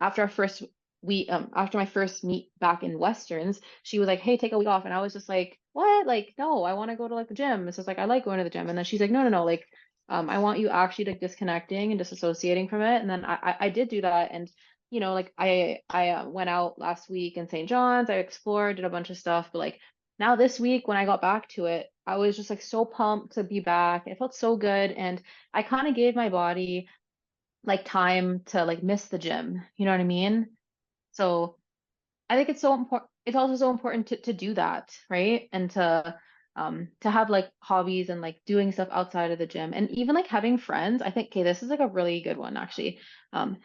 after our first week after my first meet back in Westerns, she was like, hey, take a week off. And I was just like, what? Like, no, I want to go to like the gym. It's just like I like going to the gym. And then she's like, no, like I want you actually like disconnecting and disassociating from it. And then I did do that. And like I went out last week in St. John's. I explored, did a bunch of stuff, but like now this week when I got back to it, I was just like so pumped to be back. It felt so good and I kind of gave my body like time to like miss the gym. You know what I mean? So I think it's so important. It's also so important to do that, right? And to have like hobbies and like doing stuff outside of the gym and even like having friends. I think, okay, this is like a really good one actually.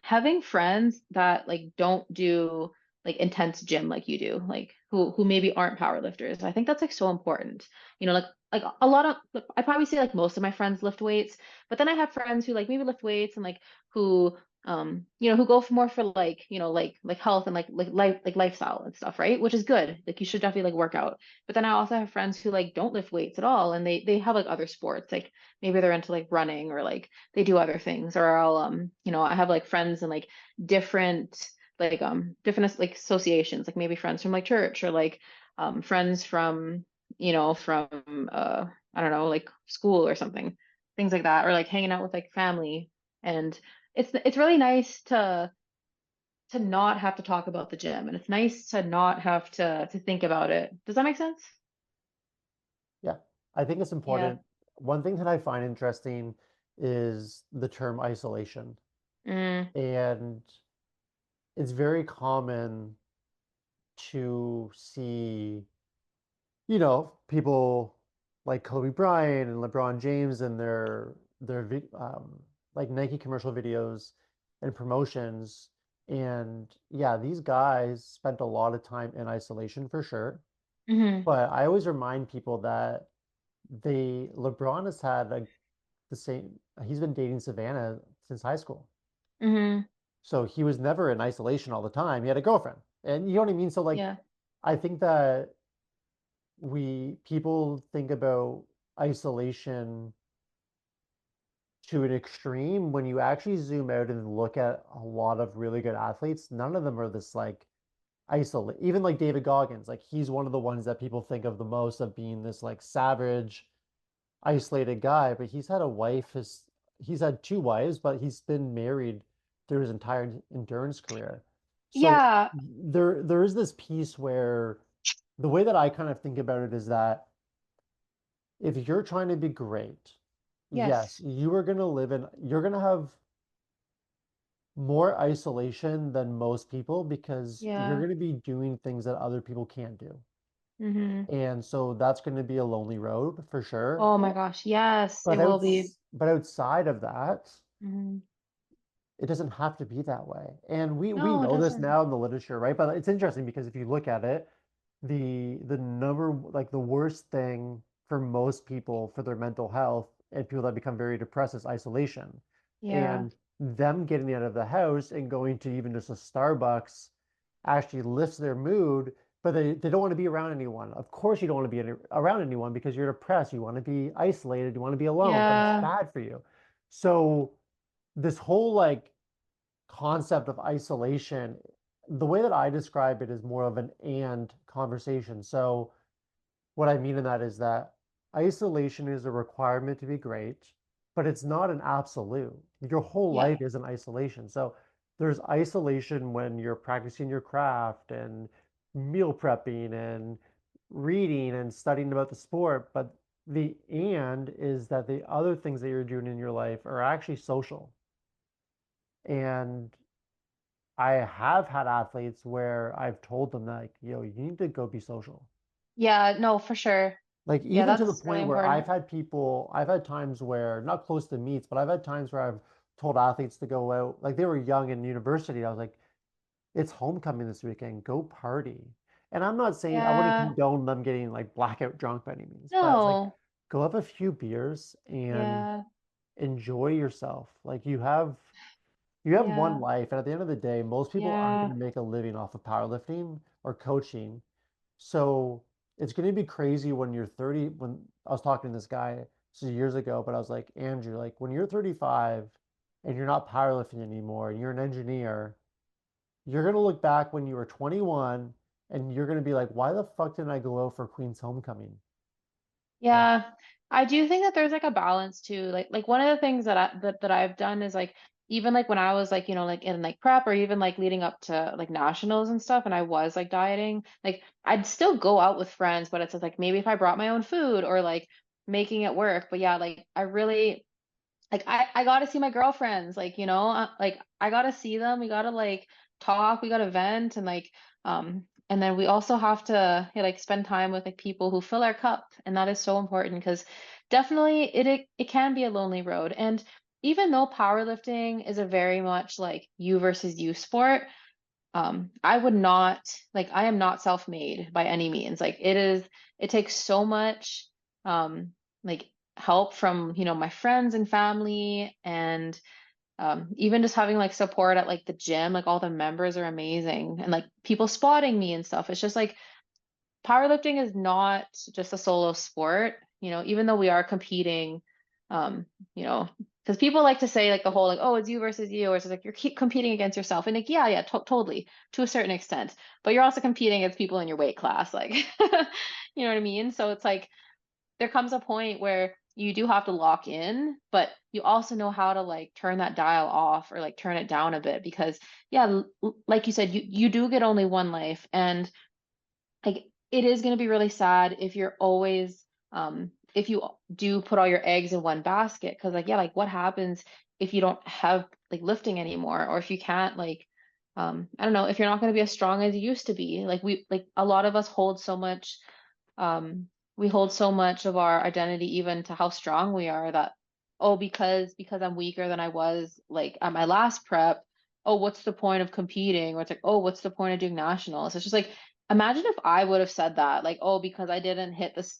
Having friends that like don't do like intense gym like you do, like who maybe aren't power lifters. I think that's like so important. Like a lot of I probably say like most of my friends lift weights, but then I have friends who like maybe lift weights and like who who go for more for like, like health and like lifestyle and stuff, right? Which is good. Like you should definitely like work out. But then I also have friends who like don't lift weights at all and they have like other sports. Like maybe they're into like running or like they do other things. Or I'll I have like friends in like different different like associations, like maybe friends from like church or like friends from I don't know, like school or something. Things like that. Or like hanging out with like family. And it's really nice to not have to talk about the gym, and it's nice to not have to think about it. Does that make sense? Yeah, I think it's Yeah. important. One thing that I find interesting is the term isolation. Mm, And it's very common to see, people like Kobe Bryant and LeBron James and like Nike commercial videos and promotions. And yeah, these guys spent a lot of time in isolation for sure. hmm But I always remind people that LeBron has had the same, he's been dating Savannah since high school. hmm So he was never in isolation all the time. He had a girlfriend. And you know what I mean? So like Yeah. I think that we people think about isolation to an extreme. When you actually zoom out and look at a lot of really good athletes, none of them are this like isolate. Even like David Goggins, like he's one of the ones that people think of the most of being this like savage, isolated guy. But he's had two wives, but he's been married through his entire endurance career. So Yeah. there is this piece where the way that I kind of think about it is that if you're trying to be great, yes, Yes. you're going to have more isolation than most people because you're Yeah. going to be doing things that other people can't do. hmm And so that's going to be a lonely road for sure. Oh my gosh. Yes, it will be. But outside of that, hmm it doesn't have to be that way. And we No, it know this doesn't. now in the literature, right? But it's interesting because if you look at it, the worst thing for most people for their mental health and people that become very depressed is isolation. Yeah. And them getting out of the house and going to even just a Starbucks actually lifts their mood, but they don't want to be around anyone. Of course, you don't want to be around anyone because you're depressed. You want to be isolated. You want to be alone, but it's Yeah. bad for you. So this whole like concept of isolation, the way that I describe it is more of an and conversation. So what I mean in that is that isolation is a requirement to be great, but it's not an absolute. Your whole Yeah. life is an isolation. So there's isolation when you're practicing your craft and meal prepping and reading and studying about the sport, but the and is that the other things that you're doing in your life are actually social. And I have had athletes where I've told them that, like, yo, you need to go be social. Yeah. No, for sure. Like Yeah, even to the that's really point where important. I've had times where not close to meets, but I've had times where I've told athletes to go out, like they were young in university. I was like, it's homecoming this weekend, go party. And I'm not saying I wouldn't Yeah. condone them getting like blackout drunk by any means, but it's like No. go have a few beers and Yeah. enjoy yourself. Like you have one Yeah. life, and at the end of the day, most people aren't going Yeah. to make a living off of powerlifting or coaching. So it's going to be crazy when you're 30. When I was talking to this guy, this is years ago, but I was like, Andrew, like when you're 35 and you're not powerlifting anymore, and you're an engineer, you're going to look back when you were 21 and you're going to be like, why the fuck didn't I go out for Queen's Homecoming? Like, Yeah, I do think that there's like a balance too. Like one of the things that I've done is like even like when I was like like in like prep or even like leading up to like nationals and stuff and I was like dieting, like I'd still go out with friends, but it's just like maybe if I brought my own food or like making it work. But yeah, like I really like I got to see my girlfriends, like like I got to see them. We got to like talk, we got to vent and then we also have to like spend time with like people who fill our cup, and that is so important because definitely it can be a lonely road. And even though powerlifting is a very much like you versus you sport, I would not like I am not self-made by any means. Like it takes so much like help from my friends and family, and Even just having like support at like the gym, like all the members are amazing and like people spotting me and stuff. It's just like powerlifting is not just a solo sport, even though we are competing, um, you know, because people like to say like the whole like, oh, it's you versus you, or it's like you're keep competing against yourself. And like, yeah, yeah, totally, to a certain extent. But you're also competing against people in your weight class, like, you know what I mean? So it's like there comes a point where you do have to lock in, but you also know how to like turn that dial off or like turn it down a bit because yeah, like you said, you do get only one life, and like it is going to be really sad if you're always if you do put all your eggs in one basket, because like yeah, like what happens if you don't have like lifting anymore, or if you can't like I don't know, if you're not going to be as strong as you used to be. Like we like a lot of us hold so much um we hold so much of our identity even to how strong we are, that oh, because I'm weaker than I was like at my last prep, oh, what's the point of competing? Or it's like, oh, what's the point of doing nationals? It's just like, imagine if I would have said that, like, oh, because I didn't hit this,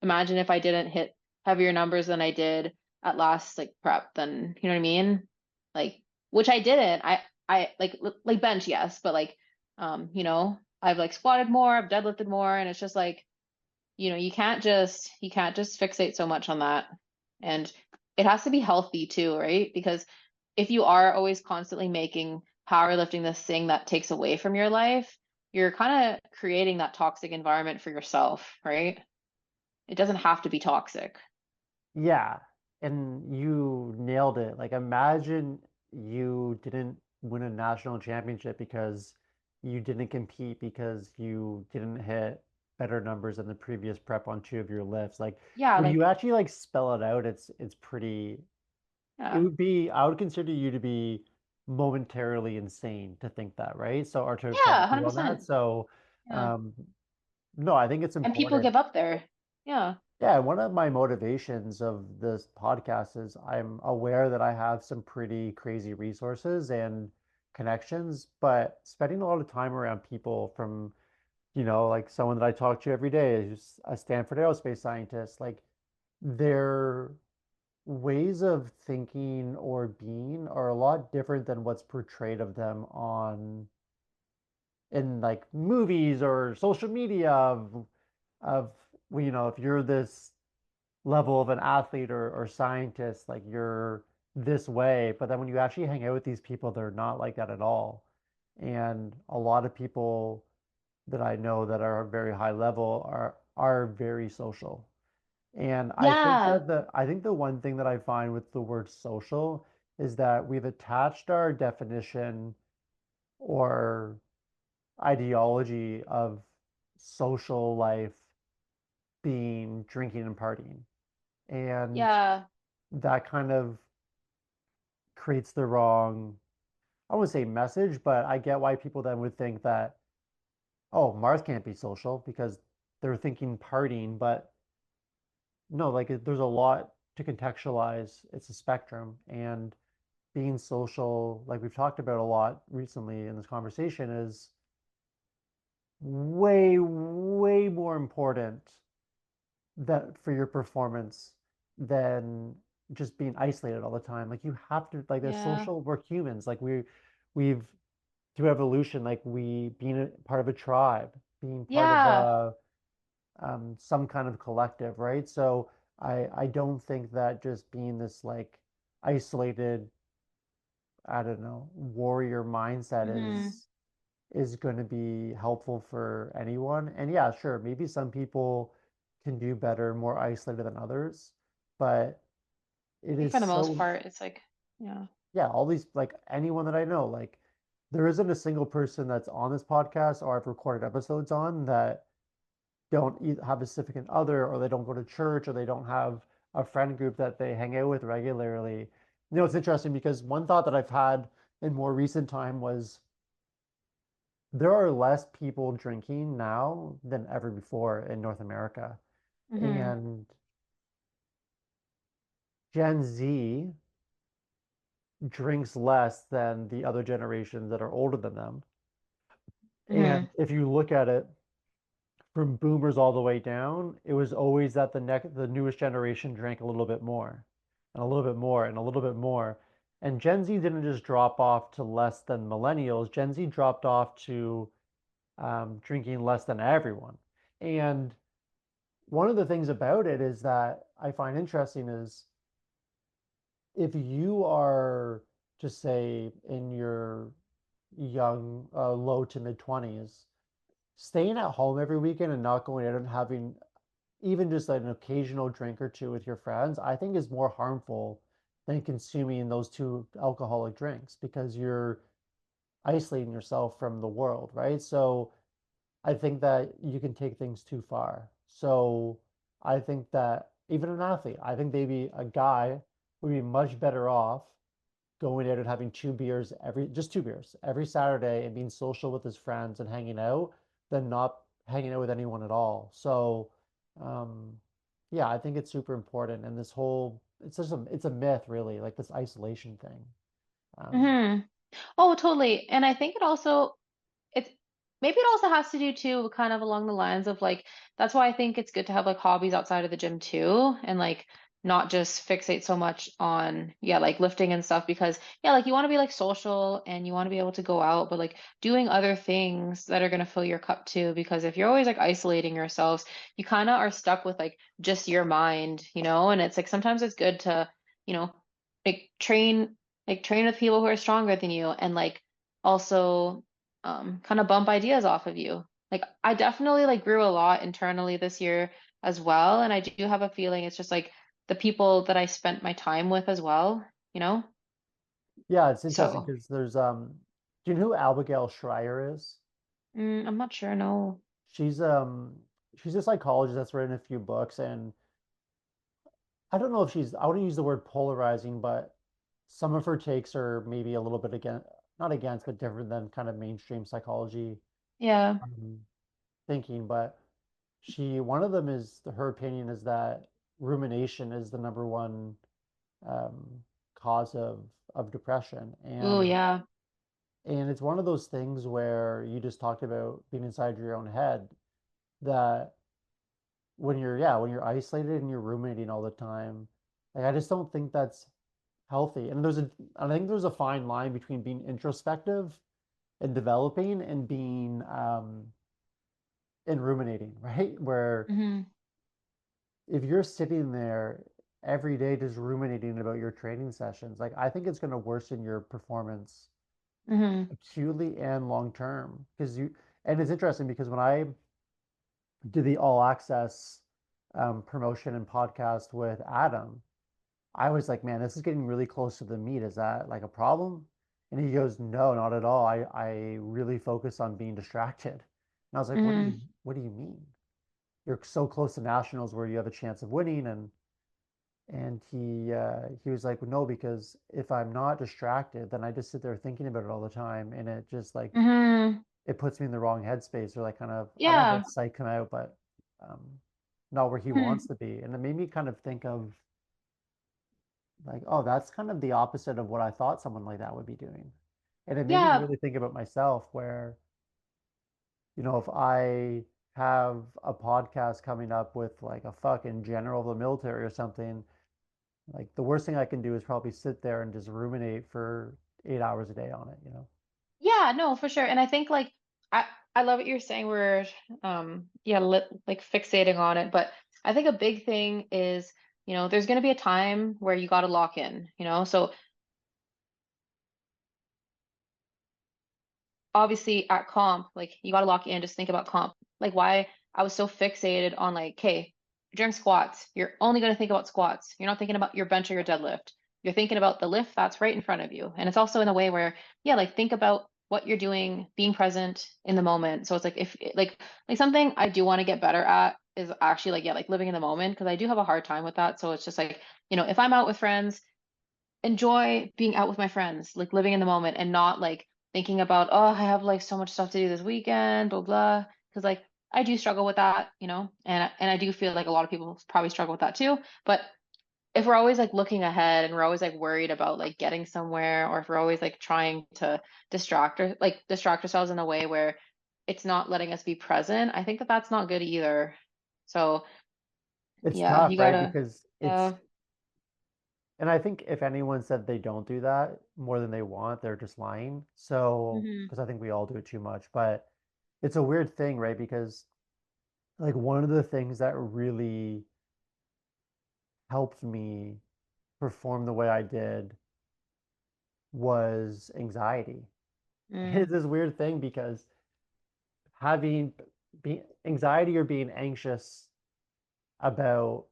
imagine if I didn't hit heavier numbers than I did at last like prep, then you know what I mean? Like, which I didn't. I like bench, yes, but like, I've like squatted more, I've deadlifted more, and it's just like, you can't just fixate so much on that. And it has to be healthy too, right? Because if you are always constantly making powerlifting this thing that takes away from your life, you're kind of creating that toxic environment for yourself, right? It doesn't have to be toxic. Yeah, and you nailed it. Like, imagine you didn't win a national championship because you didn't compete because you didn't hit better numbers than the previous prep on two of your lifts. Like, Yeah, when you like, actually like spell it out, it's pretty. It yeah. would be. I would consider you to be momentarily insane to think that, right? So, or to Yeah, accept you on that. 100%. So, Yeah. um, no, I think it's And people important. give up there. Yeah. Yeah, one of my motivations of this podcast is I'm aware that I have some pretty crazy resources and connections, but spending a lot of time around people from, like someone that I talk to every day is a Stanford aerospace scientist, like their ways of thinking or being are a lot different than what's portrayed of them on in like movies or social media of well, if you're this level of an athlete or scientist, like you're this way. But then when you actually hang out with these people, they're not like that at all. And a lot of people that I know that are very high level are very social. And Yeah. I think the one thing that I find with the word social is that we've attached our definition or ideology of social life being drinking and partying. And Yeah. that kind of creates the wrong, I wouldn't say message, but I get why people then would think that, oh, Mars can't be social because they're thinking partying, but no, like there's a lot to contextualize. It's a spectrum, and being social, like we've talked about a lot recently in this conversation, is way, way more important that for your performance than just being isolated all the time. Like you have to like as Yeah. social, we're humans. Like we've through evolution, like we being a part of a tribe, being part of Yeah. a some kind of collective, right? So I don't think that just being this like isolated, I don't know, warrior mindset Hmm. is going to be helpful for anyone. And yeah, sure, maybe some people can do better more isolated than others, but it I think is for the most so, part, it's like, yeah. yeah, all these, like anyone that I know, like there isn't a single person that's on this podcast or I've recorded episodes on that don't have a significant other or they don't go to church or they don't have a friend group that they hang out with regularly. It's interesting because one thought that I've had in more recent time was there are less people drinking now than ever before in North America. Hmm. And Gen Z drinks less than the other generations that are older than them. And Hmm. if you look at it from boomers all the way down, it was always that the newest generation drank a little bit more. and a little bit more and a little bit more. And Gen Z didn't just drop off to less than millennials. Gen Z dropped off to drinking less than everyone. And one of the things about it is that I find interesting is if you are just say in your young, low to mid 20s, staying at home every weekend and not going out and having even just like an occasional drink or two with your friends, I think is more harmful than consuming those two alcoholic drinks because you're isolating yourself from the world, right? So I think that you can take things too far. So I think that even an athlete, I think maybe a guy would be much better off going out and having just 2 beers every Saturday and being social with his friends and hanging out than not hanging out with anyone at all. So, um, yeah, I think it's super important. And it's a myth really, like this isolation thing. Um, Hmm. Oh, totally. And I think it's maybe it also has to do too, kind of along the lines of like, that's why I think it's good to have like hobbies outside of the gym too, and like not just fixate so much on, yeah, like lifting and stuff, because yeah, like you want to be like social and you want to be able to go out, but like doing other things that are going to fill your cup too, because if you're always like isolating yourselves, you kind of are stuck with like just your mind, and it's like sometimes it's good to, you know, like train with people who are stronger than you, and like also kind of bump ideas off of you. Like I definitely like grew a lot internally this year as well, and I do have a feeling it's just like the people that I spent my time with as well, you know? yeah, it's interesting So, because do you know who Abigail Schreier is? I'm not sure, no. She's um she's a psychologist that's written a few books, and I don't know if I wouldn't use the word polarizing, but some of her takes are maybe a little bit against, not against, but different than kind of mainstream psychology Yeah. um, thinking. But one of them is her opinion is that rumination is the number one um, cause of depression, Oh, yeah. and it's one of those things where you just talked about being inside your own head that when you're isolated and you're ruminating all the time, like I just don't think that's healthy. And I think there's a fine line between being introspective and developing and being and ruminating, right? Where Hmm. if you're sitting there every day just ruminating about your training sessions, like I think it's going to worsen your performance Hmm. acutely and long term. And it's interesting because when I did the all access promotion and podcast with Adam, I was like, man, this is getting really close to the meat. Is that like a problem? And he goes, no, not at all. I really focus on being distracted. And I was like, Hmm. what do you mean? You're so close to nationals where you have a chance of winning. And he was like, no, because if I'm not distracted, then I just sit there thinking about it all the time. And it just like, Hmm. it puts me in the wrong headspace or like kind of, I don't know, Yeah. let psych him out, but um, not where he wants Hmm. to be. And it made me kind of think of like, oh, that's kind of the opposite of what I thought someone like that would be doing. And it made me Yeah. really think about myself where, if I have a podcast coming up with like a fucking general of the military or something, like the worst thing I can do is probably sit there and just ruminate for 8 hours a day on it. Yeah, no, for sure. And I think like I I love what you're saying. We're yeah, like fixating on it, but I think a big thing is, there's going to be a time where you got to lock in. So obviously at comp, like you got to lock in, just think about comp. Like why I was so fixated on like, okay, during squats, you're only going to think about squats. You're not thinking about your bench or your deadlift. You're thinking about the lift that's right in front of you. And it's also in a way where, yeah, like think about what you're doing, being present in the moment. So it's like if like something I do want to get better at is actually like, yeah, like living in the moment, because I do have a hard time with that. So it's just like, if I'm out with friends, enjoy being out with my friends, like living in the moment and not like thinking about, oh, I have like so much stuff to do this weekend, blah blah. Because like I do struggle with that, and I do feel like a lot of people probably struggle with that too. But if we're always like looking ahead and we're always like worried about like getting somewhere, or if we're always like trying to distract ourselves in a way where it's not letting us be present, I think that that's not good either. So It's yeah, tough, you right? gotta, Because yeah, And I think if anyone said they don't do that more than they want, they're just lying. So, Hmm. because I think we all do it too much, but it's a weird thing, right? Because like one of the things that really helped me perform the way I did was anxiety. Mm. It's this weird thing because having be anxiety or being anxious about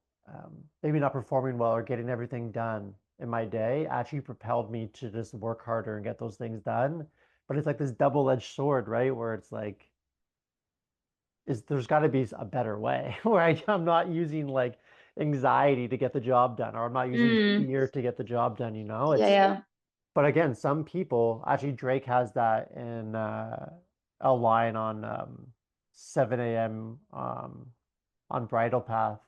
maybe not performing well or getting everything done in my day actually propelled me to just work harder and get those things done. But it's like this double-edged sword, right? Where it's like, is there's got to be a better way where I'm not using like anxiety to get the job done, or I'm not using Mm. fear to get the job done, you know? Yeah, It's, yeah. but again, some people, actually, Drake has that in a line on 7 a.m. On Bridle Path.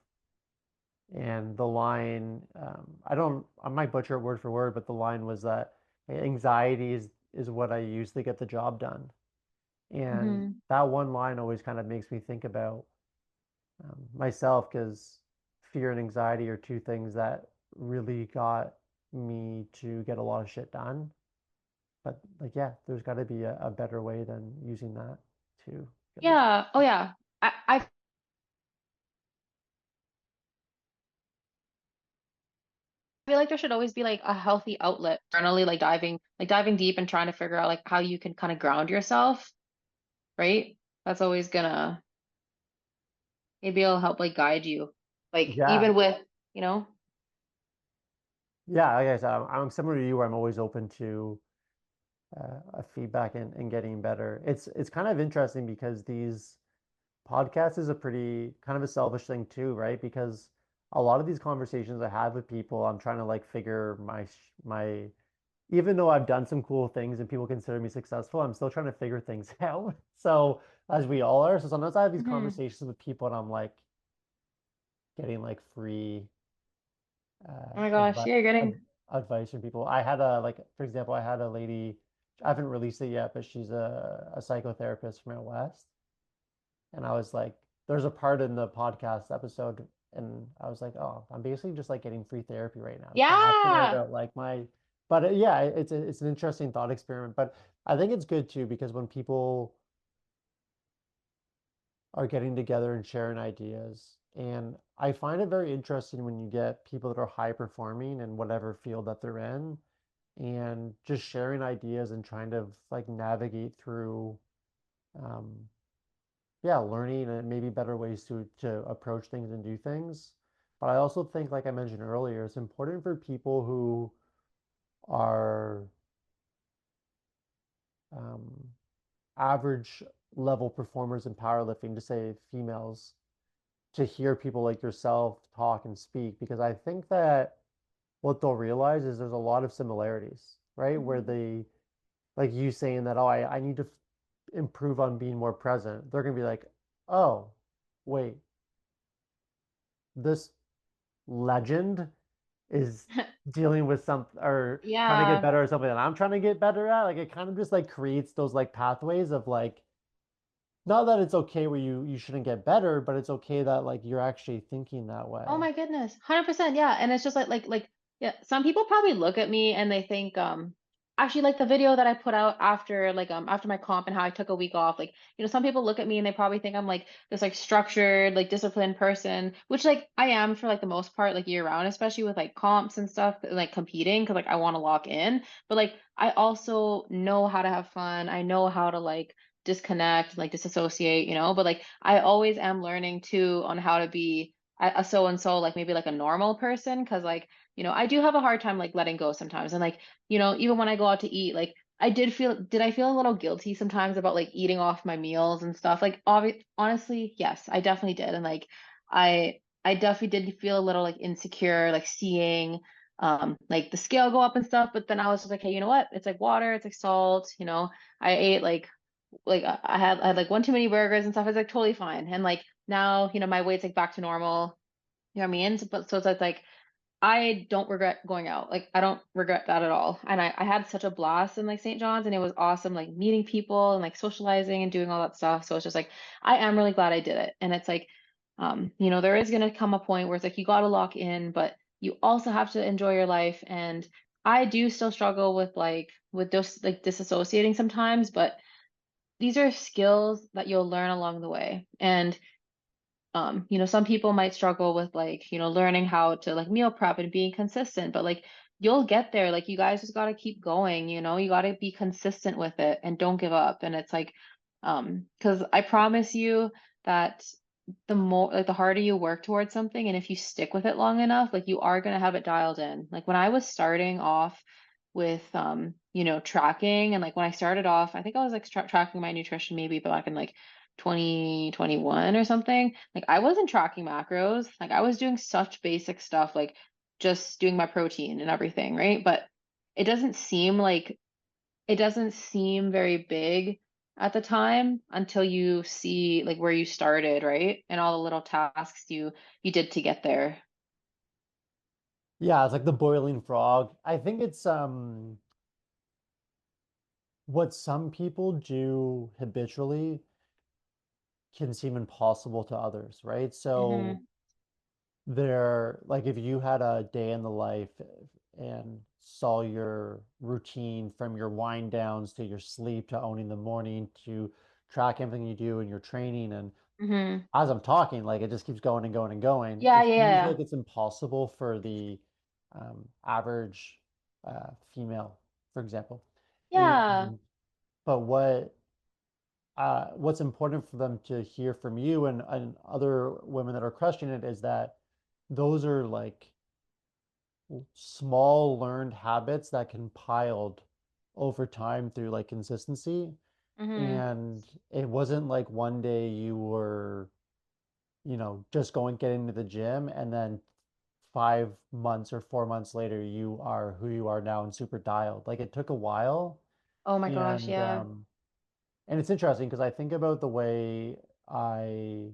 And the line, I might butcher it word for word, but the line was that anxiety is what I use to get the job done. And Hmm. that one line always kind of makes me think about myself because fear and anxiety are two things that really got me to get a lot of shit done. But like, yeah, there's got to be a better way than using that to get the job. Yeah. Oh, yeah. I feel like there should always be like a healthy outlet, generally like diving deep and trying to figure out like how you can kind of ground yourself, right? That's always gonna maybe it'll help like guide you. Like Yeah, even with, you know, yeah. Like I said, I'm similar to you, where I'm always open to a feedback and getting better. It's kind of interesting because these podcasts is a pretty kind of a selfish thing too, right? Because a lot of these conversations I have with people, I'm trying to like figure my even though I've done some cool things and people consider me successful, I'm still trying to figure things out. So as we all are, so sometimes I have these hmm. conversations with people and I'm like getting like free Oh my gosh, advice yeah, you're getting advice from people. I had a like for example, I had a lady, I haven't released it yet, but she's a psychotherapist from out west. And I was like, there's a part in the podcast episode, and I was like, oh, I'm basically just like getting free therapy right now because I'm asking her yeah. about like my, but yeah, it's an interesting thought experiment. But I think it's good too because when people are getting together and sharing ideas, and I find it very interesting when you get people that are high performing in whatever field that they're in, and just sharing ideas and trying to like navigate through um, yeah, learning and maybe better ways to approach things and do things. But I also think, like I mentioned earlier, it's important for people who are um, average level performers in powerlifting, to say females, to hear people like yourself talk and speak, because I think that what they'll realize is there's a lot of similarities, right? Where Mhm. they, like you saying that, oh, I need to improve on being more present. They're gonna be like, oh, wait, this legend is dealing with some or trying to get Yeah. better at something that I'm trying to get better at. Like it kind of just like creates those like pathways of like not that it's okay where you shouldn't get better, but it's okay that like you're actually thinking that Oh way. my goodness. 100%. Yeah. And it's just like yeah, some people probably look at me and they think actually like the video that I put out after after my comp and how I took a week off, like, some people look at me and they probably think I'm like this like structured, like disciplined person, which like I am for like the most part, like year round, especially with like comps and stuff, like competing because like I want to lock in. But like I also know how to have fun. I know how to like disconnect, like disassociate, but like I always am learning too on how to be a so and so, like maybe like a normal person, because like I do have a hard time like letting go sometimes, and like even when I go out to eat, like did I feel a little guilty sometimes about like eating off my meals and stuff, like honestly, yes, I definitely did. And like I definitely did feel a little like insecure, like seeing like the scale go up and stuff, but then I was just like, hey, you know what, it's like water, it's like salt. I ate like I had like one too many burgers and stuff. It's like totally fine. And like now, my weight's like back to normal. You know what I mean? But so it's like I don't regret going out. Like I don't regret that at all. And I had such a blast in like St. John's, and it was awesome like meeting people and like socializing and doing all that stuff. So it's just like I am really glad I did it. And it's like there is gonna come a point where it's like you gotta lock in, but you also have to enjoy your life. And I do still struggle with with those like disassociating sometimes, but these are skills that you'll learn along the way. And some people might struggle with learning how to like meal prep and being consistent, but like you'll get there. Like you guys just got to keep going, you got to be consistent with it and don't give up. And it's like, because I promise you that the more like the harder you work towards something and if you stick with it long enough, like you are going to have it dialed in. Like when I was starting off with tracking and like when I started off, I think I was like tracking my nutrition maybe back in like 2021 or something. Like I wasn't tracking macros. Like I was doing such basic stuff like just doing my protein and everything, right? But it doesn't seem like it doesn't seem very big at the time until you see like where you started, right? And all the little tasks you did to get there. Yeah, it's like the boiling frog. I think it's what some people do habitually can seem impossible to others, right? So Hmm. there, like if you had a day in the life and saw your routine from your wind downs to your sleep to owning the morning to track everything you do in your training, and Hmm. as I'm talking, like it just keeps going and going and going. Yeah, It yeah, seems yeah. like it's impossible for the average female, for example. Yeah. And but what's important for them to hear from you and other women that are questioning it is that those are like small learned habits that compiled over time through like consistency. Hmm. And it wasn't like one day you were, just going getting to the gym and then 5 months or 4 months later you are who you are now and super dialed. Like it took a while. Oh my gosh, And yeah. and it's interesting because I think about the way I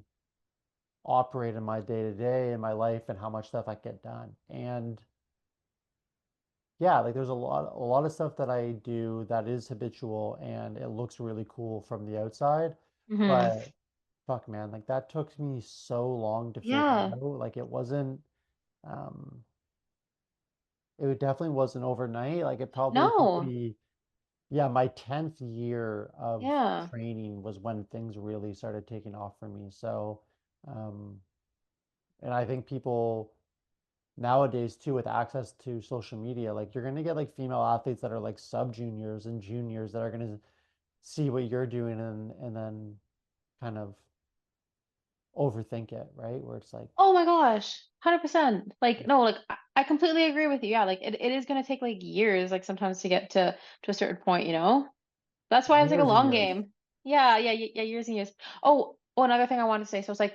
operate in my day to day in my life and how much stuff I get done. And yeah, like there's a lot of stuff that I do that is habitual and it looks really cool from the outside. Hmm. But fuck man, like that took me so long to figure Yeah. out. Like um it definitely wasn't overnight. Like it probably took No. me, yeah, my 10th year of Yeah. training was when things really started taking off for me. So um and I think people nowadays too with access to social media, like you're gonna get like female athletes that are like sub juniors and juniors that are gonna see what you're doing and then kind of overthink it, right? Where it's like, Oh my gosh, 100%. Like, yeah, no, like I completely agree with you. Yeah, like it is gonna take like years, like sometimes to get to a certain point. That's why it's like a years and long years. game. Yeah, yeah, yeah, years and years. Oh, another thing I wanted to say. So it's like,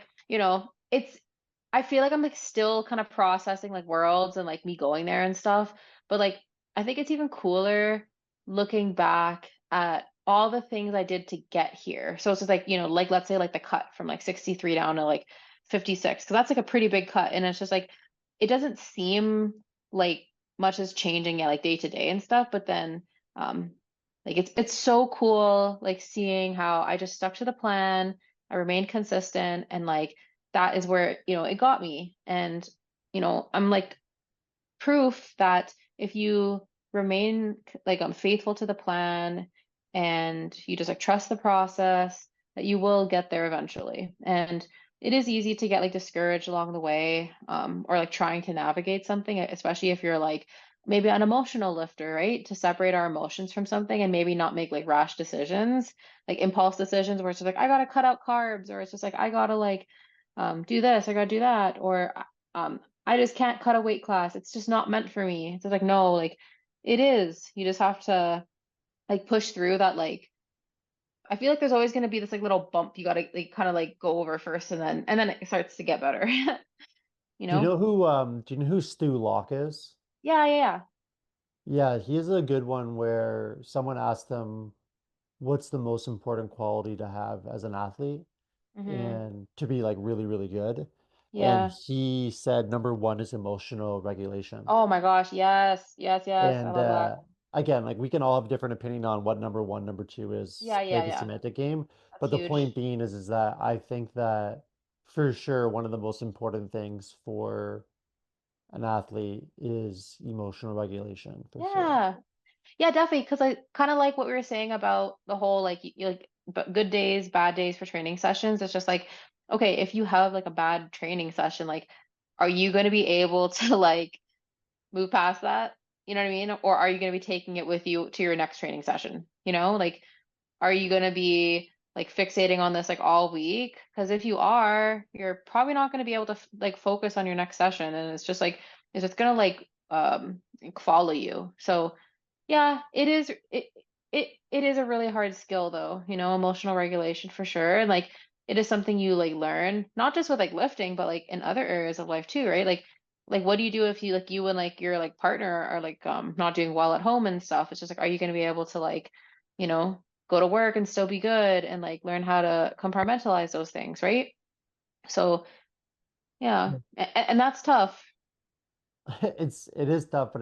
I feel like I'm like still kind of processing like worlds and like me going there and stuff. But like I think it's even cooler looking back at all the things I did to get here. So it's just like, like let's say like the cut from like 63 down to like 56, because that's like a pretty big cut. And it's just like it doesn't seem like much is changing yeah, like day to day and stuff, but then um like it's so cool like seeing how I just stuck to the plan, I remained consistent, and like that is where, it got me. And, I'm like proof that if you remain like faithful to the plan and you just like trust the process, that you will get there eventually. And it is easy to get like discouraged along the way, or like trying to navigate something, especially if you're like maybe an emotional lifter, right? To separate our emotions from something and maybe not make like rash decisions, like impulse decisions where it's just like I gotta cut out carbs, or it's just like I gotta like do this, I gotta do that, or I just can't cut a weight class. It's just not meant for me. It's just like, no, like it is. You just have to like push through that. Like, I feel like there's always going to be this like little bump you got to like kind of like go over first, and then it starts to get better, you know? Do you know who Stu Locke is? Yeah, yeah, Yeah, he's a good one where someone asked him what's the most important quality to have as an athlete yeah. and to be like really, really good. And Yeah. he said number one is emotional regulation. Oh my gosh, yes, yes, yes. I And love that. again, like we can all have different opinion on what number one, number two is, Yeah, yeah, big yeah. semantic game. That's But the huge. point being is that I think that for sure one of the most important things for an athlete is emotional regulation for sure. Yeah. Yeah, definitely. Because I kind of like what we were saying about the whole like like good days, bad days for training sessions. It's just like, okay, if you have like a bad training session, like, are you going to be able to like move past that? You know what I mean? Or are you going to be taking it with you to your next training session? You know, like, are you going to be like fixating on this like all week? Because if you are, you're probably not going to be able to like focus on your next session, and it's just like it's just going to like follow you. So yeah, it is a really hard skill though, you know, emotional regulation for sure. And like it is something you like learn, not just with like lifting, but like in other areas of life too, right? Like what do you do if you like you and like your like partner are like not doing well at home and stuff? It's just like are you going to be able to like, you know, go to work and still be good and like learn how to compartmentalize those things, right? So, yeah. And that's tough. It is tough, but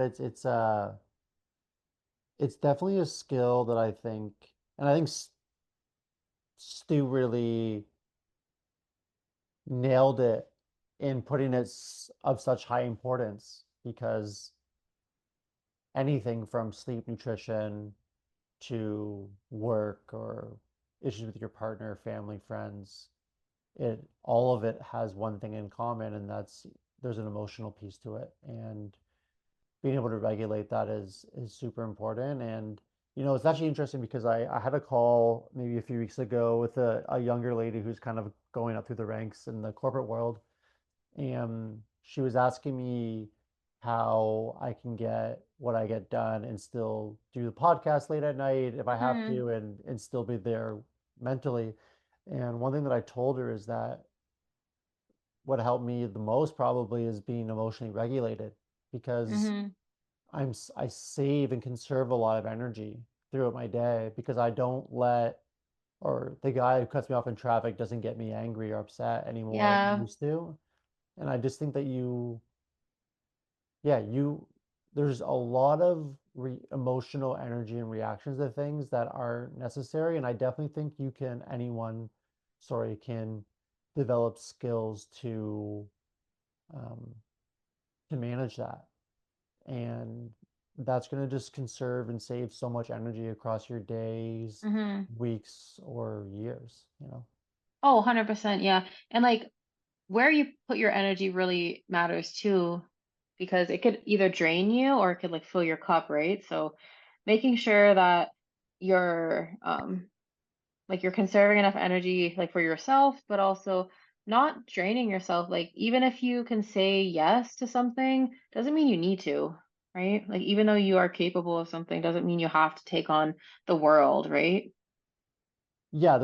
it's definitely a skill that I think, and I think Stu really nailed it in putting it of such high importance because anything from sleep, nutrition to work or issues with your partner, family, friends, it all of it has one thing in common, and that's there's an emotional piece to it. And being able to regulate that is super important. And it's actually interesting because I had a call maybe a few weeks ago with a younger lady who's kind of going up through the ranks in the corporate world, and she was asking me how I can get what I get done and still do the podcast late at night if I have Hmm. to, and still be there mentally. And one thing that I told her is that what helped me the most probably is being emotionally regulated because Mm-hmm. I save and conserve a lot of energy throughout my day because I don't let, or the guy who cuts me off in traffic doesn't get me angry or upset anymore like I Yeah. used to. And I just think that yeah, there's a lot of emotional energy and reactions to things that are necessary. And I definitely think anyone, sorry, can develop skills um, to manage that. And that's going to just conserve and save so much energy across your days, Mm-hmm. weeks, or years. Oh, 100%. Yeah. And like where you put your energy really matters too, because it could either drain you or it could like fill your cup, right? So making sure that you're like you're conserving enough energy like for yourself, but also not draining yourself. Like even if you can say yes to something, doesn't mean you need to, right? Like even though you are capable of something, doesn't mean you have to take on the world, right? Yeah,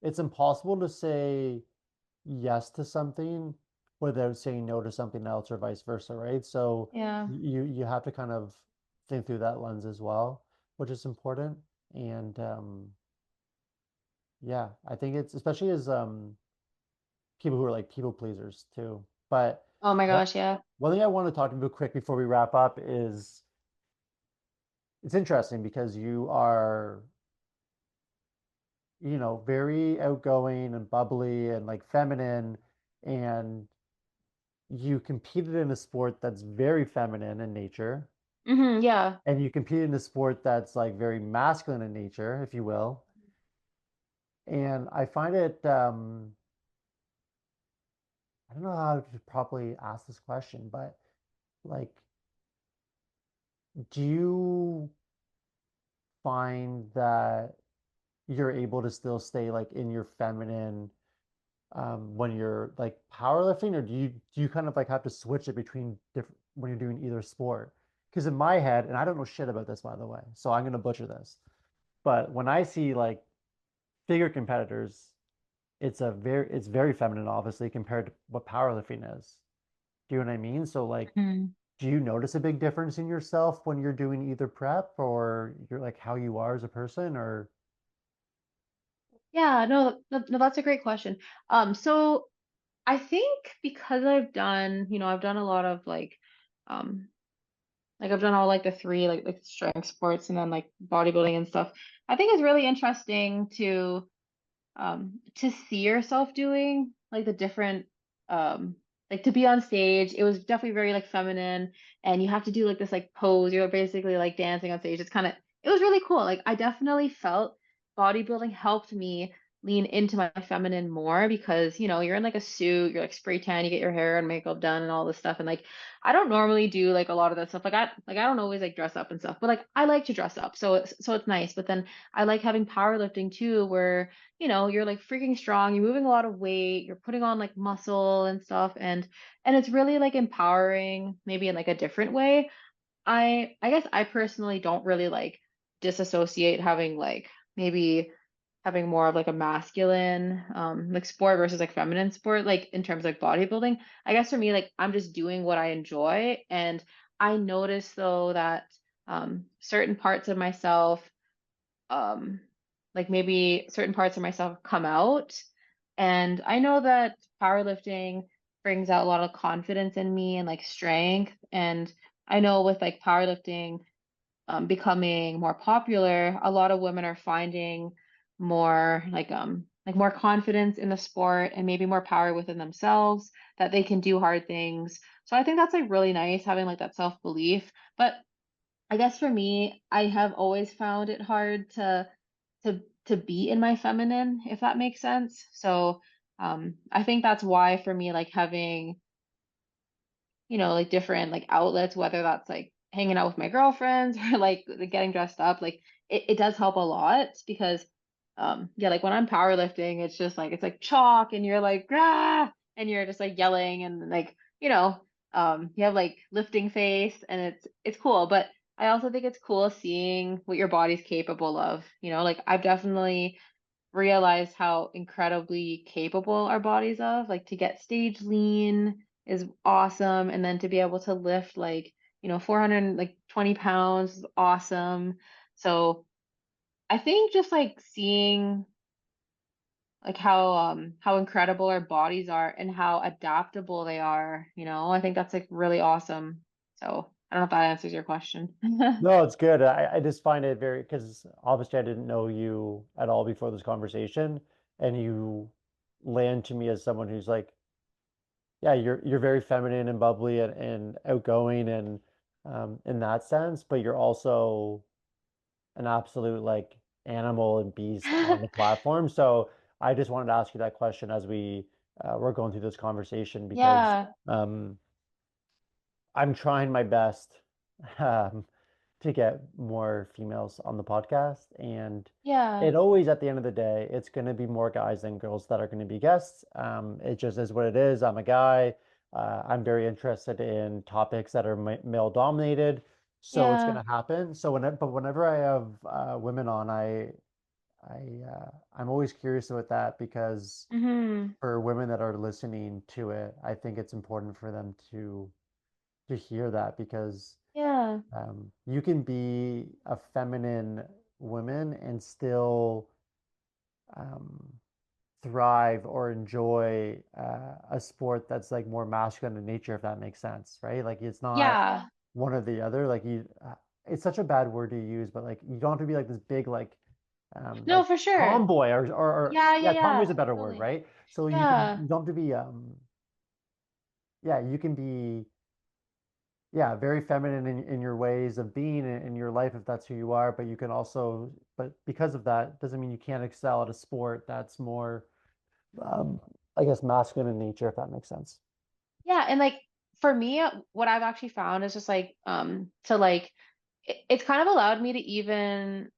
it's impossible to say yes to something without saying no to something else or vice versa, right? So Yeah. you have to kind of think through that lens as well, which is important. And yeah, I think it's especially as people who are like people pleasers too. But Oh my what gosh, yeah. one thing I want to talk about quick before we wrap up is it's interesting because you are, very outgoing and bubbly and like feminine, and you competed in a sport that's very feminine in nature, Hmm, yeah. and you competed in a sport that's like very masculine in nature, if you will. And I find it, I don't know how to properly ask this question, but like, do you find that you're able to still stay like in your feminine when you're like powerlifting, or do you kind of like have to switch it between different when you're doing either sport? Because in my head, and I don't know shit about this by the way, so I'm gonna butcher this, but when I see like figure competitors, it's very feminine, obviously, compared to what powerlifting is. Do you know what I mean? So like, Mhm. do you notice a big difference in yourself when you're doing either prep or you're like how you are as a person, or Yeah, no, that's a great question. So I think because I've done, you know, I've done a lot of um, like I've done all like the three like strength sports and then like bodybuilding and stuff. I think it's really interesting to see yourself doing like the different like to be on stage. It was definitely very like feminine, and you have to do like this like pose. You're basically like dancing on stage. It was really cool. Like I definitely felt bodybuilding helped me lean into my feminine more because, you're in like a suit, you're like spray tan, you get your hair and makeup done and all this stuff. And like I don't normally do like a lot of that stuff. Like I don't always like dress up and stuff, but like I like to dress up. So it's nice. But then I like having powerlifting too, where you're like freaking strong, you're moving a lot of weight, you're putting on like muscle and stuff, and it's really like empowering, maybe in like a different way. I guess I personally don't really like disassociate having like maybe having more of like a masculine like sport versus like feminine sport, like in terms of like bodybuilding. I guess for me, like I'm just doing what I enjoy, and I notice though that certain parts of myself um like maybe certain parts of myself come out, and I know that powerlifting brings out a lot of confidence in me and like strength. And I know with like powerlifting becoming more popular, a lot of women are finding more like more confidence in the sport and maybe more power within themselves that they can do hard things. So I think that's like really nice having like that self-belief. But I guess for me, I have always found it hard to be in my feminine, if that makes sense. So I think that's why for me, like having, like different like outlets, whether that's like hanging out with my girlfriends or like getting dressed up, like it does help a lot because yeah, like when I'm powerlifting, it's just like it's like chalk and you're like ah and you're just like yelling and like, you have like lifting face and it's cool. But I also think it's cool seeing what your body's capable of. Like I've definitely realize how incredibly capable our bodies of. Like to get stage lean is awesome, and then to be able to lift like 400 like 20 pounds is awesome. So I think just like seeing like how incredible our bodies are and how adaptable they are, I think that's like really awesome. So I don't know if that answers your question. No, it's good. I just find it very, because obviously I didn't know you at all before this conversation, and you land to me as someone who's like, yeah, you're very feminine and bubbly and outgoing and in that sense, but you're also an absolute like animal and beast on the platform. So I just wanted to ask you that question as we were going through this conversation because Yeah, um, I'm trying my best um, to get more females on the podcast. And yeah, it always, at the end of the day, it's going to be more guys than girls that are going to be guests. It just is what it is. I'm a guy. I'm very interested in topics that are male dominated. So it's going yeah. to happen. But whenever I have women on, I'm always curious about that because Hmm. for women that are listening to it, I think it's important for them to hear that because Yeah. you can be a feminine woman and still um, thrive or enjoy a sport that's like more masculine in nature, if that makes sense, right? Like it's not Yeah. one or the other. It's such a bad word to use, but like you don't have to be like this big No, like for sure. tomboy or Yeah, yeah, yeah, tomboy is yeah. a better word, Totally. right? So Yeah. you don't have to be yeah, you can be yeah, very feminine in your ways of being in your life if that's who you are, but you can also, but because of that, doesn't mean you can't excel at a sport that's more, um, I guess, masculine in nature, if that makes sense. Yeah. And like for me, what I've actually found is just like to like it's kind of allowed me to even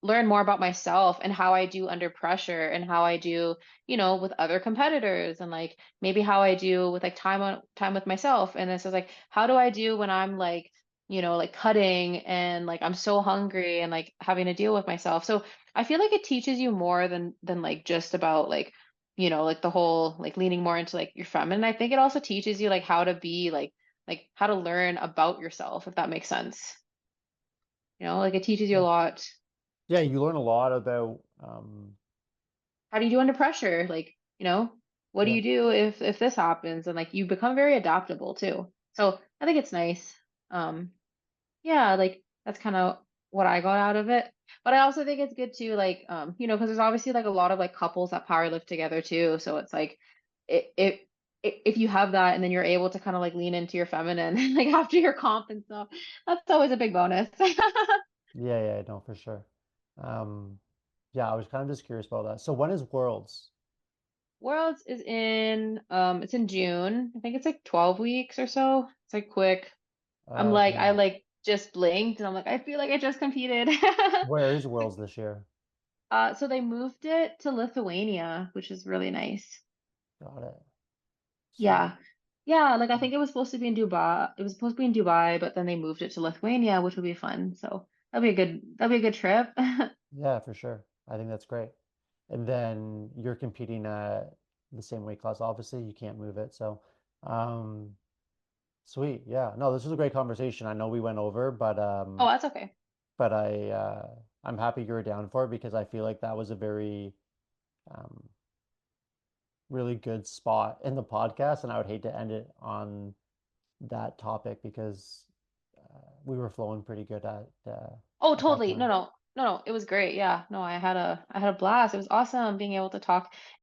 learn more about myself and how I do under pressure and how I do, with other competitors and like maybe how I do with like time with myself. And this is like, how do I do when I'm like, like cutting and like I'm so hungry and like having to deal with myself. So I feel like it teaches you more than like just about like, like the whole like leaning more into like your feminine. I think it also teaches you like how to be like how to learn about yourself, if that makes sense. Like it teaches you a Yeah. lot. Yeah, you learn a lot about, How do you do under pressure? Like, what do yeah, you do if this happens? And like you become very adaptable too. So I think it's nice. Um, yeah, like that's kind of what I got out of it. But I also think it's good too, like because there's obviously like a lot of like couples that power lift together too. So it's like it if you have that and then you're able to kind of like lean into your feminine like after your comp and stuff, that's always a big bonus. Yeah, yeah, no, for sure. Um, yeah, I was kind of just curious about that. So when is Worlds? Worlds is in it's in June. I think it's like 12 weeks or so. It's like quick. I Okay. like just blinked and I'm like, I feel like I just competed. Where is Worlds this year? So they moved it to Lithuania, which is really nice. Got it. Sweet. Yeah. Yeah, like I think it was supposed to be in Dubai. It was supposed to be in Dubai, but then they moved it to Lithuania, which would be fun. So that'd be a good trip. Yeah, for sure. I think that's great. And then you're competing at the same weight class. Obviously, you can't move it. So, um, sweet. Yeah. No, this was a great conversation. I know we went over, Oh, that's okay. but I'm happy you were down for it because I feel like that was a very um really good spot in the podcast, and I would hate to end it on that topic because we were flowing pretty good Oh, at that totally. No, time. no. No, no. It was great. Yeah. No, I had a blast. It was awesome being able to talk.